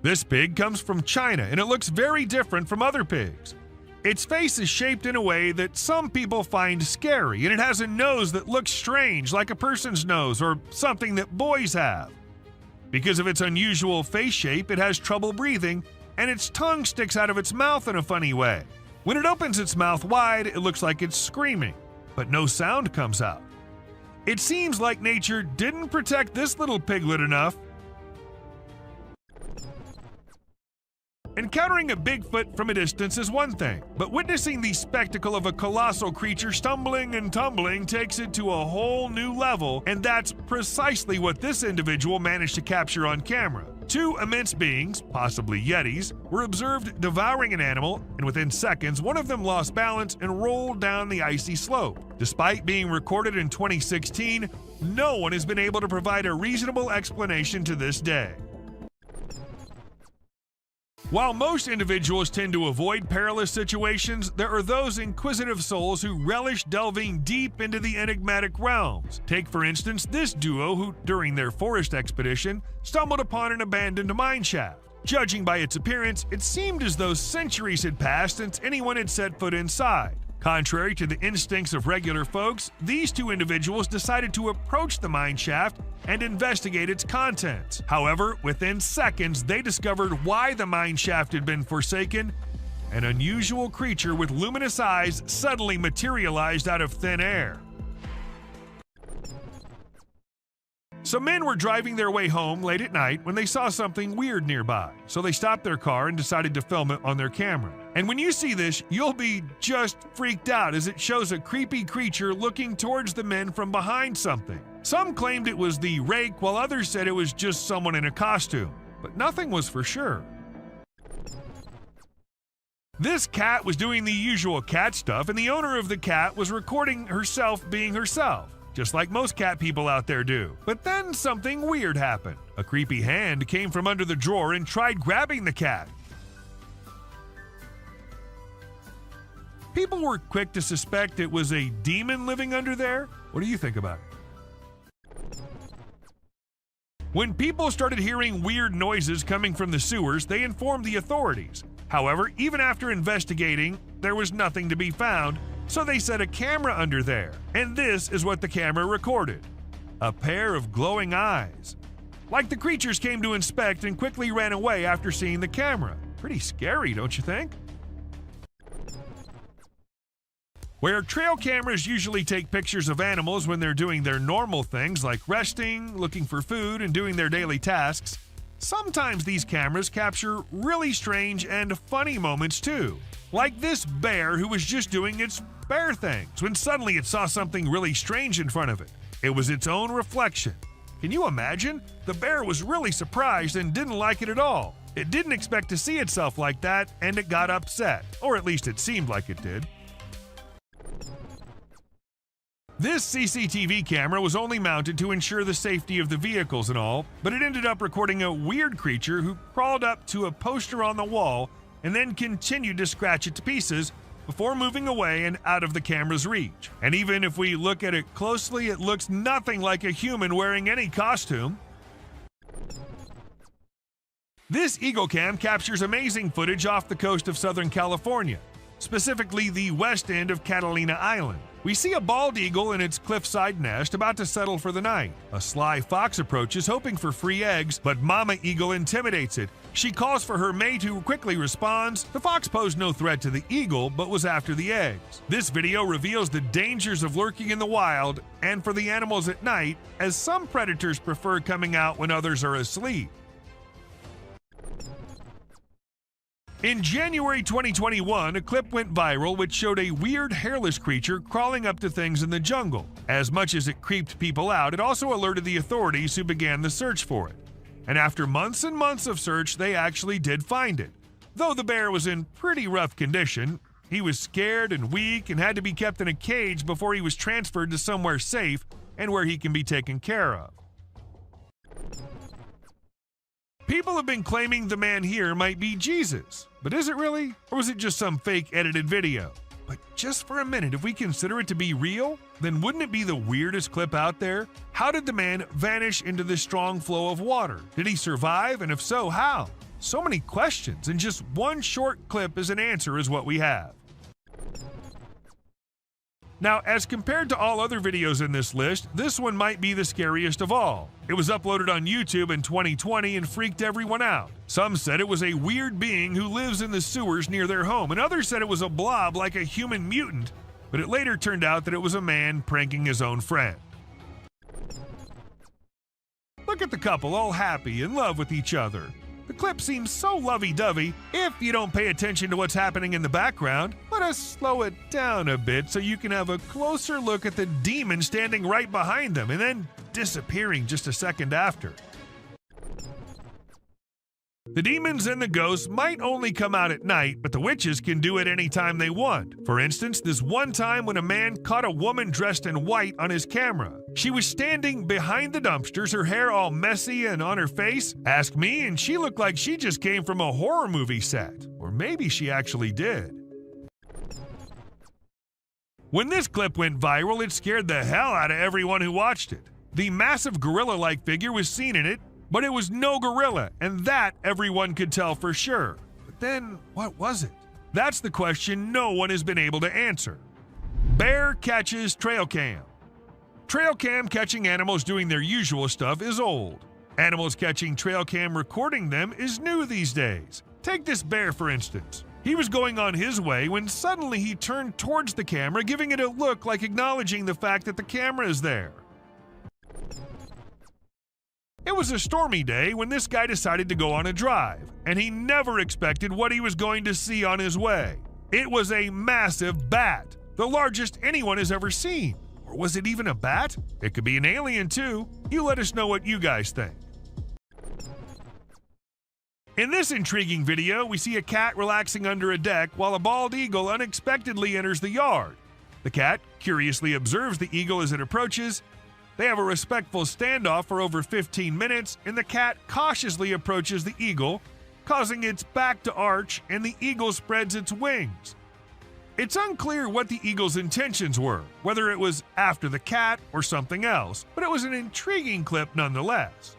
This pig comes from China, and it looks very different from other pigs. Its face is shaped in a way that some people find scary, and it has a nose that looks strange, like a person's nose or something that boys have. Because of its unusual face shape, it has trouble breathing, and its tongue sticks out of its mouth in a funny way. When it opens its mouth wide, it looks like it's screaming, but no sound comes out. It seems like nature didn't protect this little piglet enough. Encountering a Bigfoot from a distance is one thing, but witnessing the spectacle of a colossal creature stumbling and tumbling takes it to a whole new level, and that's precisely what this individual managed to capture on camera. Two immense beings, possibly Yetis, were observed devouring an animal, and within seconds, one of them lost balance and rolled down the icy slope. Despite being recorded in 2016, no one has been able to provide a reasonable explanation to this day. While most individuals tend to avoid perilous situations, there are those inquisitive souls who relish delving deep into the enigmatic realms. Take, for instance, this duo who, during their forest expedition, stumbled upon an abandoned mine shaft. Judging by its appearance, it seemed as though centuries had passed since anyone had set foot inside. Contrary to the instincts of regular folks, these two individuals decided to approach the mine shaft and investigate its contents. However, within seconds, they discovered why the mine shaft had been forsaken. An unusual creature with luminous eyes suddenly materialized out of thin air. Some men were driving their way home late at night when they saw something weird nearby, so they stopped their car and decided to film it on their camera. And when you see this, you'll be just freaked out as it shows a creepy creature looking towards the men from behind something. Some claimed it was the rake, while others said it was just someone in a costume, but nothing was for sure. This cat was doing the usual cat stuff, and the owner of the cat was recording herself being herself, just like most cat people out there do. But then something weird happened. A creepy hand came from under the drawer and tried grabbing the cat. People were quick to suspect it was a demon living under there. What do you think about it? When people started hearing weird noises coming from the sewers, they informed the authorities. However, even after investigating, there was nothing to be found, so they set a camera under there. And this is what the camera recorded: a pair of glowing eyes. Like the creatures came to inspect and quickly ran away after seeing the camera. Pretty scary, don't you think? Where trail cameras usually take pictures of animals when they're doing their normal things like resting, looking for food, and doing their daily tasks, sometimes these cameras capture really strange and funny moments too. Like this bear who was just doing its bear things when suddenly it saw something really strange in front of it. It was its own reflection. Can you imagine? The bear was really surprised and didn't like it at all. It didn't expect to see itself like that, and it got upset, or at least it seemed like it did. This CCTV camera was only mounted to ensure the safety of the vehicles and all, but it ended up recording a weird creature who crawled up to a poster on the wall and then continued to scratch it to pieces before moving away and out of the camera's reach. And even if we look at it closely, it looks nothing like a human wearing any costume. This Eagle Cam captures amazing footage off the coast of Southern California, specifically the west end of Catalina Island. We see a bald eagle in its cliffside nest about to settle for the night. A sly fox approaches hoping for free eggs, but Mama Eagle intimidates it. She calls for her mate who quickly responds. The fox posed no threat to the eagle, but was after the eggs. This video reveals the dangers of lurking in the wild and for the animals at night, as some predators prefer coming out when others are asleep. In January 2021, a clip went viral which showed a weird hairless creature crawling up to things in the jungle. As much as it creeped people out, it also alerted the authorities who began the search for it. And after months and months of search, they actually did find it. Though the bear was in pretty rough condition, He was scared and weak and had to be kept in a cage before he was transferred to somewhere safe and where he can be taken care of. People have been claiming the man here might be Jesus, but is it really? Or was it just some fake edited video? But just for a minute, if we consider it to be real, then wouldn't it be the weirdest clip out there? How did the man vanish into this strong flow of water? Did he survive, and if so, how? So many questions, and just one short clip as an answer is what we have. Now, as compared to all other videos in this list, this one might be the scariest of all. It was uploaded on YouTube in 2020 and freaked everyone out. Some said it was a weird being who lives in the sewers near their home, and others said it was a blob like a human mutant, but it later turned out that it was a man pranking his own friend. Look at the couple all happy, in love with each other. The clip seems so lovey-dovey. If you don't pay attention to what's happening in the background, let us slow it down a bit so you can have a closer look at the demon standing right behind them and then disappearing just a second after. The demons and the ghosts might only come out at night, but the witches can do it anytime they want. For instance, this one time when a man caught a woman dressed in white on his camera. She was standing behind the dumpsters, her hair all messy and on her face. Ask me, and she looked like she just came from a horror movie set. Or maybe she actually did. When this clip went viral, it scared the hell out of everyone who watched it. The massive gorilla-like figure was seen in it, but it was no gorilla, and that everyone could tell for sure. But then, what was it? That's the question no one has been able to answer. Bear catches trail cam. Trail cam catching animals doing their usual stuff is old. Animals catching trail cam recording them is new these days. Take this bear for instance. He was going on his way when suddenly he turned towards the camera, giving it a look like acknowledging the fact that the camera is there. It was a stormy day when this guy decided to go on a drive, and he never expected what he was going to see on his way. It was a massive bat, the largest anyone has ever seen. Or was it even a bat? It could be an alien too. You let us know what you guys think. In this intriguing video, we see a cat relaxing under a deck while a bald eagle unexpectedly enters the yard. The cat curiously observes the eagle as it approaches. They have a respectful standoff for over 15 minutes, and the cat cautiously approaches the eagle, causing its back to arch, and the eagle spreads its wings. It's unclear what the eagle's intentions were, whether it was after the cat or something else, but it was an intriguing clip nonetheless.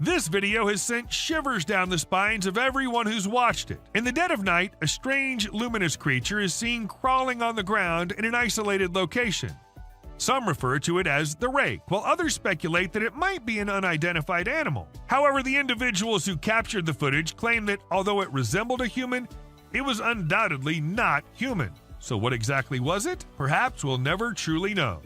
This video has sent shivers down the spines of everyone who's watched it. In the dead of night, a strange, luminous creature is seen crawling on the ground in an isolated location. Some refer to it as the rake, while others speculate that it might be an unidentified animal. However, the individuals who captured the footage claim that although it resembled a human, it was undoubtedly not human. So what exactly was it? Perhaps we'll never truly know.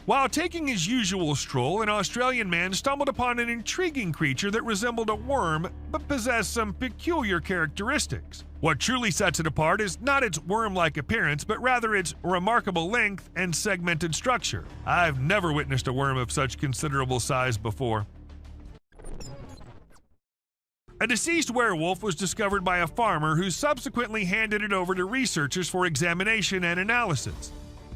While taking his usual stroll, an Australian man stumbled upon an intriguing creature that resembled a worm but possessed some peculiar characteristics. What truly sets it apart is not its worm-like appearance, but rather its remarkable length and segmented structure. I've never witnessed a worm of such considerable size before. A deceased werewolf was discovered by a farmer who subsequently handed it over to researchers for examination and analysis.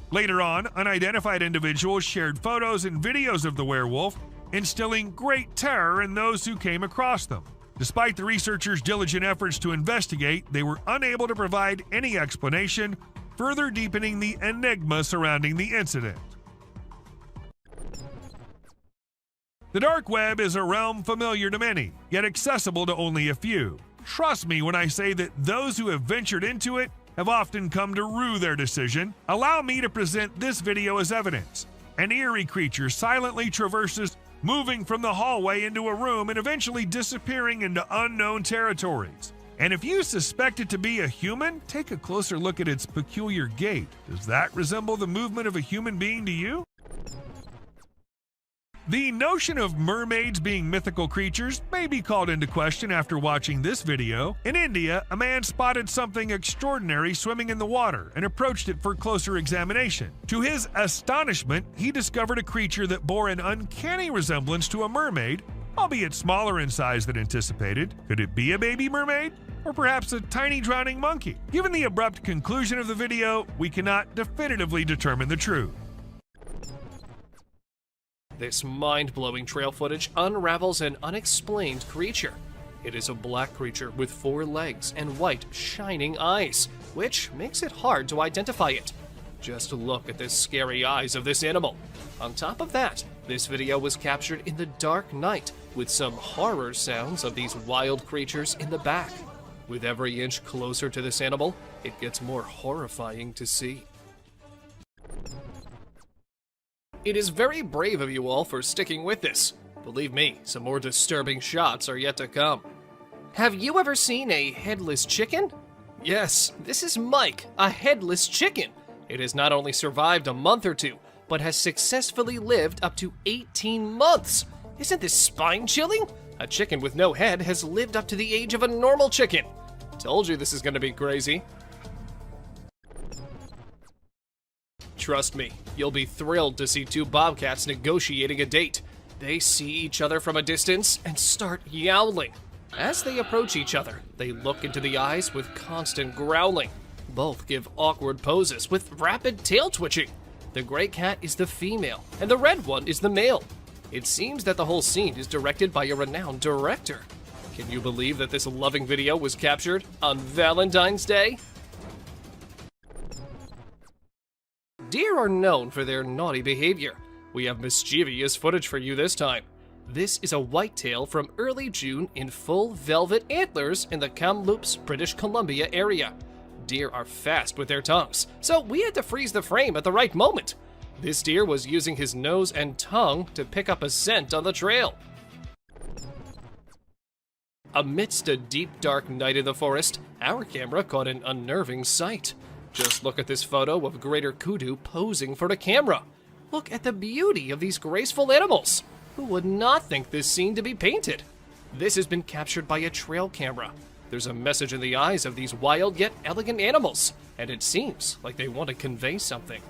Later on, unidentified individuals shared photos and videos of the werewolf, instilling great terror in those who came across them. Despite the researchers' diligent efforts to investigate, they were unable to provide any explanation, further deepening the enigma surrounding the incident. The dark web is a realm familiar to many, yet accessible to only a few. Trust me when I say that those who have ventured into it have often come to rue their decision. Allow me to present this video as evidence. An eerie creature silently traverses, moving from the hallway into a room and eventually disappearing into unknown territories. And if you suspect it to be a human, take a closer look at its peculiar gait. Does that resemble the movement of a human being to you? The notion of mermaids being mythical creatures may be called into question after watching this video. In India, a man spotted something extraordinary swimming in the water and approached it for closer examination. To his astonishment, he discovered a creature that bore an uncanny resemblance to a mermaid, albeit smaller in size than anticipated. Could it be a baby mermaid? Or perhaps a tiny drowning monkey? Given the abrupt conclusion of the video, we cannot definitively determine the truth. This mind-blowing trail footage unravels an unexplained creature. It is a black creature with 4 legs and white, shining eyes, which makes it hard to identify it. Just look at the scary eyes of this animal. On top of that, this video was captured in the dark night with some horror sounds of these wild creatures in the back. With every inch closer to this animal, it gets more horrifying to see. It is very brave of you all for sticking with this. Believe me, some more disturbing shots are yet to come. Have you ever seen a headless chicken? Yes, this is Mike, a headless chicken. It has not only survived a month or two, but has successfully lived up to 18 months. Isn't this spine-chilling? A chicken with no head has lived up to the age of a normal chicken. Told you this is gonna be crazy. Trust me, you'll be thrilled to see 2 bobcats negotiating a date. They see each other from a distance and start yowling. As they approach each other, they look into the eyes with constant growling. Both give awkward poses with rapid tail twitching. The gray cat is the female, and the red one is the male. It seems that the whole scene is directed by a renowned director. Can you believe that this loving video was captured on Valentine's Day? Deer are known for their naughty behavior. We have mischievous footage for you this time. This is a whitetail from early June in full velvet antlers in the Kamloops, British Columbia area. Deer are fast with their tongues, so we had to freeze the frame at the right moment. This deer was using his nose and tongue to pick up a scent on the trail. Amidst a deep, dark night in the forest, our camera caught an unnerving sight. Just look at this photo of greater kudu posing for the camera. Look at the beauty of these graceful animals. Who would not think this scene to be painted? This has been captured by a trail camera. There's a message in the eyes of these wild yet elegant animals, and it seems like they want to convey something.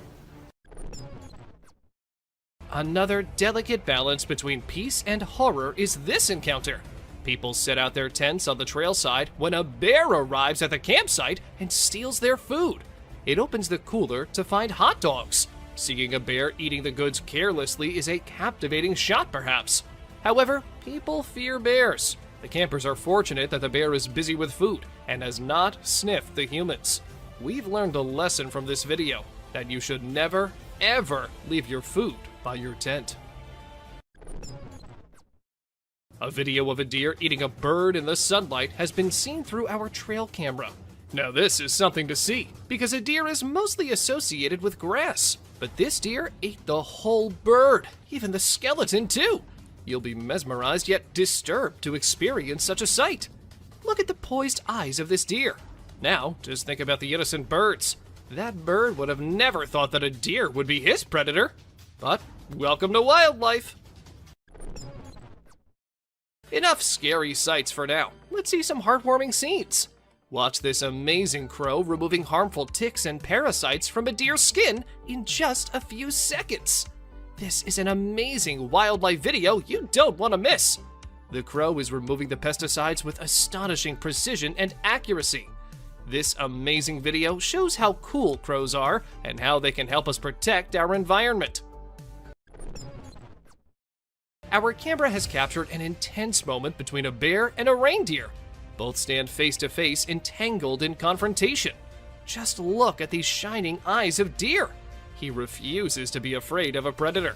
Another delicate balance between peace and horror is this encounter. People set out their tents on the trail side when a bear arrives at the campsite and steals their food. It opens the cooler to find hot dogs. Seeing a bear eating the goods carelessly is a captivating shot, perhaps. However, people fear bears. The campers are fortunate that the bear is busy with food and has not sniffed the humans. We've learned a lesson from this video, that you should never, ever leave your food by your tent. A video of a deer eating a bird in the sunlight has been seen through our trail camera. Now this is something to see, because a deer is mostly associated with grass. But this deer ate the whole bird, even the skeleton too. You'll be mesmerized yet disturbed to experience such a sight. Look at the poised eyes of this deer. Now, just think about the innocent birds. That bird would have never thought that a deer would be his predator. But welcome to wildlife. Enough scary sights for now. Let's see some heartwarming scenes. Watch this amazing crow removing harmful ticks and parasites from a deer's skin in just a few seconds. This is an amazing wildlife video you don't want to miss. The crow is removing the pesticides with astonishing precision and accuracy. This amazing video shows how cool crows are and how they can help us protect our environment. Our camera has captured an intense moment between a bear and a reindeer. Both stand face to face, entangled in confrontation. Just look at these shining eyes of deer. He refuses to be afraid of a predator.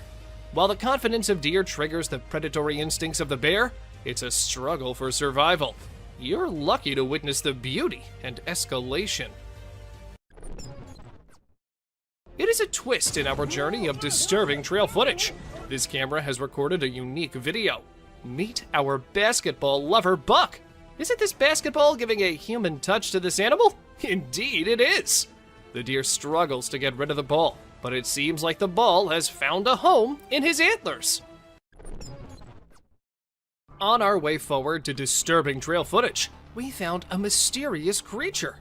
While the confidence of deer triggers the predatory instincts of the bear, it's a struggle for survival. You're lucky to witness the beauty and escalation. It is a twist in our journey of disturbing trail footage. This camera has recorded a unique video. Meet our basketball lover, Buck. Isn't this basketball giving a human touch to this animal? Indeed it is. The deer struggles to get rid of the ball, but it seems like the ball has found a home in his antlers. On our way forward to disturbing trail footage, we found a mysterious creature.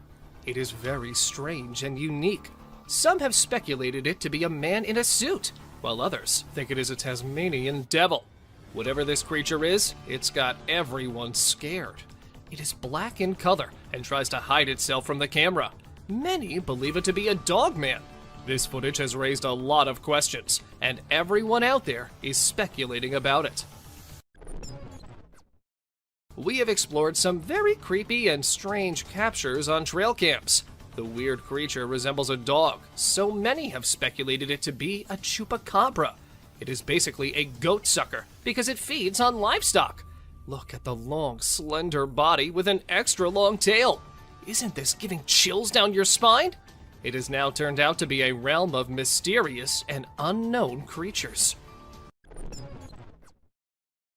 It is very strange and unique. Some have speculated it to be a man in a suit, while others think it is a Tasmanian devil. Whatever this creature is, it's got everyone scared. It is black in color and tries to hide itself from the camera. Many believe it to be a dogman. This footage has raised a lot of questions, and everyone out there is speculating about it. We have explored some very creepy and strange captures on trail cams. The weird creature resembles a dog, so many have speculated it to be a chupacabra. It is basically a goat sucker because it feeds on livestock. Look at the long, slender body with an extra long tail. Isn't this giving chills down your spine? It has now turned out to be a realm of mysterious and unknown creatures.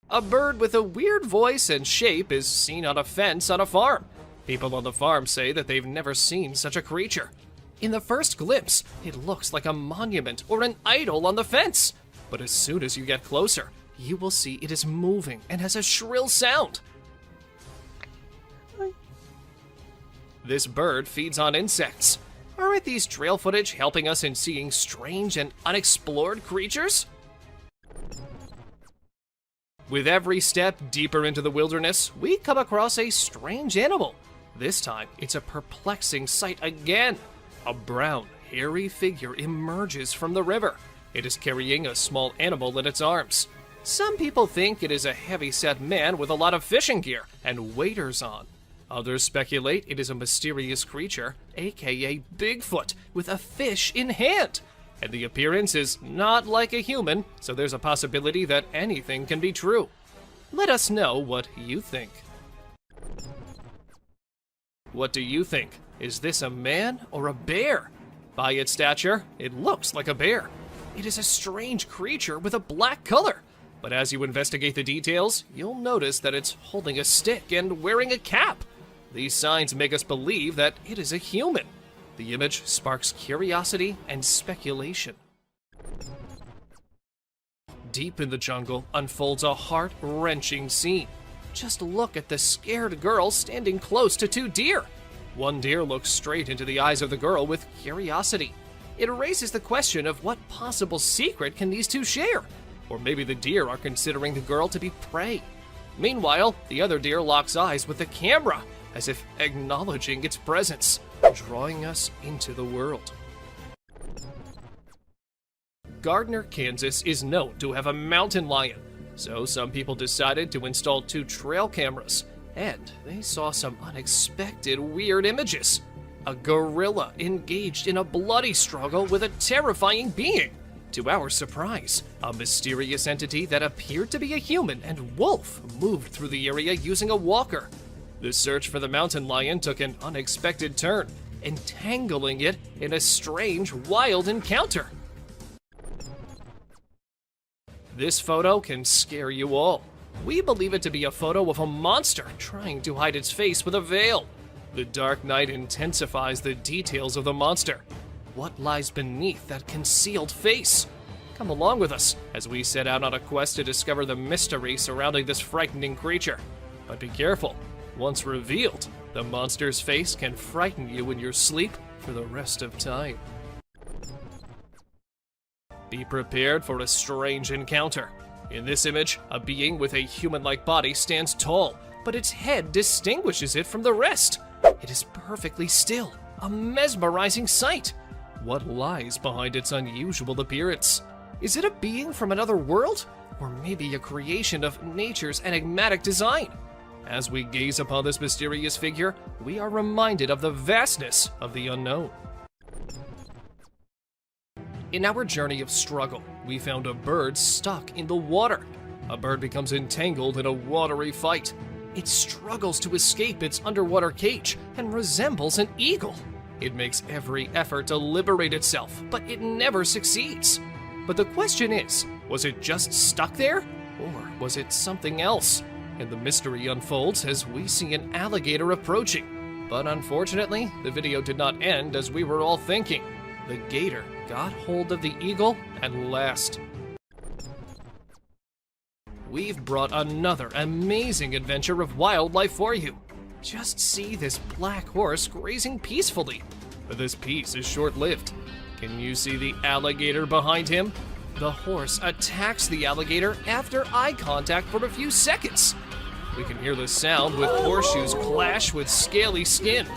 A bird with a weird voice and shape is seen on a fence on a farm. People on the farm say that they've never seen such a creature. In the first glimpse, it looks like a monument or an idol on the fence. But as soon as you get closer, you will see it is moving and has a shrill sound. This bird feeds on insects. Aren't these trail footage helping us in seeing strange and unexplored creatures? With every step deeper into the wilderness, we come across a strange animal. This time, it's a perplexing sight again. A brown, hairy figure emerges from the river. It is carrying a small animal in its arms. Some people think it is a heavy-set man with a lot of fishing gear and waders on. Others speculate it is a mysterious creature, aka Bigfoot, with a fish in hand. And the appearance is not like a human, so there's a possibility that anything can be true. Let us know what you think. What do you think? Is this a man or a bear? By its stature, it looks like a bear. It is a strange creature with a black color. But as you investigate the details, you'll notice that it's holding a stick and wearing a cap. These signs make us believe that it is a human. The image sparks curiosity and speculation. Deep in the jungle unfolds a heart-wrenching scene. Just look at the scared girl standing close to two deer. One deer looks straight into the eyes of the girl with curiosity. It raises the question of what possible secret can these two share? Or maybe the deer are considering the girl to be prey. Meanwhile, the other deer locks eyes with the camera, as if acknowledging its presence, drawing us into the world. Gardner, Kansas is known to have a mountain lion, so some people decided to install 2 trail cameras, and they saw some unexpected weird images. A gorilla engaged in a bloody struggle with a terrifying being. To our surprise, a mysterious entity that appeared to be a human and wolf moved through the area using a walker. The search for the mountain lion took an unexpected turn, entangling it in a strange, wild encounter. This photo can scare you all. We believe it to be a photo of a monster trying to hide its face with a veil. The dark night intensifies the details of the monster. What lies beneath that concealed face? Come along with us as we set out on a quest to discover the mystery surrounding this frightening creature. But be careful. Once revealed, the monster's face can frighten you in your sleep for the rest of time. Be prepared for a strange encounter. In this image, a being with a human-like body stands tall, but its head distinguishes it from the rest. It is perfectly still, a mesmerizing sight. What lies behind its unusual appearance? Is it a being from another world? Or maybe a creation of nature's enigmatic design? As we gaze upon this mysterious figure, we are reminded of the vastness of the unknown. In our journey of struggle, we found a bird stuck in the water. A bird becomes entangled in a watery fight. It struggles to escape its underwater cage and resembles an eagle. It makes every effort to liberate itself, but it never succeeds. But the question is, was it just stuck there? Or was it something else? And the mystery unfolds as we see an alligator approaching. But unfortunately, the video did not end as we were all thinking. The gator got hold of the eagle at last. We've brought another amazing adventure of wildlife for you. Just see this black horse grazing peacefully. But this peace is short-lived. Can you see the alligator behind him? The horse attacks the alligator after eye contact for a few seconds. We can hear the sound with horseshoes clash with scaly skin.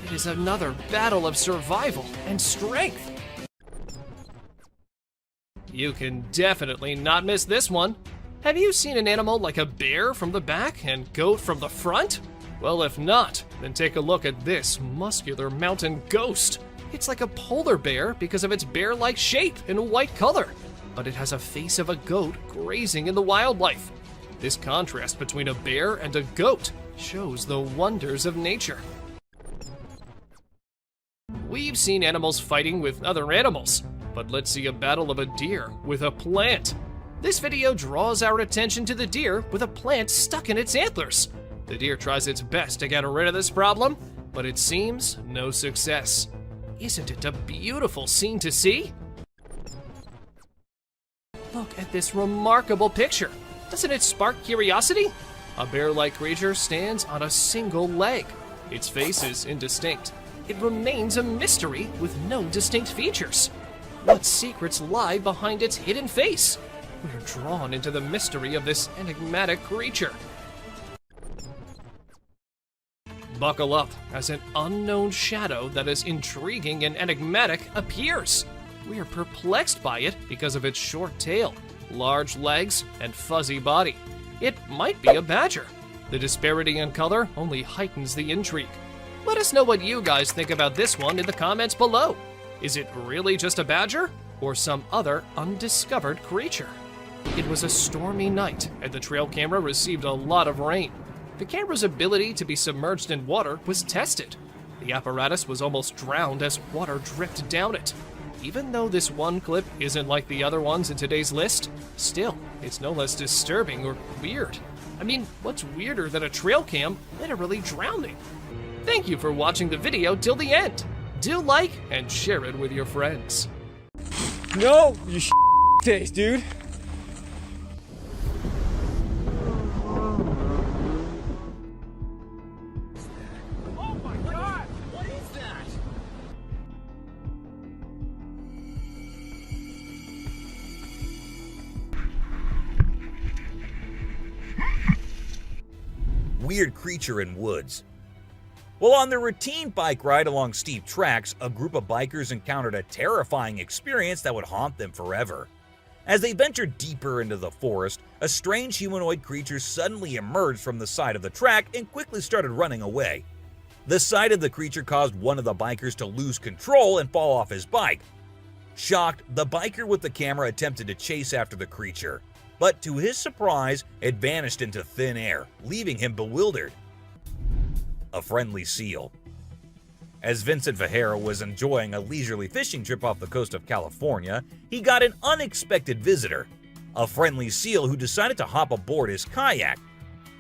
It is another battle of survival and strength. You can definitely not miss this one. Have you seen an animal like a bear from the back and goat from the front? Well, if not, then take a look at this muscular mountain ghost. It's like a polar bear because of its bear-like shape and white color, but it has a face of a goat grazing in the wildlife. This contrast between a bear and a goat shows the wonders of nature. We've seen animals fighting with other animals, but let's see a battle of a deer with a plant. This video draws our attention to the deer with a plant stuck in its antlers. The deer tries its best to get rid of this problem, but it seems no success. Isn't it a beautiful scene to see? Look at this remarkable picture. Doesn't it spark curiosity? A bear-like creature stands on a single leg. Its face is indistinct. It remains a mystery with no distinct features. What secrets lie behind its hidden face? We are drawn into the mystery of this enigmatic creature. Buckle up as an unknown shadow that is intriguing and enigmatic appears. We are perplexed by it because of its short tail, large legs, and fuzzy body. It might be a badger. The disparity in color only heightens the intrigue. Let us know what you guys think about this one in the comments below. Is it really just a badger or some other undiscovered creature? It was a stormy night and the trail camera received a lot of rain. The camera's ability to be submerged in water was tested. The apparatus was almost drowned as water dripped down it. Even though this one clip isn't like the other ones in today's list, still, it's no less disturbing or weird. I mean, what's weirder than a trail cam literally drowning? Thank you for watching the video till the end. Do like and share it with your friends. No, you face, dude. Oh my god! What is that? Weird creature in woods. Well, on their routine bike ride along steep tracks, a group of bikers encountered a terrifying experience that would haunt them forever. As they ventured deeper into the forest, a strange humanoid creature suddenly emerged from the side of the track and quickly started running away. The sight of the creature caused one of the bikers to lose control and fall off his bike. Shocked, the biker with the camera attempted to chase after the creature, but to his surprise, it vanished into thin air, leaving him bewildered. A friendly seal. As Vincent Vajera was enjoying a leisurely fishing trip off the coast of California, he got an unexpected visitor, a friendly seal who decided to hop aboard his kayak.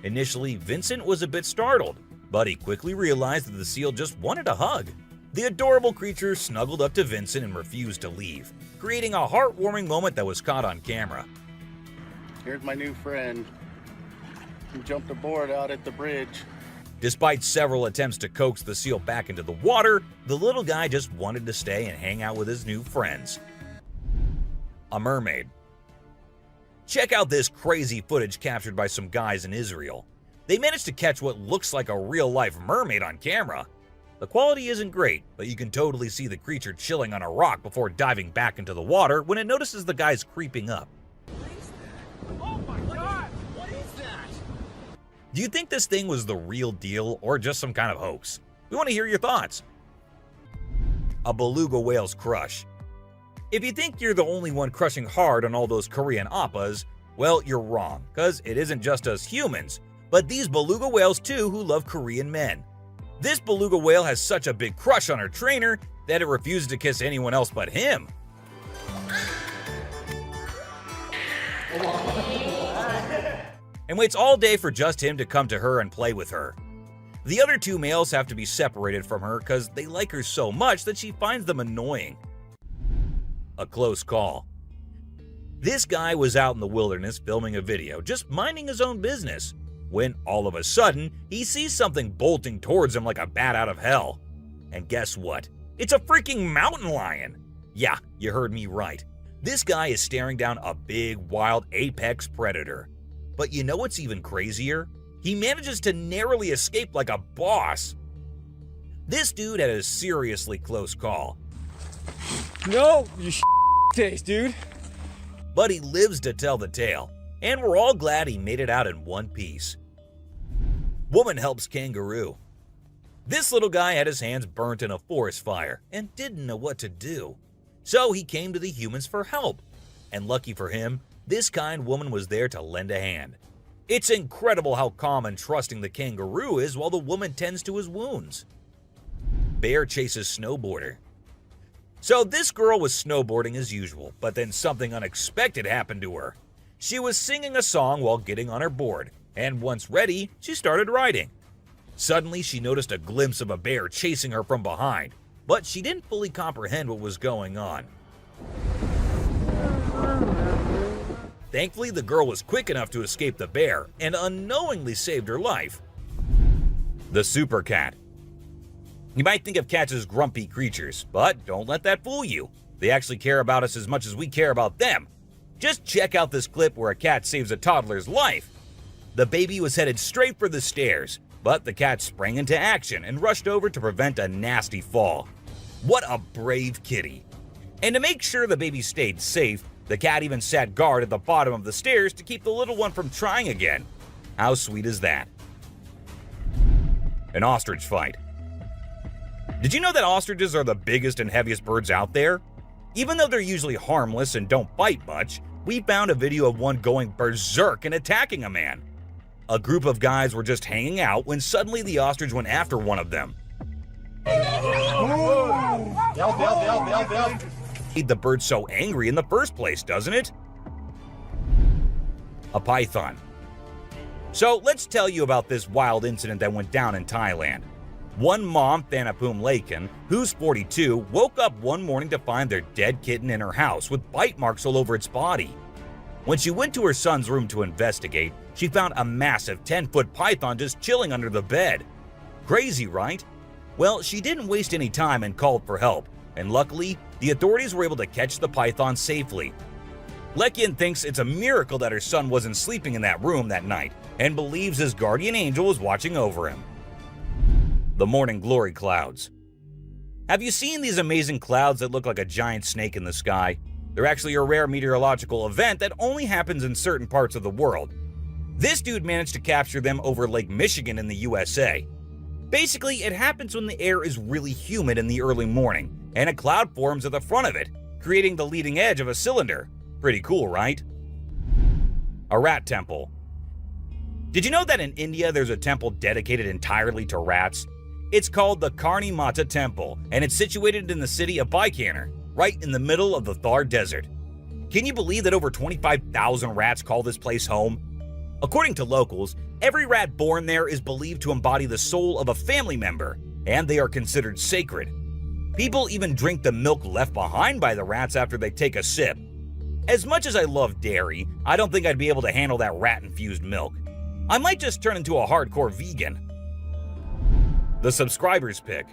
Initially, Vincent was a bit startled, but he quickly realized that the seal just wanted a hug. The adorable creature snuggled up to Vincent and refused to leave, creating a heartwarming moment that was caught on camera. Here's my new friend. He jumped aboard out at the bridge. Despite several attempts to coax the seal back into the water, the little guy just wanted to stay and hang out with his new friends. A mermaid. Check out this crazy footage captured by some guys in Israel. They managed to catch what looks like a real-life mermaid on camera. The quality isn't great, but you can totally see the creature chilling on a rock before diving back into the water when it notices the guys creeping up. Oh my god! What is that? Do you think this thing was the real deal or just some kind of hoax? We want to hear your thoughts. A beluga whale's crush. If you think you're the only one crushing hard on all those Korean oppas, well, you're wrong, because it isn't just us humans, but these beluga whales too who love Korean men. This beluga whale has such a big crush on her trainer that it refuses to kiss anyone else but him. And waits all day for just him to come to her and play with her. The other two males have to be separated from her because they like her so much that she finds them annoying. A close call. This guy was out in the wilderness filming a video, just minding his own business, when all of a sudden, he sees something bolting towards him like a bat out of hell. And guess what? It's a freaking mountain lion! Yeah, you heard me right. This guy is staring down a big, wild apex predator. But you know what's even crazier? He manages to narrowly escape like a boss. This dude had a seriously close call. No, you taste, dude. But he lives to tell the tale, and we're all glad he made it out in one piece. Woman helps kangaroo. This little guy had his hands burnt in a forest fire and didn't know what to do. So he came to the humans for help. And lucky for him, this kind woman was there to lend a hand. It's incredible how calm and trusting the kangaroo is while the woman tends to his wounds. Bear chases snowboarder. So this girl was snowboarding as usual, but then something unexpected happened to her. She was singing a song while getting on her board, and once ready, she started riding. Suddenly, she noticed a glimpse of a bear chasing her from behind, but she didn't fully comprehend what was going on. Thankfully, the girl was quick enough to escape the bear and unknowingly saved her life. The super cat. You might think of cats as grumpy creatures, but don't let that fool you. They actually care about us as much as we care about them. Just check out this clip where a cat saves a toddler's life. The baby was headed straight for the stairs, but the cat sprang into action and rushed over to prevent a nasty fall. What a brave kitty. And to make sure the baby stayed safe, the cat even sat guard at the bottom of the stairs to keep the little one from trying again. How sweet is that? An ostrich fight. Did you know that ostriches are the biggest and heaviest birds out there? Even though they're usually harmless and don't bite much, we found a video of one going berserk and attacking a man. A group of guys were just hanging out when suddenly the ostrich went after one of them. Made the bird so angry in the first place, doesn't it? A python. So let's tell you about this wild incident that went down in Thailand. One mom, Thanapum Laken, who's 42, woke up one morning to find their dead kitten in her house with bite marks all over its body. When she went to her son's room to investigate, she found a massive 10-foot python just chilling under the bed. Crazy, right? Well, she didn't waste any time and called for help, and luckily, the authorities were able to catch the python safely. Lekian thinks it's a miracle that her son wasn't sleeping in that room that night, and believes his guardian angel was watching over him. The morning glory clouds. Have you seen these amazing clouds that look like a giant snake in the sky? They're actually a rare meteorological event that only happens in certain parts of the world. This dude managed to capture them over Lake Michigan in the USA. Basically, it happens when the air is really humid in the early morning, and a cloud forms at the front of it, creating the leading edge of a cylinder. Pretty cool, right? A rat temple. Did you know that in India there's a temple dedicated entirely to rats? It's called the Karni Mata Temple, and it's situated in the city of Bikaner, right in the middle of the Thar Desert. Can you believe that over 25,000 rats call this place home? According to locals, every rat born there is believed to embody the soul of a family member, and they are considered sacred. People even drink the milk left behind by the rats after they take a sip. As much as I love dairy, I don't think I'd be able to handle that rat-infused milk. I might just turn into a hardcore vegan. The subscriber's pick.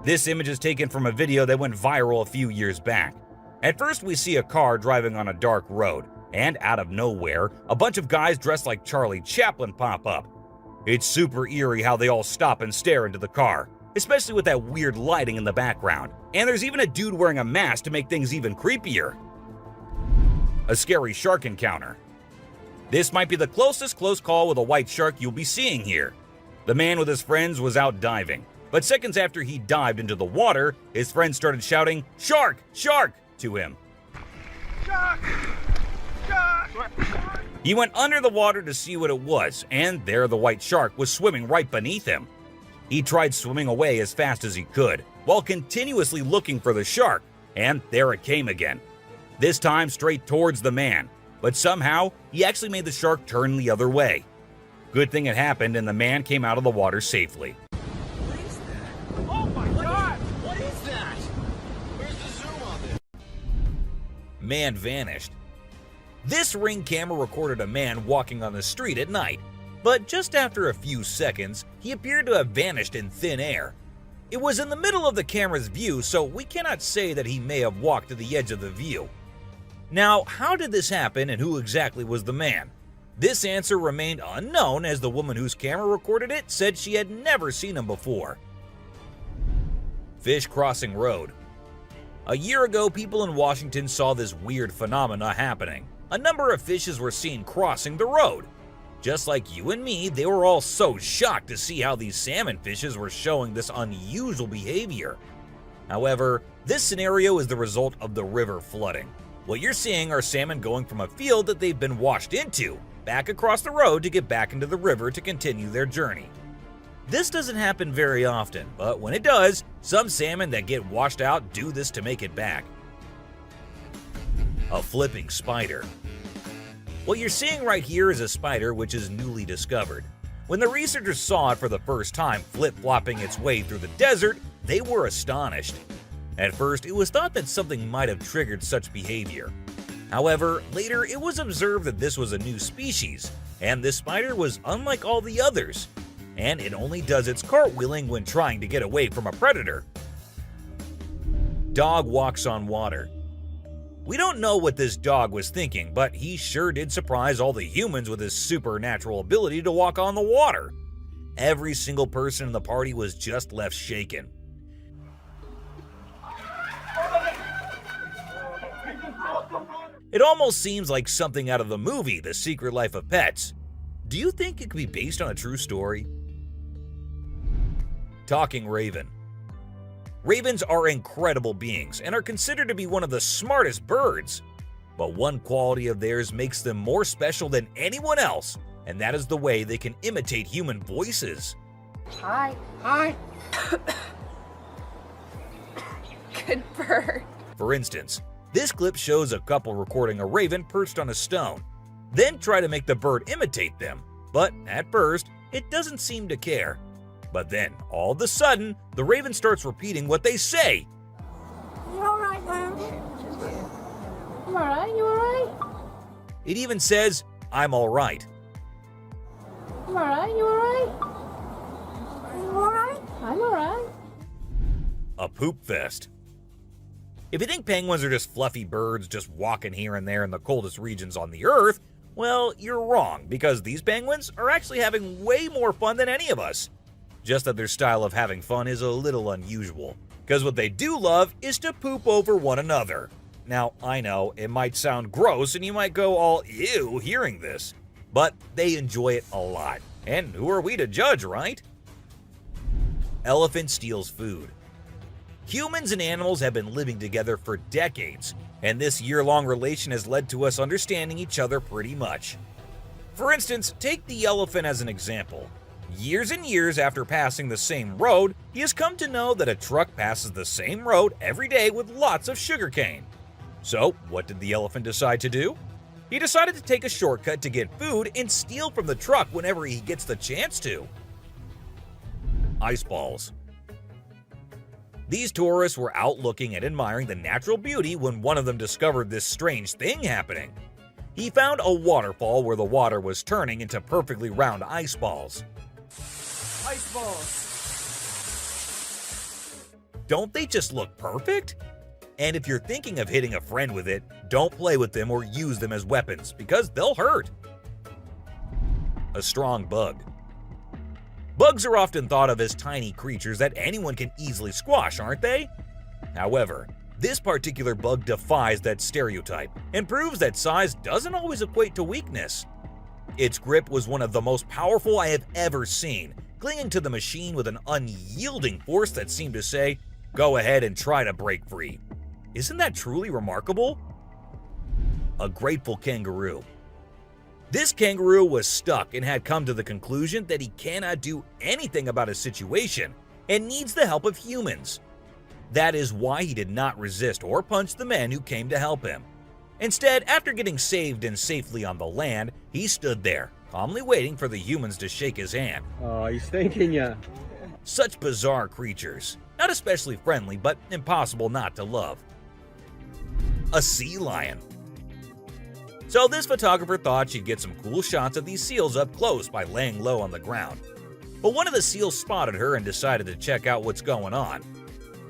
This image is taken from a video that went viral a few years back. At first, we see a car driving on a dark road, and out of nowhere, a bunch of guys dressed like Charlie Chaplin pop up. It's super eerie how they all stop and stare into the car, especially with that weird lighting in the background. And there's even a dude wearing a mask to make things even creepier. A scary shark encounter. This might be the closest close call with a white shark you'll be seeing here. The man with his friends was out diving, but seconds after he dived into the water, his friends started shouting, "Shark! Shark!" to him. Shark! Shark! He went under the water to see what it was, and there the white shark was swimming right beneath him. He tried swimming away as fast as he could, while continuously looking for the shark, and there it came again. This time straight towards the man, but somehow he actually made the shark turn the other way. Good thing it happened and the man came out of the water safely. What is that? Oh my God! What is that? Where's the zoom on this? Man vanished. This Ring camera recorded a man walking on the street at night, but just after a few seconds, he appeared to have vanished in thin air. It was in the middle of the camera's view, so we cannot say that he may have walked to the edge of the view. Now, how did this happen and who exactly was the man? This answer remained unknown, as the woman whose camera recorded it said she had never seen him before. Fish crossing road. A year ago, people in Washington saw this weird phenomena happening. A number of fishes were seen crossing the road. Just like you and me, they were all so shocked to see how these salmon fishes were showing this unusual behavior. However, this scenario is the result of the river flooding. What you're seeing are salmon going from a field that they've been washed into, back across the road to get back into the river to continue their journey. This doesn't happen very often, but when it does, some salmon that get washed out do this to make it back. A flipping spider. What you're seeing right here is a spider which is newly discovered. When the researchers saw it for the first time flip-flopping its way through the desert, they were astonished. At first, it was thought that something might have triggered such behavior. However, later it was observed that this was a new species, and this spider was unlike all the others, and it only does its cartwheeling when trying to get away from a predator. Dog walks on water. We don't know what this dog was thinking, but he sure did surprise all the humans with his supernatural ability to walk on the water. Every single person in the party was just left shaken. It almost seems like something out of the movie The Secret Life of Pets. Do you think it could be based on a true story? Talking raven. Ravens are incredible beings and are considered to be one of the smartest birds. But one quality of theirs makes them more special than anyone else, and that is the way they can imitate human voices. Hi. Hi. Good bird. For instance, this clip shows a couple recording a raven perched on a stone, then try to make the bird imitate them. But at first, it doesn't seem to care. But then, all of a sudden, the raven starts repeating what they say. You alright, man? You alright? You alright? It even says, "I'm alright." You alright? You alright? You alright? I'm alright. A poop fest. If you think penguins are just fluffy birds just walking here and there in the coldest regions on the Earth, well, you're wrong, because these penguins are actually having way more fun than any of us. Just that their style of having fun is a little unusual, because what they do love is to poop over one another. Now, I know it might sound gross and you might go all ew hearing this, but they enjoy it a lot. And who are we to judge, right? Elephant steals food. Humans and animals have been living together for decades, and this year-long relation has led to us understanding each other pretty much. For instance, take the elephant as an example. Years and years after passing the same road, he has come to know that a truck passes the same road every day with lots of sugarcane. So, what did the elephant decide to do? He decided to take a shortcut to get food and steal from the truck whenever he gets the chance to. Ice balls. These tourists were out looking and admiring the natural beauty when one of them discovered this strange thing happening. He found a waterfall where the water was turning into perfectly round ice balls. Ice balls. Don't they just look perfect? And if you're thinking of hitting a friend with it, don't play with them or use them as weapons, because they'll hurt. A strong bug. Bugs are often thought of as tiny creatures that anyone can easily squash, aren't they? However, this particular bug defies that stereotype and proves that size doesn't always equate to weakness. Its grip was one of the most powerful I have ever seen, clinging to the machine with an unyielding force that seemed to say, "Go ahead and try to break free." Isn't that truly remarkable? A grateful kangaroo. This kangaroo was stuck and had come to the conclusion that he cannot do anything about his situation and needs the help of humans. That is why he did not resist or punch the men who came to help him. Instead, after getting saved and safely on the land, he stood there, calmly waiting for the humans to shake his hand. Oh, he's thanking ya. Such bizarre creatures. Not especially friendly, but impossible not to love. A sea lion. So this photographer thought she'd get some cool shots of these seals up close by laying low on the ground. But one of the seals spotted her and decided to check out what's going on.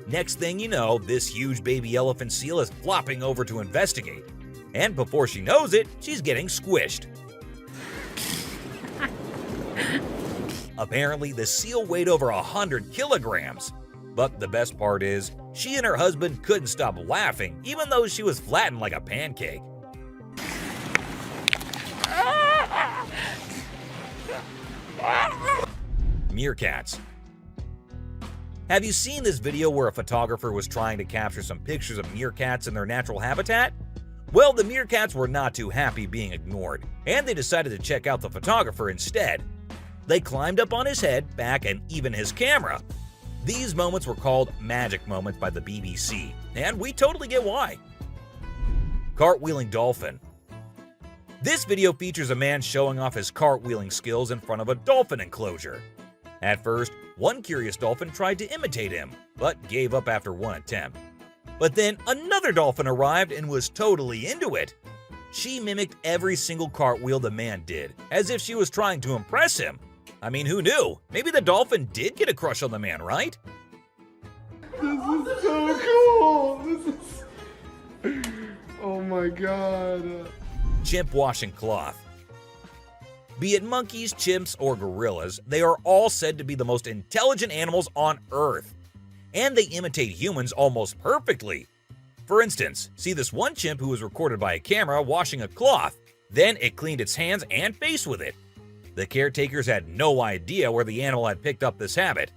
Next thing you know, this huge baby elephant seal is flopping over to investigate. And before she knows it, she's getting squished. Apparently, the seal weighed over 100 kilograms. But the best part is, she and her husband couldn't stop laughing, even though she was flattened like a pancake. Meerkats. Have you seen this video where a photographer was trying to capture some pictures of meerkats in their natural habitat? Well, the meerkats were not too happy being ignored, and they decided to check out the photographer instead. They climbed up on his head, back, and even his camera. These moments were called magic moments by the BBC, and we totally get why. Cartwheeling dolphin. This video features a man showing off his cartwheeling skills in front of a dolphin enclosure. At first, one curious dolphin tried to imitate him, but gave up after one attempt. But then another dolphin arrived and was totally into it. She mimicked every single cartwheel the man did, as if she was trying to impress him. I mean, who knew? Maybe the dolphin did get a crush on the man, right? This is so cool! This is... Oh my god. Chimp washing cloth. Be it monkeys, chimps, or gorillas, they are all said to be the most intelligent animals on Earth. And they imitate humans almost perfectly. For instance, see this one chimp who was recorded by a camera washing a cloth. Then it cleaned its hands and face with it. The caretakers had no idea where the animal had picked up this habit.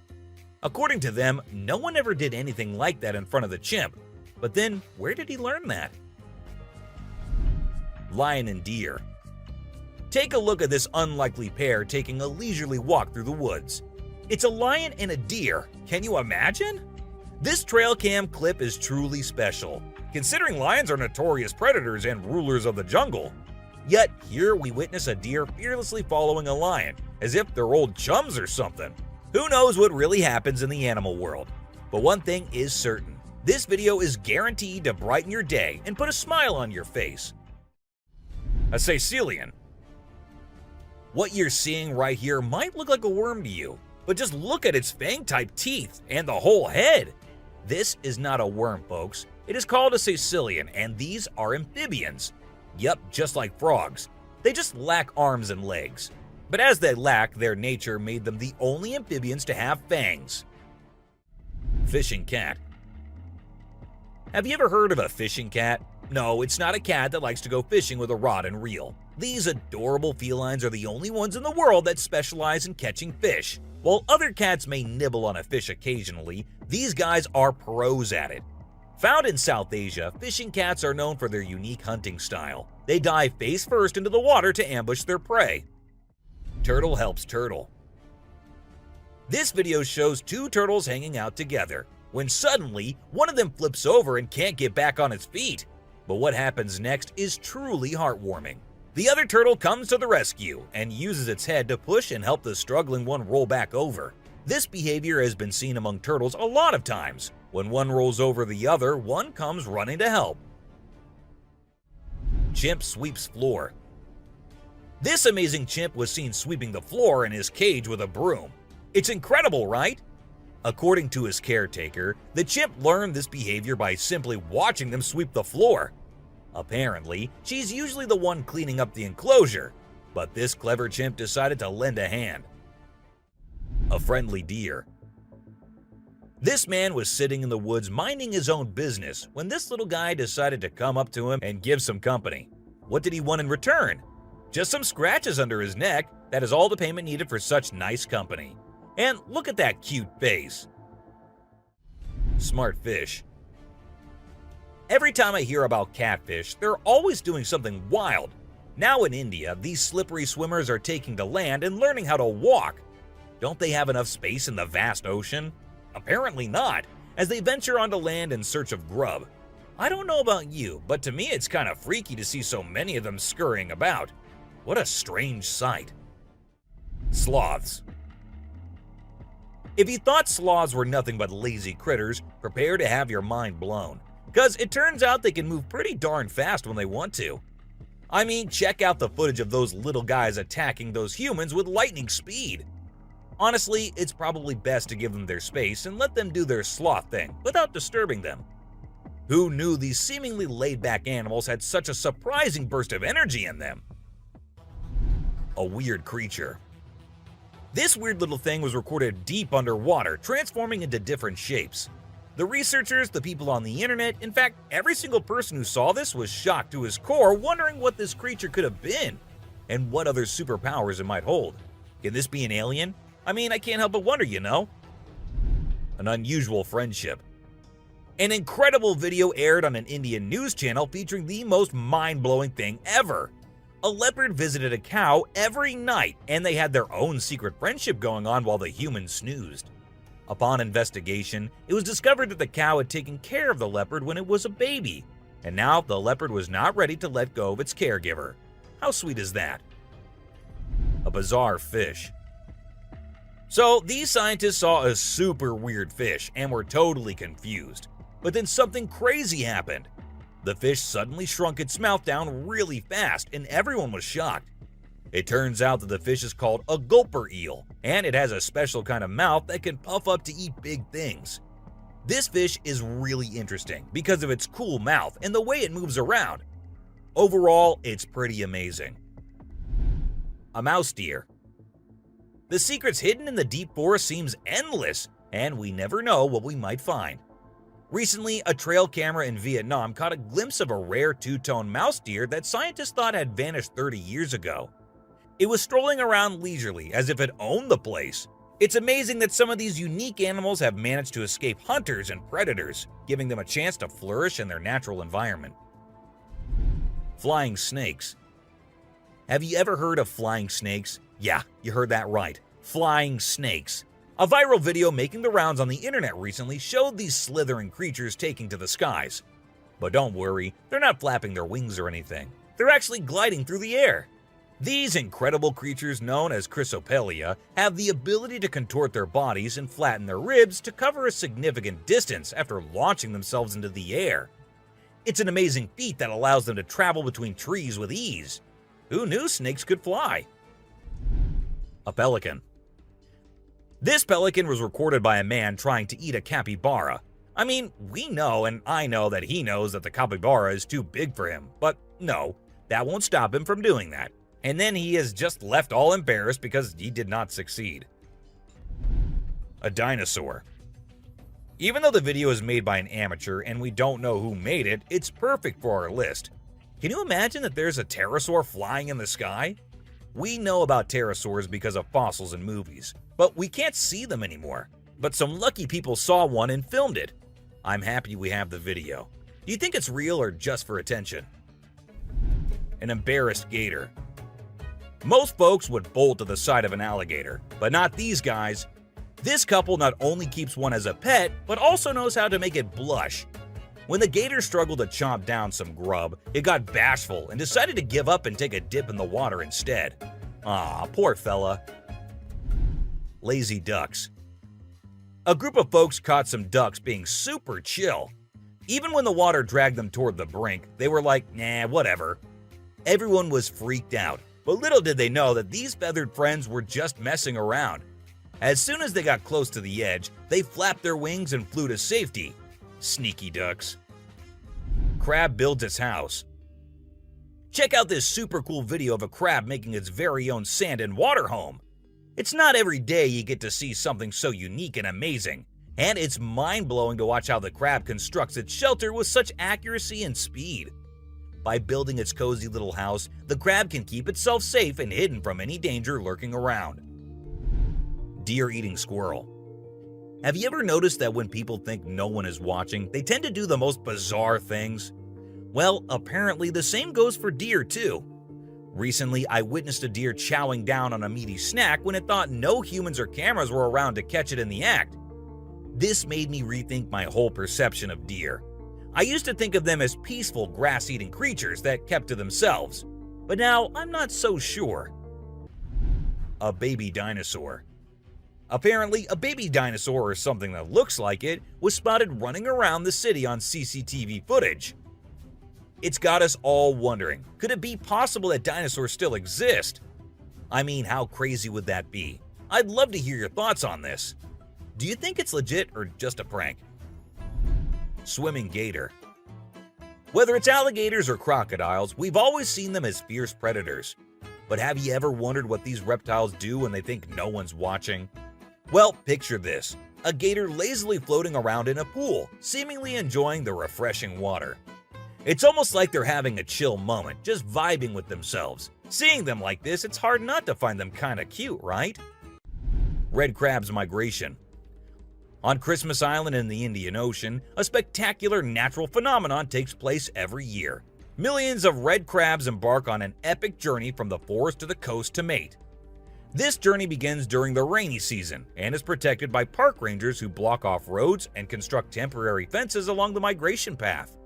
According to them, no one ever did anything like that in front of the chimp. But then, where did he learn that? Lion and deer. Take a look at this unlikely pair taking a leisurely walk through the woods. It's a lion and a deer. Can you imagine? This trail cam clip is truly special, considering lions are notorious predators and rulers of the jungle. Yet here we witness a deer fearlessly following a lion, as if they're old chums or something. Who knows what really happens in the animal world? But one thing is certain. This video is guaranteed to brighten your day and put a smile on your face. A Sicilian. What you're seeing right here might look like a worm to you, but just look at its fang-type teeth and the whole head. This is not a worm, folks. It is called a Sicilian, and these are amphibians. Yup, just like frogs. They just lack arms and legs. But as they lack, their nature made them the only amphibians to have fangs. Fishing cat. Have you ever heard of a fishing cat? No, it's not a cat that likes to go fishing with a rod and reel. These adorable felines are the only ones in the world that specialize in catching fish. While other cats may nibble on a fish occasionally, these guys are pros at it. Found in South Asia, fishing cats are known for their unique hunting style. They dive face first into the water to ambush their prey. Turtle helps turtle. This video shows two turtles hanging out together, when suddenly one of them flips over and can't get back on its feet. But what happens next is truly heartwarming. The other turtle comes to the rescue and uses its head to push and help the struggling one roll back over. This behavior has been seen among turtles a lot of times. When one rolls over the other, one comes running to help. Chimp sweeps floor. This amazing chimp was seen sweeping the floor in his cage with a broom. It's incredible, right? According to his caretaker, the chimp learned this behavior by simply watching them sweep the floor. Apparently, she's usually the one cleaning up the enclosure, but this clever chimp decided to lend a hand. A friendly deer. This man was sitting in the woods minding his own business when this little guy decided to come up to him and give some company. What did he want in return? Just some scratches under his neck. That is all the payment needed for such nice company. And look at that cute face. Smart fish. Every time I hear about catfish, they're always doing something wild. Now in India, these slippery swimmers are taking to land and learning how to walk. Don't they have enough space in the vast ocean? Apparently not, as they venture onto land in search of grub. I don't know about you, but to me it's kind of freaky to see so many of them scurrying about. What a strange sight. Sloths. If you thought sloths were nothing but lazy critters, prepare to have your mind blown. Because it turns out they can move pretty darn fast when they want to. I mean, check out the footage of those little guys attacking those humans with lightning speed. Honestly, it's probably best to give them their space and let them do their sloth thing without disturbing them. Who knew these seemingly laid-back animals had such a surprising burst of energy in them? A weird creature. This weird little thing was recorded deep underwater, transforming into different shapes. The researchers, the people on the internet, in fact, every single person who saw this was shocked to his core, wondering what this creature could have been and what other superpowers it might hold. Can this be an alien? I mean, I can't help but wonder, you know? An unusual friendship. An incredible video aired on an Indian news channel featuring the most mind-blowing thing ever. A leopard visited a cow every night, and they had their own secret friendship going on while the humans snoozed. Upon investigation, it was discovered that the cow had taken care of the leopard when it was a baby, and now the leopard was not ready to let go of its caregiver. How sweet is that? A bizarre fish. So, these scientists saw a super weird fish and were totally confused. But then something crazy happened. The fish suddenly shrunk its mouth down really fast, and everyone was shocked. It turns out that the fish is called a gulper eel, and it has a special kind of mouth that can puff up to eat big things. This fish is really interesting because of its cool mouth and the way it moves around. Overall, it's pretty amazing. A mouse deer. The secrets hidden in the deep forest seems endless, and we never know what we might find. Recently, a trail camera in Vietnam caught a glimpse of a rare two-tone mouse deer that scientists thought had vanished 30 years ago. It was strolling around leisurely as if it owned the place. It's amazing that some of these unique animals have managed to escape hunters and predators, giving them a chance to flourish in their natural environment. Flying snakes. Have you ever heard of flying snakes? Yeah, you heard that right. Flying snakes. A viral video making the rounds on the internet recently showed these slithering creatures taking to the skies. But don't worry, they're not flapping their wings or anything. They're actually gliding through the air. These incredible creatures, known as Chrysopelia, have the ability to contort their bodies and flatten their ribs to cover a significant distance after launching themselves into the air. It's an amazing feat that allows them to travel between trees with ease. Who knew snakes could fly? A pelican. This pelican was recorded by a man trying to eat a capybara. I mean, we know and I know that he knows that the capybara is too big for him, but no, that won't stop him from doing that. And then he is just left all embarrassed because he did not succeed. A dinosaur. Even though the video is made by an amateur and we don't know who made it, it's perfect for our list. Can you imagine that there's a pterosaur flying in the sky? We know about pterosaurs because of fossils in movies, but we can't see them anymore. But some lucky people saw one and filmed it. I'm happy we have the video. Do you think it's real or just for attention? An embarrassed gator. Most folks would bolt to the side of an alligator, but not these guys. This couple not only keeps one as a pet, but also knows how to make it blush. When the gator struggled to chomp down some grub, it got bashful and decided to give up and take a dip in the water instead. Aw, poor fella. Lazy ducks. A group of folks caught some ducks being super chill. Even when the water dragged them toward the brink, they were like, nah, whatever. Everyone was freaked out, but little did they know that these feathered friends were just messing around. As soon as they got close to the edge, they flapped their wings and flew to safety. Sneaky ducks. Crab builds its house. Check out this super cool video of a crab making its very own sand and water home. It's not every day you get to see something so unique and amazing, and it's mind-blowing to watch how the crab constructs its shelter with such accuracy and speed. By building its cozy little house, the crab can keep itself safe and hidden from any danger lurking around. Deer eating squirrel. Have you ever noticed that when people think no one is watching, they tend to do the most bizarre things? Well, apparently the same goes for deer too. Recently, I witnessed a deer chowing down on a meaty snack when it thought no humans or cameras were around to catch it in the act. This made me rethink my whole perception of deer. I used to think of them as peaceful grass-eating creatures that kept to themselves, but now I'm not so sure. A baby dinosaur. Apparently, a baby dinosaur, or something that looks like it, was spotted running around the city on CCTV footage. It's got us all wondering, could it be possible that dinosaurs still exist? I mean, how crazy would that be? I'd love to hear your thoughts on this. Do you think it's legit or just a prank? Swimming gator. Whether it's alligators or crocodiles, we've always seen them as fierce predators. But have you ever wondered what these reptiles do when they think no one's watching? Well, picture this. A gator lazily floating around in a pool, seemingly enjoying the refreshing water. It's almost like they're having a chill moment, just vibing with themselves. Seeing them like this, it's hard not to find them kinda cute, right? Red crab's migration. On Christmas Island in the Indian Ocean, a spectacular natural phenomenon takes place every year. Millions of red crabs embark on an epic journey from the forest to the coast to mate. This journey begins during the rainy season and is protected by park rangers who block off roads and construct temporary fences along the migration path.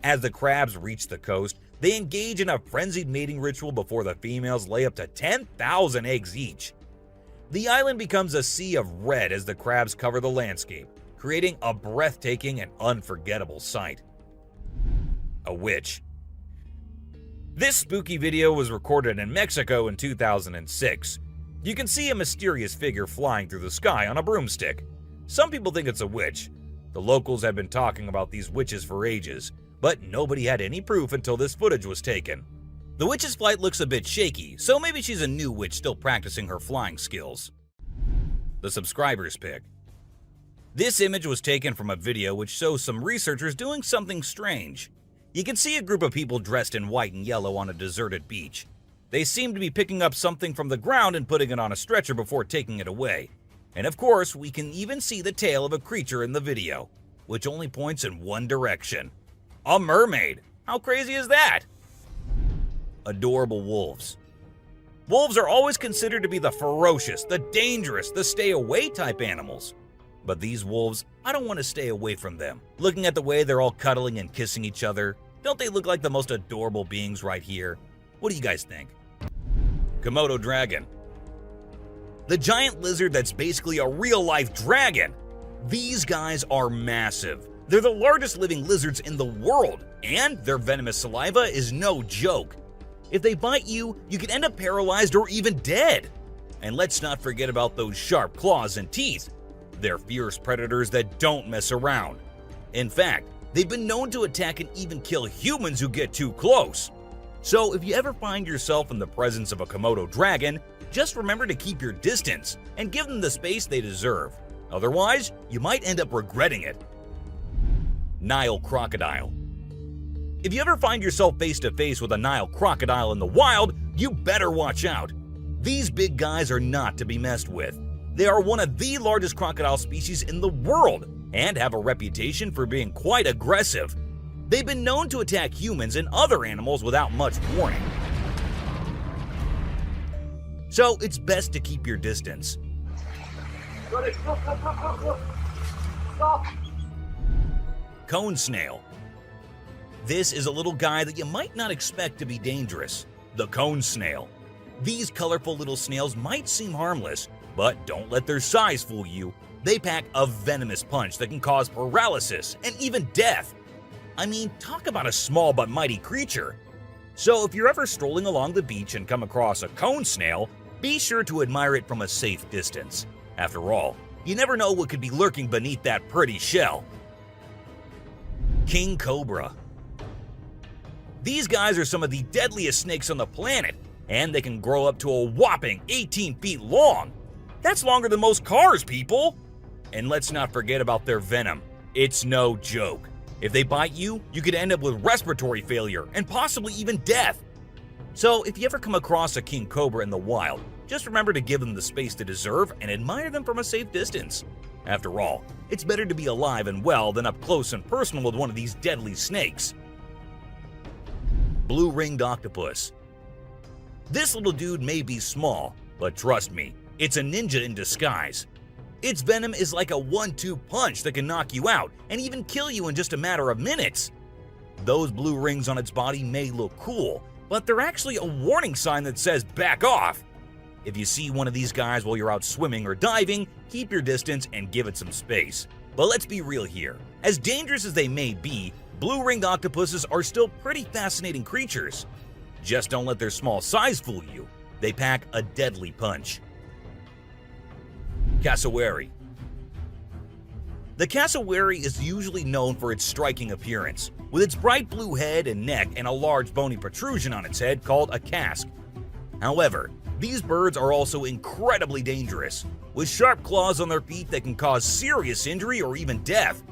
As the crabs reach the coast, they engage in a frenzied mating ritual before the females lay up to 10,000 eggs each. The island becomes a sea of red as the crabs cover the landscape, creating a breathtaking and unforgettable sight. A witch. This spooky video was recorded in Mexico in 2006. You can see a mysterious figure flying through the sky on a broomstick. Some people think it's a witch. The locals have been talking about these witches for ages, but nobody had any proof until this footage was taken. The witch's flight looks a bit shaky, so maybe she's a new witch still practicing her flying skills. The subscriber's pick. This image was taken from a video which shows some researchers doing something strange. You can see a group of people dressed in white and yellow on a deserted beach. They seem to be picking up something from the ground and putting it on a stretcher before taking it away. And of course, we can even see the tail of a creature in the video, which only points in one direction. A mermaid! How crazy is that? Adorable wolves. Wolves are always considered to be the ferocious, the dangerous, the stay-away type animals. But these wolves, I don't want to stay away from them. Looking at the way they're all cuddling and kissing each other, don't they look like the most adorable beings right here? What do you guys think? Komodo dragon. The giant lizard that's basically a real-life dragon. These guys are massive. They're the largest living lizards in the world, and their venomous saliva is no joke. If they bite you, you can end up paralyzed or even dead. And let's not forget about those sharp claws and teeth. They're fierce predators that don't mess around. In fact, they've been known to attack and even kill humans who get too close. So if you ever find yourself in the presence of a Komodo dragon, just remember to keep your distance and give them the space they deserve. Otherwise, you might end up regretting it. Nile crocodile. If you ever find yourself face to face with a Nile crocodile in the wild, you better watch out. These big guys are not to be messed with. They are one of the largest crocodile species in the world and have a reputation for being quite aggressive. They've been known to attack humans and other animals without much warning. So it's best to keep your distance. Cone snail. This is a little guy that you might not expect to be dangerous. The cone snail. These colorful little snails might seem harmless, but don't let their size fool you. They pack a venomous punch that can cause paralysis and even death. I mean, talk about a small but mighty creature. So if you're ever strolling along the beach and come across a cone snail, be sure to admire it from a safe distance. After all, you never know what could be lurking beneath that pretty shell. King cobra. These guys are some of the deadliest snakes on the planet, and they can grow up to a whopping 18 feet long. That's longer than most cars, people! And let's not forget about their venom. It's no joke. If they bite you, you could end up with respiratory failure and possibly even death. So if you ever come across a king cobra in the wild, just remember to give them the space they deserve and admire them from a safe distance. After all, it's better to be alive and well than up close and personal with one of these deadly snakes. Blue-ringed octopus. This little dude may be small, but trust me, it's a ninja in disguise. Its venom is like a 1-2 punch that can knock you out and even kill you in just a matter of minutes. Those blue rings on its body may look cool, but they're actually a warning sign that says back off. If you see one of these guys while you're out swimming or diving, keep your distance and give it some space. But let's be real here. As dangerous as they may be, blue-ringed octopuses are still pretty fascinating creatures. Just don't let their small size fool you. They pack a deadly punch. Cassowary. The cassowary is usually known for its striking appearance, with its bright blue head and neck and a large bony protrusion on its head called a casque. However, these birds are also incredibly dangerous, with sharp claws on their feet that can cause serious injury or even death.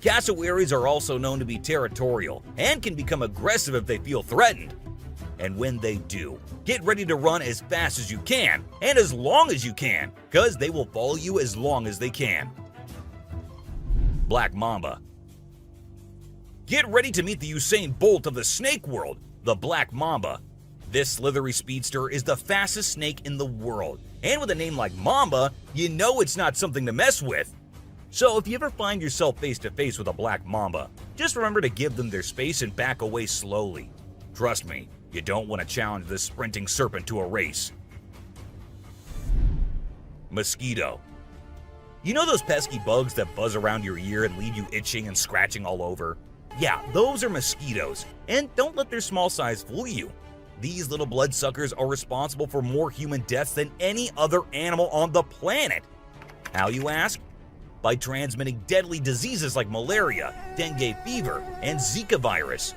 Cassowaries are also known to be territorial and can become aggressive if they feel threatened. And when they do, get ready to run as fast as you can and as long as you can, because they will follow you as long as they can. Black Mamba. Get ready to meet the Usain Bolt of the snake world, the Black Mamba. This slithery speedster is the fastest snake in the world, and with a name like Mamba, you know it's not something to mess with. So if you ever find yourself face to face with a black mamba, just remember to give them their space and back away slowly. Trust me, you don't want to challenge this sprinting serpent to a race. Mosquito. You know those pesky bugs that buzz around your ear and leave you itching and scratching all over? Yeah, those are mosquitoes, and don't let their small size fool you. These little bloodsuckers are responsible for more human deaths than any other animal on the planet. How, you ask? By transmitting deadly diseases like malaria, dengue fever, and Zika virus.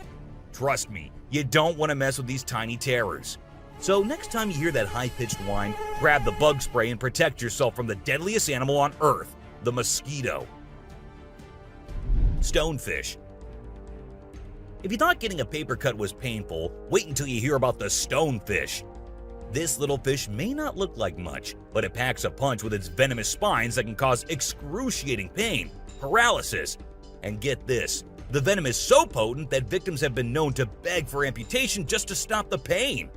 Trust me, you don't want to mess with these tiny terrors. So next time you hear that high-pitched whine, grab the bug spray and protect yourself from the deadliest animal on Earth, the mosquito. Stonefish. If you thought getting a paper cut was painful, wait until you hear about the stonefish. This little fish may not look like much, but it packs a punch with its venomous spines that can cause excruciating pain, paralysis, and get this, the venom is so potent that victims have been known to beg for amputation just to stop the pain.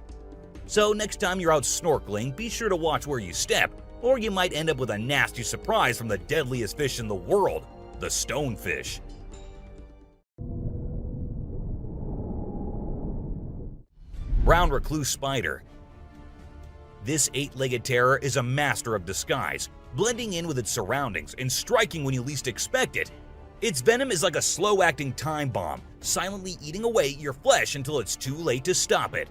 So next time you're out snorkeling, be sure to watch where you step, or you might end up with a nasty surprise from the deadliest fish in the world, the stonefish. Brown recluse spider. This 8-legged terror is a master of disguise, blending in with its surroundings and striking when you least expect it. Its venom is like a slow-acting time bomb, silently eating away at your flesh until it's too late to stop it.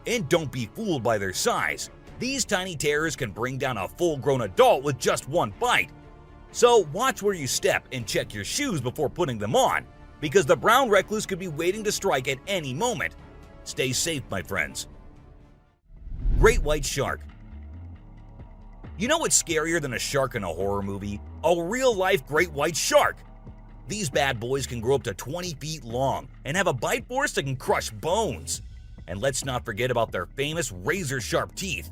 And don't be fooled by their size. These tiny terrors can bring down a full-grown adult with just one bite. So watch where you step and check your shoes before putting them on, because the brown recluse could be waiting to strike at any moment. Stay safe, my friends. Great white shark. You know what's scarier than a shark in a horror movie? A real-life great white shark. These bad boys can grow up to 20 feet long and have a bite force that can crush bones. And let's not forget about their famous razor-sharp teeth.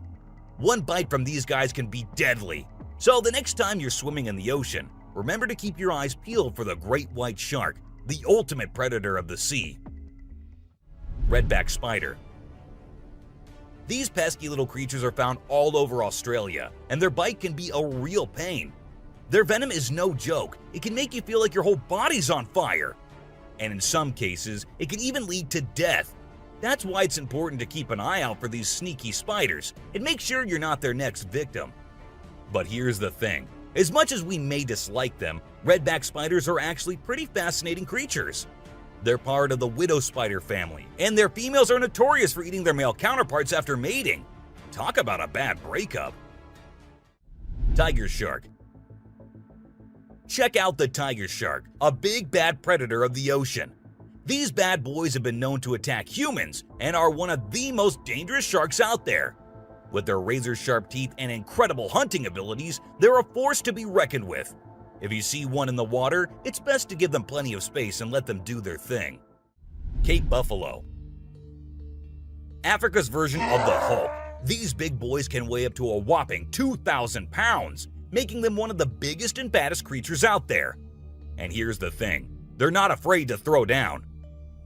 One bite from these guys can be deadly. So the next time you're swimming in the ocean, remember to keep your eyes peeled for the great white shark, the ultimate predator of the sea. Redback spider. These pesky little creatures are found all over Australia, and their bite can be a real pain. Their venom is no joke. It can make you feel like your whole body's on fire. And in some cases, it can even lead to death. That's why it's important to keep an eye out for these sneaky spiders and make sure you're not their next victim. But here's the thing. As much as we may dislike them, redback spiders are actually pretty fascinating creatures. They're part of the widow spider family, and their females are notorious for eating their male counterparts after mating. Talk about a bad breakup. Tiger shark. Check out the tiger shark, a big bad predator of the ocean. These bad boys have been known to attack humans and are one of the most dangerous sharks out there. With their razor-sharp teeth and incredible hunting abilities, they're a force to be reckoned with. If you see one in the water, it's best to give them plenty of space and let them do their thing. Cape buffalo. Africa's version of the Hulk. These big boys can weigh up to a whopping 2,000 pounds, making them one of the biggest and baddest creatures out there. And here's the thing, they're not afraid to throw down.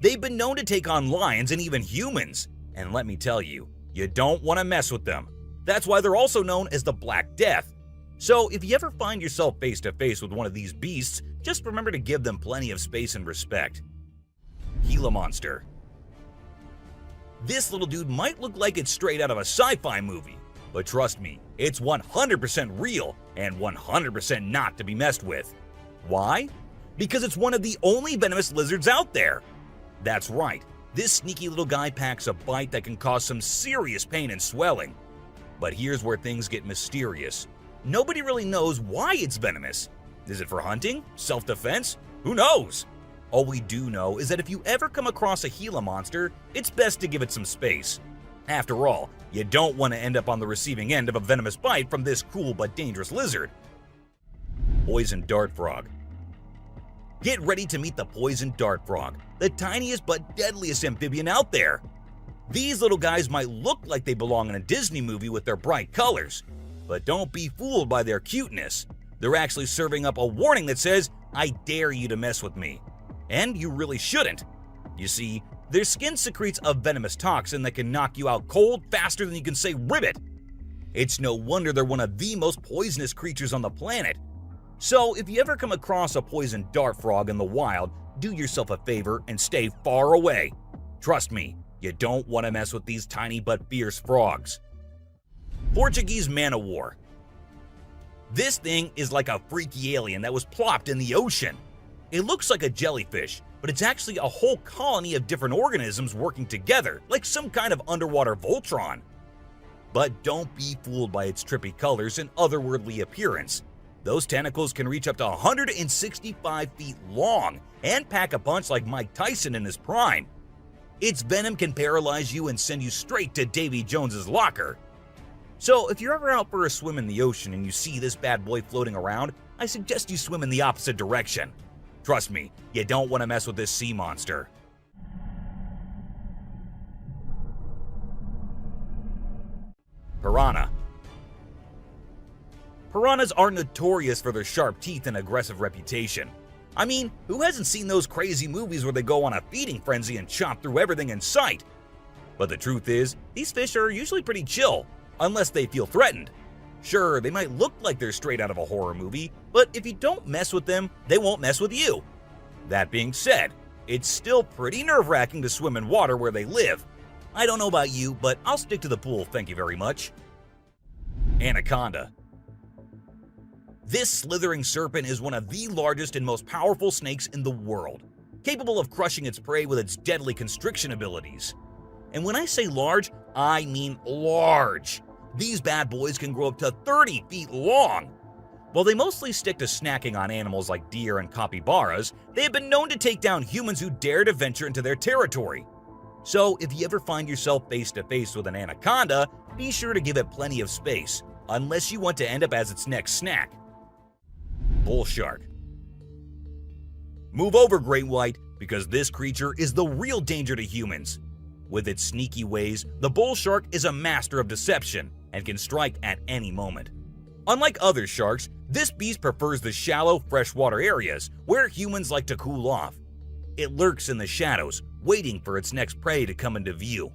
They've been known to take on lions and even humans, and let me tell you, you don't want to mess with them. That's why they're also known as the Black Death. So if you ever find yourself face to face with one of these beasts, just remember to give them plenty of space and respect. Gila monster. This little dude might look like it's straight out of a sci-fi movie, but trust me, it's 100% real and 100% not to be messed with. Why? Because it's one of the only venomous lizards out there. That's right, this sneaky little guy packs a bite that can cause some serious pain and swelling. But here's where things get mysterious. Nobody really knows why it's venomous. Is it for hunting? Self-defense? Who knows? All we do know is that if you ever come across a Gila monster, it's best to give it some space. After all, you don't want to end up on the receiving end of a venomous bite from this cool but dangerous lizard. Poison dart frog. Get ready to meet the poison dart frog, the tiniest but deadliest amphibian out there. These little guys might look like they belong in a Disney movie with their bright colors, but don't be fooled by their cuteness. They're actually serving up a warning that says, "I dare you to mess with me." And you really shouldn't. You see, their skin secretes a venomous toxin that can knock you out cold faster than you can say ribbit. It's no wonder they're one of the most poisonous creatures on the planet. So if you ever come across a poison dart frog in the wild, do yourself a favor and stay far away. Trust me, you don't want to mess with these tiny but fierce frogs. Portuguese man-o'-war. This thing is like a freaky alien that was plopped in the ocean. It looks like a jellyfish, but it's actually a whole colony of different organisms working together, like some kind of underwater Voltron. But don't be fooled by its trippy colors and otherworldly appearance. Those tentacles can reach up to 165 feet long and pack a punch like Mike Tyson in his prime. Its venom can paralyze you and send you straight to Davy Jones's locker. So if you're ever out for a swim in the ocean and you see this bad boy floating around, I suggest you swim in the opposite direction. Trust me, you don't want to mess with this sea monster. Piranha. Piranhas are notorious for their sharp teeth and aggressive reputation. I mean, who hasn't seen those crazy movies where they go on a feeding frenzy and chomp through everything in sight? But the truth is, these fish are usually pretty chill, unless they feel threatened. Sure, they might look like they're straight out of a horror movie, but if you don't mess with them, they won't mess with you. That being said, it's still pretty nerve-wracking to swim in water where they live. I don't know about you, but I'll stick to the pool, thank you very much. Anaconda. This slithering serpent is one of the largest and most powerful snakes in the world, capable of crushing its prey with its deadly constriction abilities. And when I say large, I mean large. These bad boys can grow up to 30 feet long. While they mostly stick to snacking on animals like deer and capybaras, they have been known to take down humans who dare to venture into their territory. So if you ever find yourself face to face with an anaconda, be sure to give it plenty of space, unless you want to end up as its next snack. Bull shark. Move over, great white, because this creature is the real danger to humans. With its sneaky ways, the bull shark is a master of deception and can strike at any moment. Unlike other sharks, this beast prefers the shallow, freshwater areas where humans like to cool off. It lurks in the shadows, waiting for its next prey to come into view.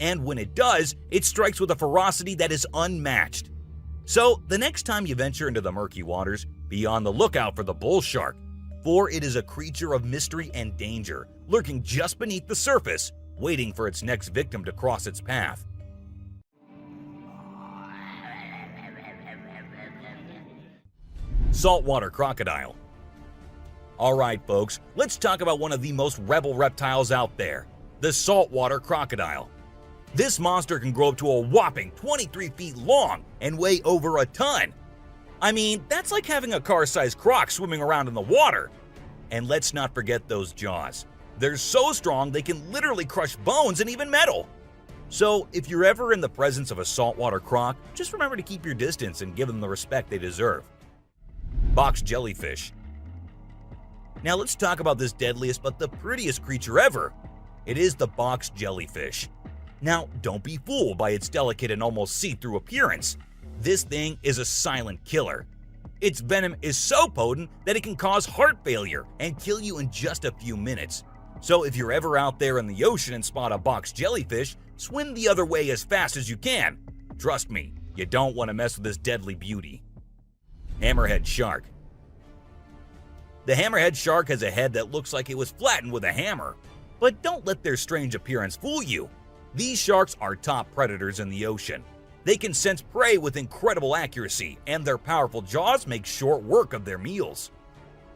And when it does, it strikes with a ferocity that is unmatched. So, the next time you venture into the murky waters, be on the lookout for the bull shark, for it is a creature of mystery and danger, lurking just beneath the surface, waiting for its next victim to cross its path. Saltwater crocodile. Alright folks, let's talk about one of the most rebel reptiles out there, the saltwater crocodile. This monster can grow up to a whopping 23 feet long and weigh over a ton. I mean, that's like having a car-sized croc swimming around in the water. And let's not forget those jaws. They're so strong they can literally crush bones and even metal. So if you're ever in the presence of a saltwater croc, just remember to keep your distance and give them the respect they deserve. Box jellyfish. Now let's talk about this deadliest but the prettiest creature ever. It is the box jellyfish. Now don't be fooled by its delicate and almost see-through appearance. This thing is a silent killer. Its venom is so potent that it can cause heart failure and kill you in just a few minutes. So if you're ever out there in the ocean and spot a box jellyfish, swim the other way as fast as you can. Trust me, you don't want to mess with this deadly beauty. Hammerhead shark. The hammerhead shark has a head that looks like it was flattened with a hammer. But don't let their strange appearance fool you. These sharks are top predators in the ocean. They can sense prey with incredible accuracy, and their powerful jaws make short work of their meals.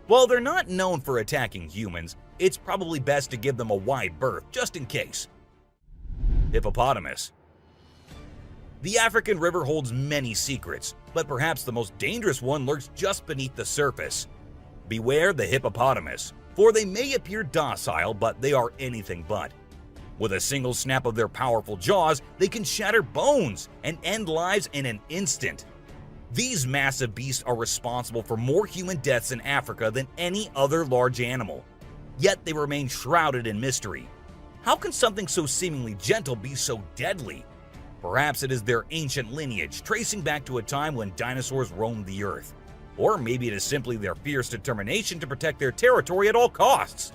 While they're not known for attacking humans, it's probably best to give them a wide berth just in case. Hippopotamus. The African river holds many secrets, but perhaps the most dangerous one lurks just beneath the surface. Beware the hippopotamus, for they may appear docile, but they are anything but. With a single snap of their powerful jaws, they can shatter bones and end lives in an instant. These massive beasts are responsible for more human deaths in Africa than any other large animal. Yet they remain shrouded in mystery. How can something so seemingly gentle be so deadly? Perhaps it is their ancient lineage, tracing back to a time when dinosaurs roamed the earth. Or maybe it is simply their fierce determination to protect their territory at all costs.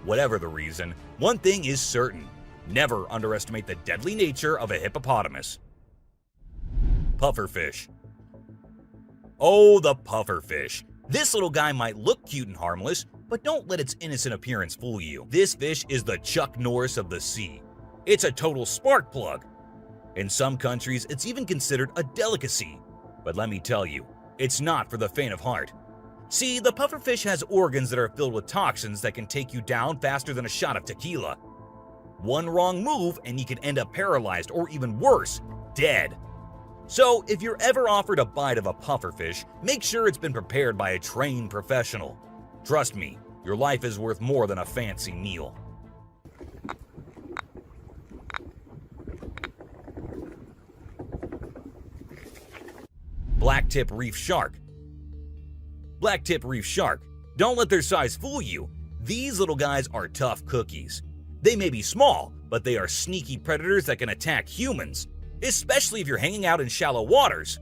Whatever the reason, one thing is certain: never underestimate the deadly nature of a hippopotamus. Pufferfish. Oh, the pufferfish. This little guy might look cute and harmless, but don't let its innocent appearance fool you. This fish is the Chuck Norris of the sea. It's a total spark plug. In some countries, it's even considered a delicacy. But let me tell you, it's not for the faint of heart. See, the pufferfish has organs that are filled with toxins that can take you down faster than a shot of tequila. One wrong move and you can end up paralyzed, or even worse, dead. So if you're ever offered a bite of a pufferfish, make sure it's been prepared by a trained professional. Trust me, your life is worth more than a fancy meal. Blacktip reef shark. Blacktip reef shark. Don't let their size fool you. These little guys are tough cookies. They may be small, but they are sneaky predators that can attack humans, especially if you're hanging out in shallow waters.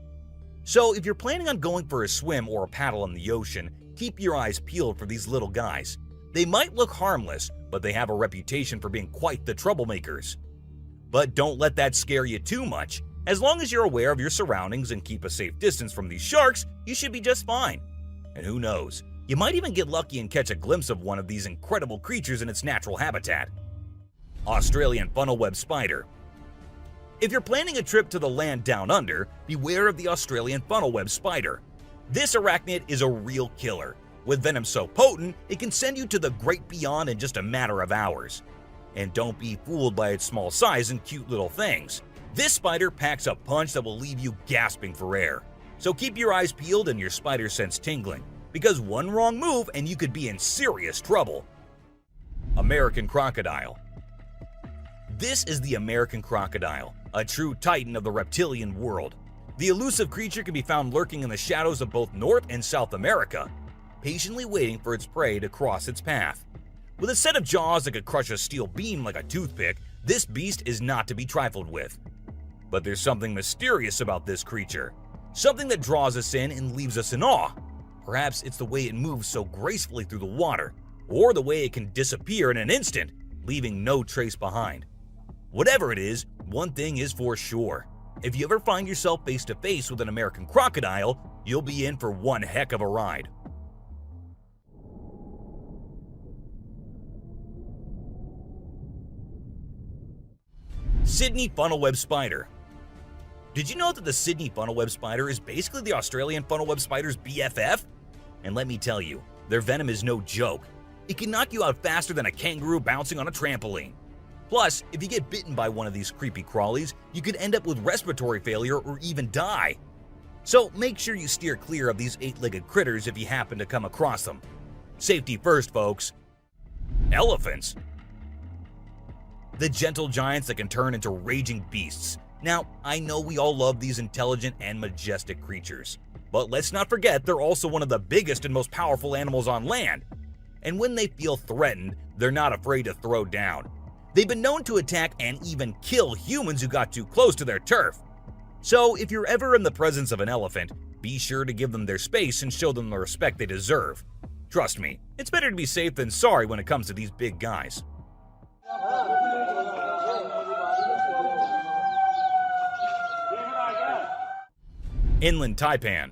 So if you're planning on going for a swim or a paddle in the ocean, keep your eyes peeled for these little guys. They might look harmless, but they have a reputation for being quite the troublemakers. But don't let that scare you too much. As long as you're aware of your surroundings and keep a safe distance from these sharks, you should be just fine. And who knows, you might even get lucky and catch a glimpse of one of these incredible creatures in its natural habitat. Australian funnel-web spider. If you're planning a trip to the land down under, beware of the Australian funnel-web spider. This arachnid is a real killer. With venom so potent, it can send you to the great beyond in just a matter of hours. And don't be fooled by its small size and cute little things. This spider packs a punch that will leave you gasping for air. So keep your eyes peeled and your spider sense tingling, because one wrong move and you could be in serious trouble. American crocodile. This is the American crocodile, a true titan of the reptilian world. The elusive creature can be found lurking in the shadows of both North and South America, patiently waiting for its prey to cross its path. With a set of jaws that could crush a steel beam like a toothpick, this beast is not to be trifled with. But there's something mysterious about this creature, something that draws us in and leaves us in awe. Perhaps it's the way it moves so gracefully through the water, or the way it can disappear in an instant, leaving no trace behind. Whatever it is, one thing is for sure. If you ever find yourself face to face with an American crocodile, you'll be in for one heck of a ride. Sydney funnel-web spider. Did you know that the Sydney funnel-web spider is basically the Australian funnel-web spider's BFF? And let me tell you, their venom is no joke. It can knock you out faster than a kangaroo bouncing on a trampoline. Plus, if you get bitten by one of these creepy crawlies, you could end up with respiratory failure or even die. So make sure you steer clear of these 8-legged critters if you happen to come across them. Safety first, folks. Elephants. The gentle giants that can turn into raging beasts. Now, I know we all love these intelligent and majestic creatures, but let's not forget they're also one of the biggest and most powerful animals on land. And when they feel threatened, they're not afraid to throw down. They've been known to attack and even kill humans who got too close to their turf. So if you're ever in the presence of an elephant, be sure to give them their space and show them the respect they deserve. Trust me, it's better to be safe than sorry when it comes to these big guys. Inland taipan.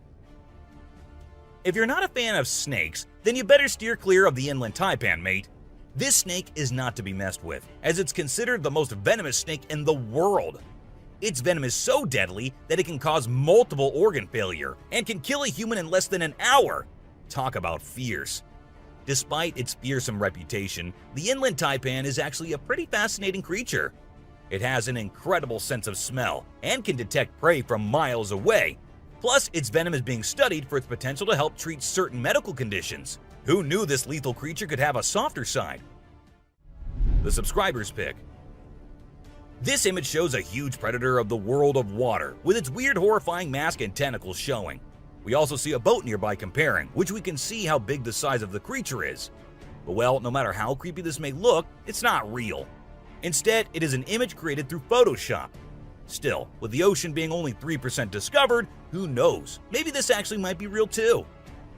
If you're not a fan of snakes, then you better steer clear of the inland taipan, mate. This snake is not to be messed with, as it's considered the most venomous snake in the world. Its venom is so deadly that it can cause multiple organ failure and can kill a human in less than an hour. Talk about fierce. Despite its fearsome reputation, the inland taipan is actually a pretty fascinating creature. It has an incredible sense of smell and can detect prey from miles away. Plus, its venom is being studied for its potential to help treat certain medical conditions. Who knew this lethal creature could have a softer side? The subscriber's pick. This image shows a huge predator of the world of water, with its weird horrifying mask and tentacles showing. We also see a boat nearby comparing, which we can see how big the size of the creature is. But well, no matter how creepy this may look, it's not real. Instead, it is an image created through Photoshop. Still, with the ocean being only 3% discovered, who knows? Maybe this actually might be real too.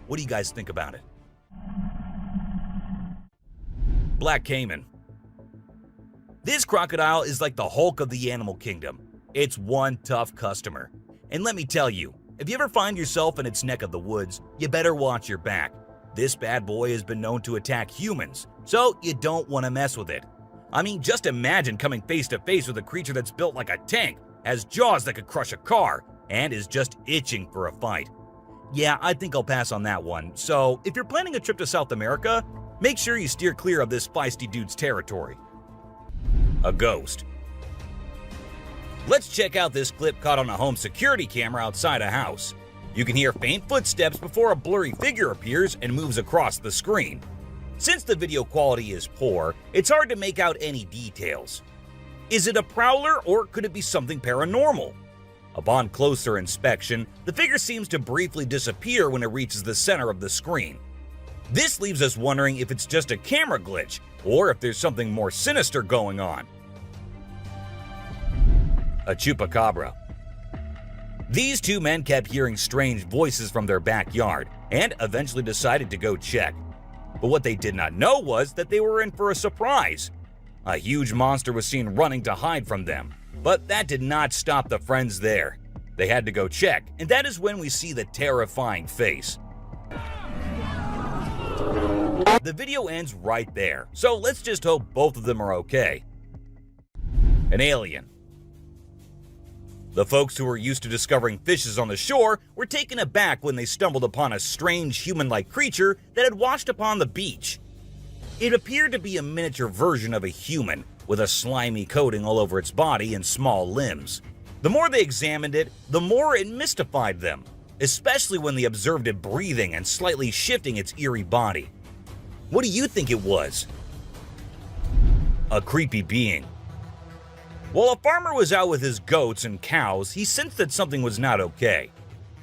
What do you guys think about it? Black Caiman. This crocodile is like the Hulk of the animal kingdom. It's one tough customer. And let me tell you, if you ever find yourself in its neck of the woods, you better watch your back. This bad boy has been known to attack humans, so you don't want to mess with it. I mean, just imagine coming face to face with a creature that's built like a tank, has jaws that could crush a car, and is just itching for a fight. Yeah, I think I'll pass on that one. So, if you're planning a trip to South America, make sure you steer clear of this feisty dude's territory. A ghost. Let's check out this clip caught on a home security camera outside a house. You can hear faint footsteps before a blurry figure appears and moves across the screen. Since the video quality is poor, it's hard to make out any details. Is it a prowler or could it be something paranormal? Upon closer inspection, the figure seems to briefly disappear when it reaches the center of the screen. This leaves us wondering if it's just a camera glitch or if there's something more sinister going on. A chupacabra. These two men kept hearing strange voices from their backyard and eventually decided to go check. But what they did not know was that they were in for a surprise. A huge monster was seen running to hide from them, but that did not stop the friends there. They had to go check, and that is when we see the terrifying face. The video ends right there, so let's just hope both of them are okay. An alien. The folks who were used to discovering fishes on the shore were taken aback when they stumbled upon a strange human-like creature that had washed upon the beach. It appeared to be a miniature version of a human, with a slimy coating all over its body and small limbs. The more they examined it, the more it mystified them, especially when they observed it breathing and slightly shifting its eerie body. What do you think it was? A creepy being. While a farmer was out with his goats and cows, he sensed that something was not okay.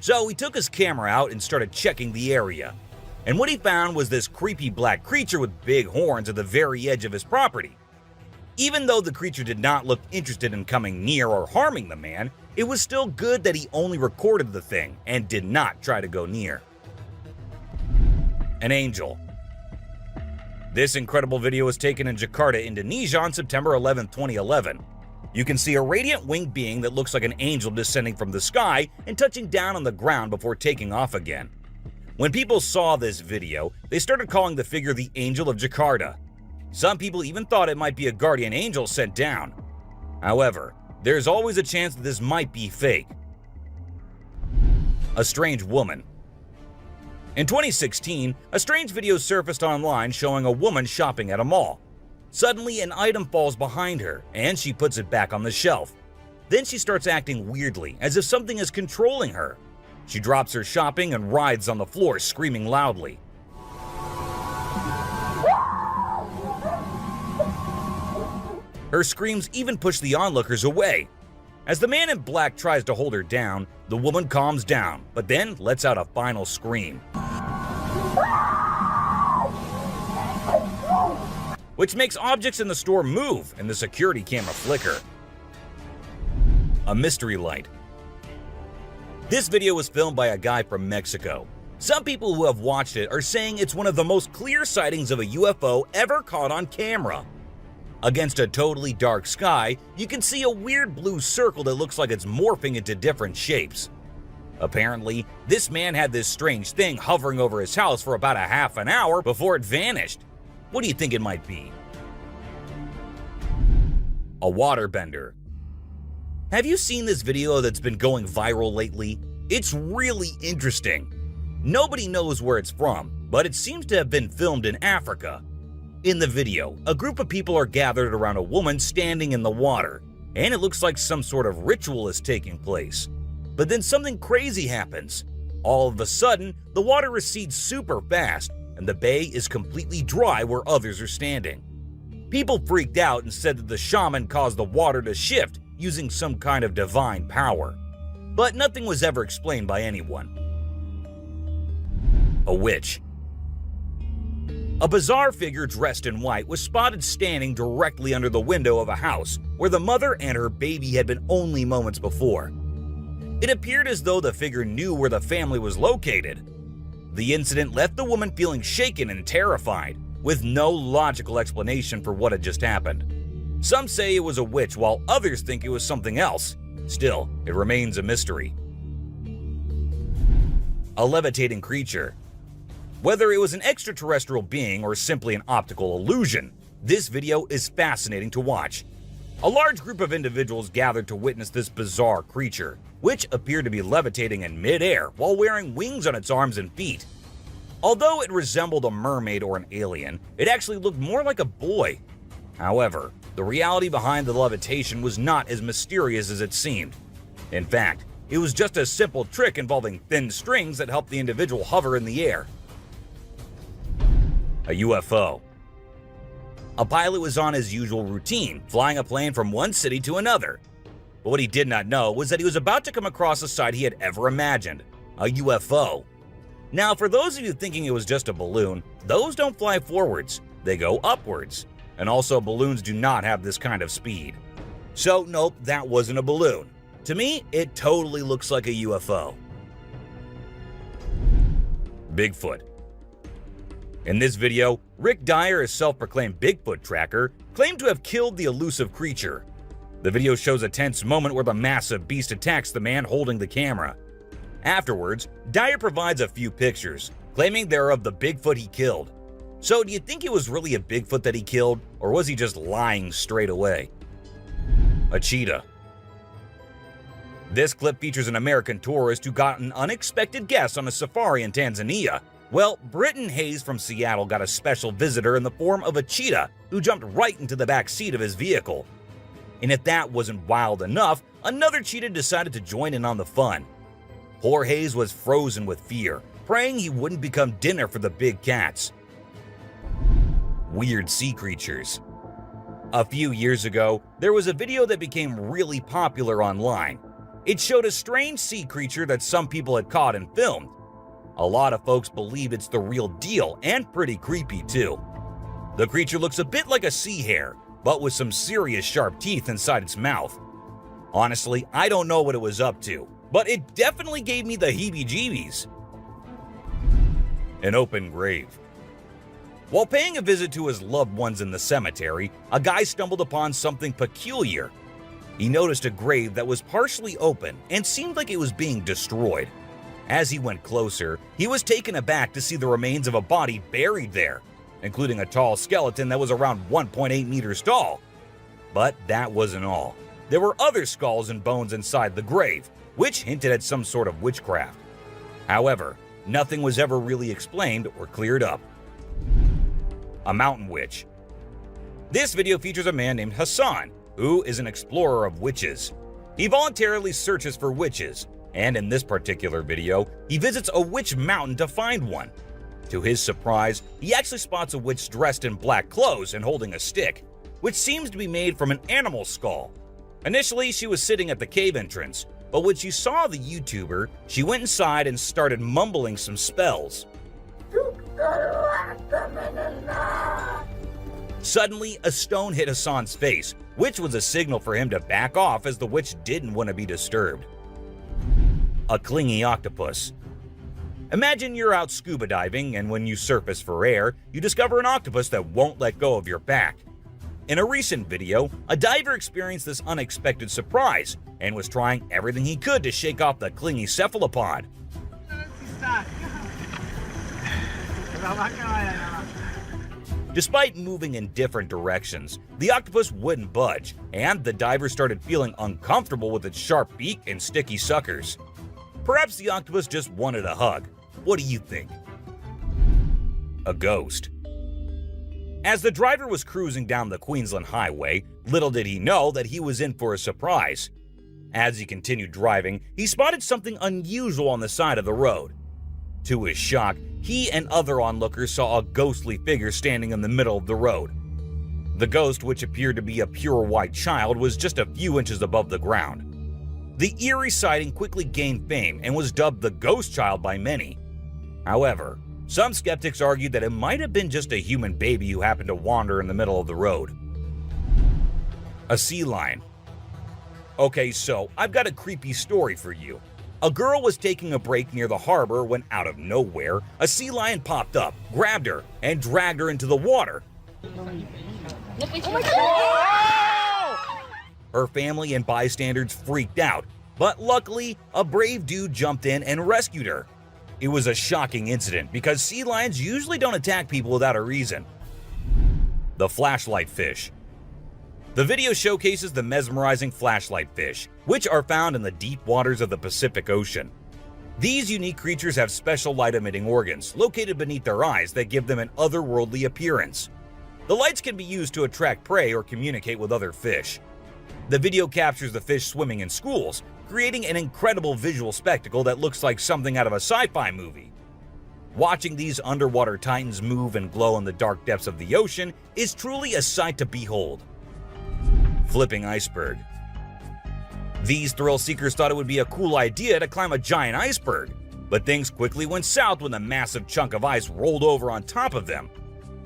So he took his camera out and started checking the area. And what he found was this creepy black creature with big horns at the very edge of his property. Even though the creature did not look interested in coming near or harming the man, it was still good that he only recorded the thing and did not try to go near. An angel. This incredible video was taken in Jakarta, Indonesia on September 11, 2011. You can see a radiant winged being that looks like an angel descending from the sky and touching down on the ground before taking off again. When people saw this video, they started calling the figure the Angel of Jakarta. Some people even thought it might be a guardian angel sent down. However, there's always a chance that this might be fake. A strange woman. In 2016, a strange video surfaced online showing a woman shopping at a mall. Suddenly, an item falls behind her, and she puts it back on the shelf. Then she starts acting weirdly, as if something is controlling her. She drops her shopping and writhes on the floor, screaming loudly. Her screams even push the onlookers away. As the man in black tries to hold her down, the woman calms down, but then lets out a final scream, which makes objects in the store move and the security camera flicker. A mystery light. This video was filmed by a guy from Mexico. Some people who have watched it are saying it's one of the most clear sightings of a UFO ever caught on camera. Against a totally dark sky, you can see a weird blue circle that looks like it's morphing into different shapes. Apparently, this man had this strange thing hovering over his house for about a half an hour before it vanished. What do you think it might be? A waterbender. Have you seen this video that's been going viral lately? It's really interesting. Nobody knows where it's from, but it seems to have been filmed in Africa. In the video, a group of people are gathered around a woman standing in the water, and it looks like some sort of ritual is taking place. But then something crazy happens. All of a sudden, the water recedes super fast, and the bay is completely dry where others are standing. People freaked out and said that the shaman caused the water to shift using some kind of divine power. But nothing was ever explained by anyone. A witch. A bizarre figure dressed in white was spotted standing directly under the window of a house where the mother and her baby had been only moments before. It appeared as though the figure knew where the family was located. The incident left the woman feeling shaken and terrified, with no logical explanation for what had just happened. Some say it was a witch, while others think it was something else. Still, it remains a mystery. A levitating creature. Whether it was an extraterrestrial being or simply an optical illusion, this video is fascinating to watch. A large group of individuals gathered to witness this bizarre creature, which appeared to be levitating in mid-air while wearing wings on its arms and feet. Although it resembled a mermaid or an alien, it actually looked more like a boy. However, the reality behind the levitation was not as mysterious as it seemed. In fact, it was just a simple trick involving thin strings that helped the individual hover in the air. A UFO. A pilot was on his usual routine, flying a plane from one city to another. But what he did not know was that he was about to come across a sight he had ever imagined, a UFO. Now, for those of you thinking it was just a balloon, those don't fly forwards, they go upwards. And also, balloons do not have this kind of speed. So, nope, that wasn't a balloon. To me, it totally looks like a UFO. Bigfoot. In this video, Rick Dyer, a self-proclaimed Bigfoot tracker, claimed to have killed the elusive creature. The video shows a tense moment where the massive beast attacks the man holding the camera. Afterwards, Dyer provides a few pictures, claiming they're of the Bigfoot he killed. So do you think it was really a Bigfoot that he killed, or was he just lying straight away? A cheetah. This clip features an American tourist who got an unexpected guest on a safari in Tanzania. Well, Britton Hayes from Seattle got a special visitor in the form of a cheetah who jumped right into the back seat of his vehicle. And if that wasn't wild enough, another cheetah decided to join in on the fun. Poor Hayes was frozen with fear, praying he wouldn't become dinner for the big cats. Weird sea creatures. A few years ago, there was a video that became really popular online. It showed a strange sea creature that some people had caught and filmed. A lot of folks believe it's the real deal and pretty creepy too. The creature looks a bit like a sea hare, but with some serious sharp teeth inside its mouth. Honestly, I don't know what it was up to, but it definitely gave me the heebie-jeebies. An open grave. While paying a visit to his loved ones in the cemetery, a guy stumbled upon something peculiar. He noticed a grave that was partially open and seemed like it was being destroyed. As he went closer, he was taken aback to see the remains of a body buried there, including a tall skeleton that was around 1.8 meters tall. But that wasn't all. There were other skulls and bones inside the grave, which hinted at some sort of witchcraft. However, nothing was ever really explained or cleared up. A mountain witch. This video features a man named Hassan, who is an explorer of witches. He voluntarily searches for witches, and in this particular video, he visits a witch mountain to find one. To his surprise, he actually spots a witch dressed in black clothes and holding a stick, which seems to be made from an animal skull. Initially, she was sitting at the cave entrance, but when she saw the YouTuber, she went inside and started mumbling some spells. Suddenly, a stone hit Hassan's face, which was a signal for him to back off as the witch didn't want to be disturbed. A clingy octopus. Imagine you're out scuba diving, and when you surface for air, you discover an octopus that won't let go of your back. In a recent video, a diver experienced this unexpected surprise and was trying everything he could to shake off the clingy cephalopod. Despite moving in different directions, the octopus wouldn't budge, and the diver started feeling uncomfortable with its sharp beak and sticky suckers. Perhaps the octopus just wanted a hug. What do you think? A ghost. As the driver was cruising down the Queensland Highway, little did he know that he was in for a surprise. As he continued driving, he spotted something unusual on the side of the road. To his shock, he and other onlookers saw a ghostly figure standing in the middle of the road. The ghost, which appeared to be a pure white child, was just a few inches above the ground. The eerie sighting quickly gained fame and was dubbed the Ghost Child by many. However, some skeptics argued that it might have been just a human baby who happened to wander in the middle of the road. A sea lion. Okay, so I've got a creepy story for you. A girl was taking a break near the harbor when, out of nowhere, a sea lion popped up, grabbed her, and dragged her into the water. Her family and bystanders freaked out, but luckily, a brave dude jumped in and rescued her. It was a shocking incident because sea lions usually don't attack people without a reason. The flashlight fish. The video showcases the mesmerizing flashlight fish, which are found in the deep waters of the Pacific Ocean. These unique creatures have special light-emitting organs located beneath their eyes that give them an otherworldly appearance. The lights can be used to attract prey or communicate with other fish. The video captures the fish swimming in schools, creating an incredible visual spectacle that looks like something out of a sci-fi movie. Watching these underwater titans move and glow in the dark depths of the ocean is truly a sight to behold. Flipping iceberg. These thrill seekers thought it would be a cool idea to climb a giant iceberg, but things quickly went south when a massive chunk of ice rolled over on top of them.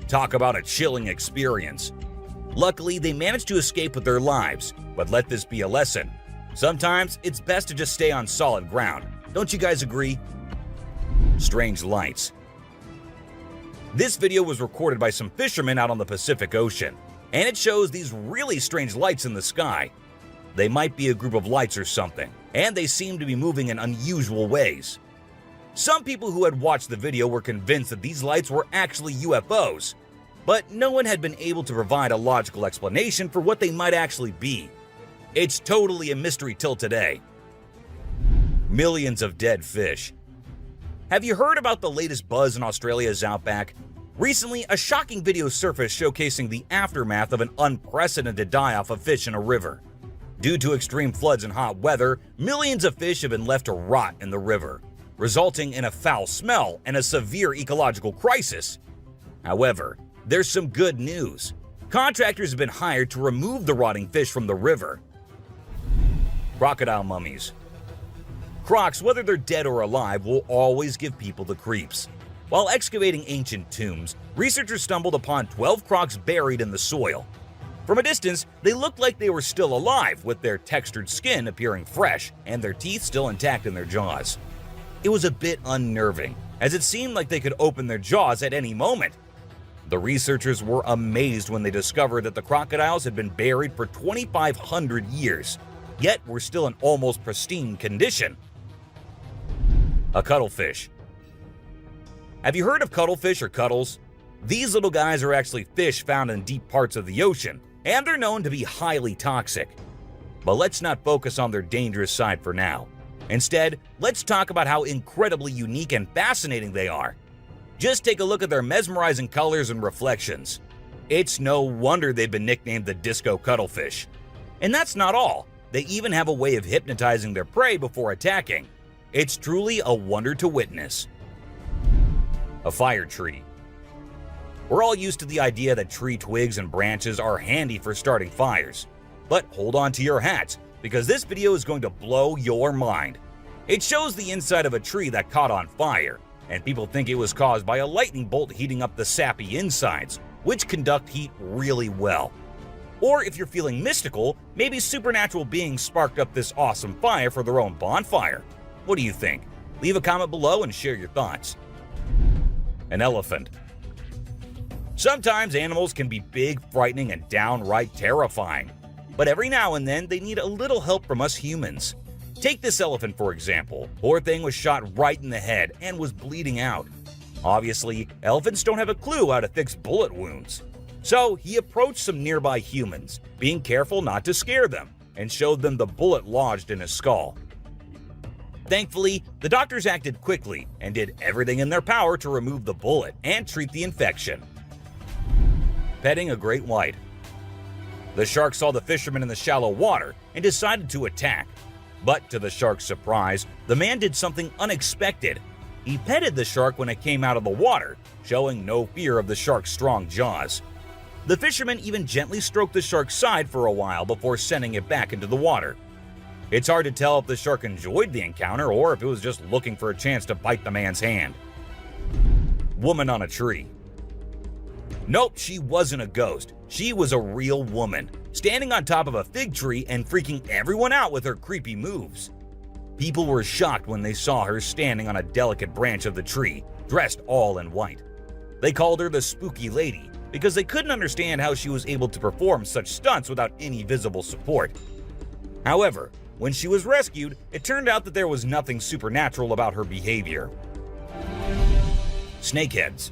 Talk about a chilling experience. Luckily, they managed to escape with their lives, but let this be a lesson. Sometimes it's best to just stay on solid ground. Don't you guys agree? Strange lights. This video was recorded by some fishermen out on the Pacific Ocean, and it shows these really strange lights in the sky. They might be a group of lights or something, and they seem to be moving in unusual ways. Some people who had watched the video were convinced that these lights were actually UFOs, but no one had been able to provide a logical explanation for what they might actually be. It's totally a mystery till today. Millions of dead fish. Have you heard about the latest buzz in Australia's outback? Recently, a shocking video surfaced showcasing the aftermath of an unprecedented die-off of fish in a river. Due to extreme floods and hot weather, millions of fish have been left to rot in the river, resulting in a foul smell and a severe ecological crisis. However, there's some good news. Contractors have been hired to remove the rotting fish from the river. Crocodile mummies. Crocs, whether they're dead or alive, will always give people the creeps. While excavating ancient tombs, researchers stumbled upon 12 crocs buried in the soil. From a distance, they looked like they were still alive, with their textured skin appearing fresh and their teeth still intact in their jaws. It was a bit unnerving, as it seemed like they could open their jaws at any moment. The researchers were amazed when they discovered that the crocodiles had been buried for 2,500 years, yet were still in almost pristine condition. A cuttlefish. Have you heard of cuttlefish or cuttles? These little guys are actually fish found in deep parts of the ocean, and they're known to be highly toxic. But let's not focus on their dangerous side for now. Instead, let's talk about how incredibly unique and fascinating they are. Just take a look at their mesmerizing colors and reflections. It's no wonder they've been nicknamed the disco cuttlefish. And that's not all. They even have a way of hypnotizing their prey before attacking. It's truly a wonder to witness. A fire tree. We're all used to the idea that tree twigs and branches are handy for starting fires. But hold on to your hats, because this video is going to blow your mind. It shows the inside of a tree that caught on fire, and people think it was caused by a lightning bolt heating up the sappy insides, which conduct heat really well. Or if you're feeling mystical, maybe supernatural beings sparked up this awesome fire for their own bonfire. What do you think? Leave a comment below and share your thoughts. An elephant. Sometimes animals can be big, frightening, and downright terrifying. But every now and then, they need a little help from us humans. Take this elephant for example. Poor thing was shot right in the head and was bleeding out. Obviously, elephants don't have a clue how to fix bullet wounds. So he approached some nearby humans, being careful not to scare them, and showed them the bullet lodged in his skull. Thankfully, the doctors acted quickly and did everything in their power to remove the bullet and treat the infection. Petting a great white. The shark saw the fisherman in the shallow water and decided to attack. But to the shark's surprise, the man did something unexpected. He petted the shark when it came out of the water, showing no fear of the shark's strong jaws. The fisherman even gently stroked the shark's side for a while before sending it back into the water. It's hard to tell if the shark enjoyed the encounter or if it was just looking for a chance to bite the man's hand. Woman on a tree. Nope, she wasn't a ghost. She was a real woman, standing on top of a fig tree and freaking everyone out with her creepy moves. People were shocked when they saw her standing on a delicate branch of the tree, dressed all in white. They called her the Spooky Lady because they couldn't understand how she was able to perform such stunts without any visible support. However, when she was rescued, it turned out that there was nothing supernatural about her behavior. Snakeheads.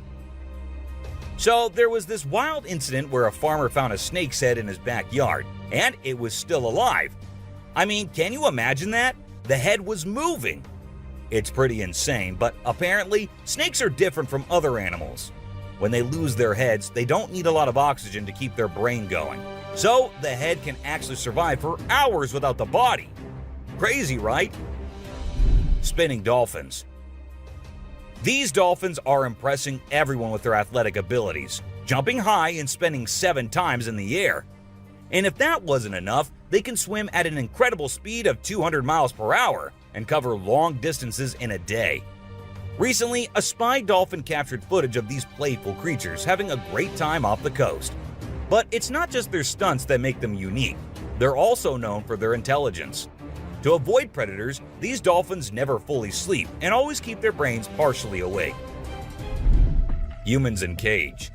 So there was this wild incident where a farmer found a snake's head in his backyard, and it was still alive. I mean, can you imagine that? The head was moving. It's pretty insane, but apparently snakes are different from other animals. When they lose their heads, they don't need a lot of oxygen to keep their brain going. So the head can actually survive for hours without the body. Crazy, right? Spinning dolphins. These dolphins are impressing everyone with their athletic abilities, jumping high and spinning 7 times in the air. And if that wasn't enough, they can swim at an incredible speed of 200 miles per hour and cover long distances in a day. Recently, a spy dolphin captured footage of these playful creatures having a great time off the coast. But it's not just their stunts that make them unique. They're also known for their intelligence. To avoid predators, these dolphins never fully sleep and always keep their brains partially awake. Humans in cage.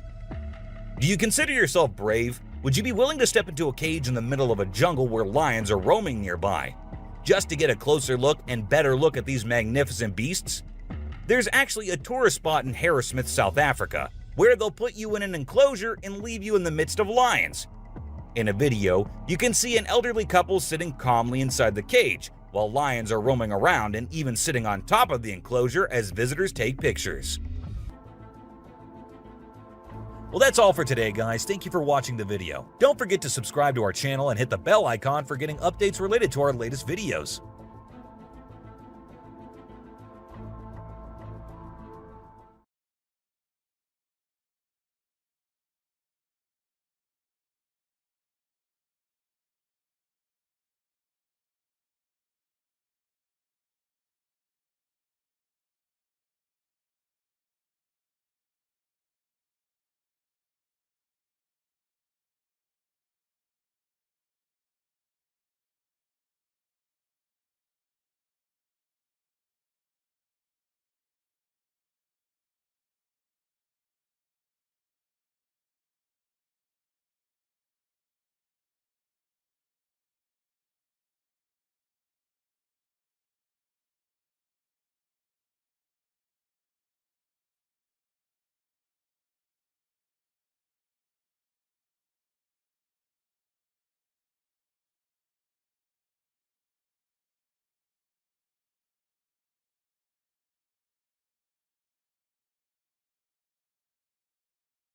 Do you consider yourself brave? Would you be willing to step into a cage in the middle of a jungle where lions are roaming nearby, just to get a closer look and better look at these magnificent beasts? There's actually a tourist spot in Harrismith, South Africa, where they'll put you in an enclosure and leave you in the midst of lions. In a video, you can see an elderly couple sitting calmly inside the cage, while lions are roaming around and even sitting on top of the enclosure as visitors take pictures. Well, that's all for today, guys. Thank you for watching the video. Don't forget to subscribe to our channel and hit the bell icon for getting updates related to our latest videos.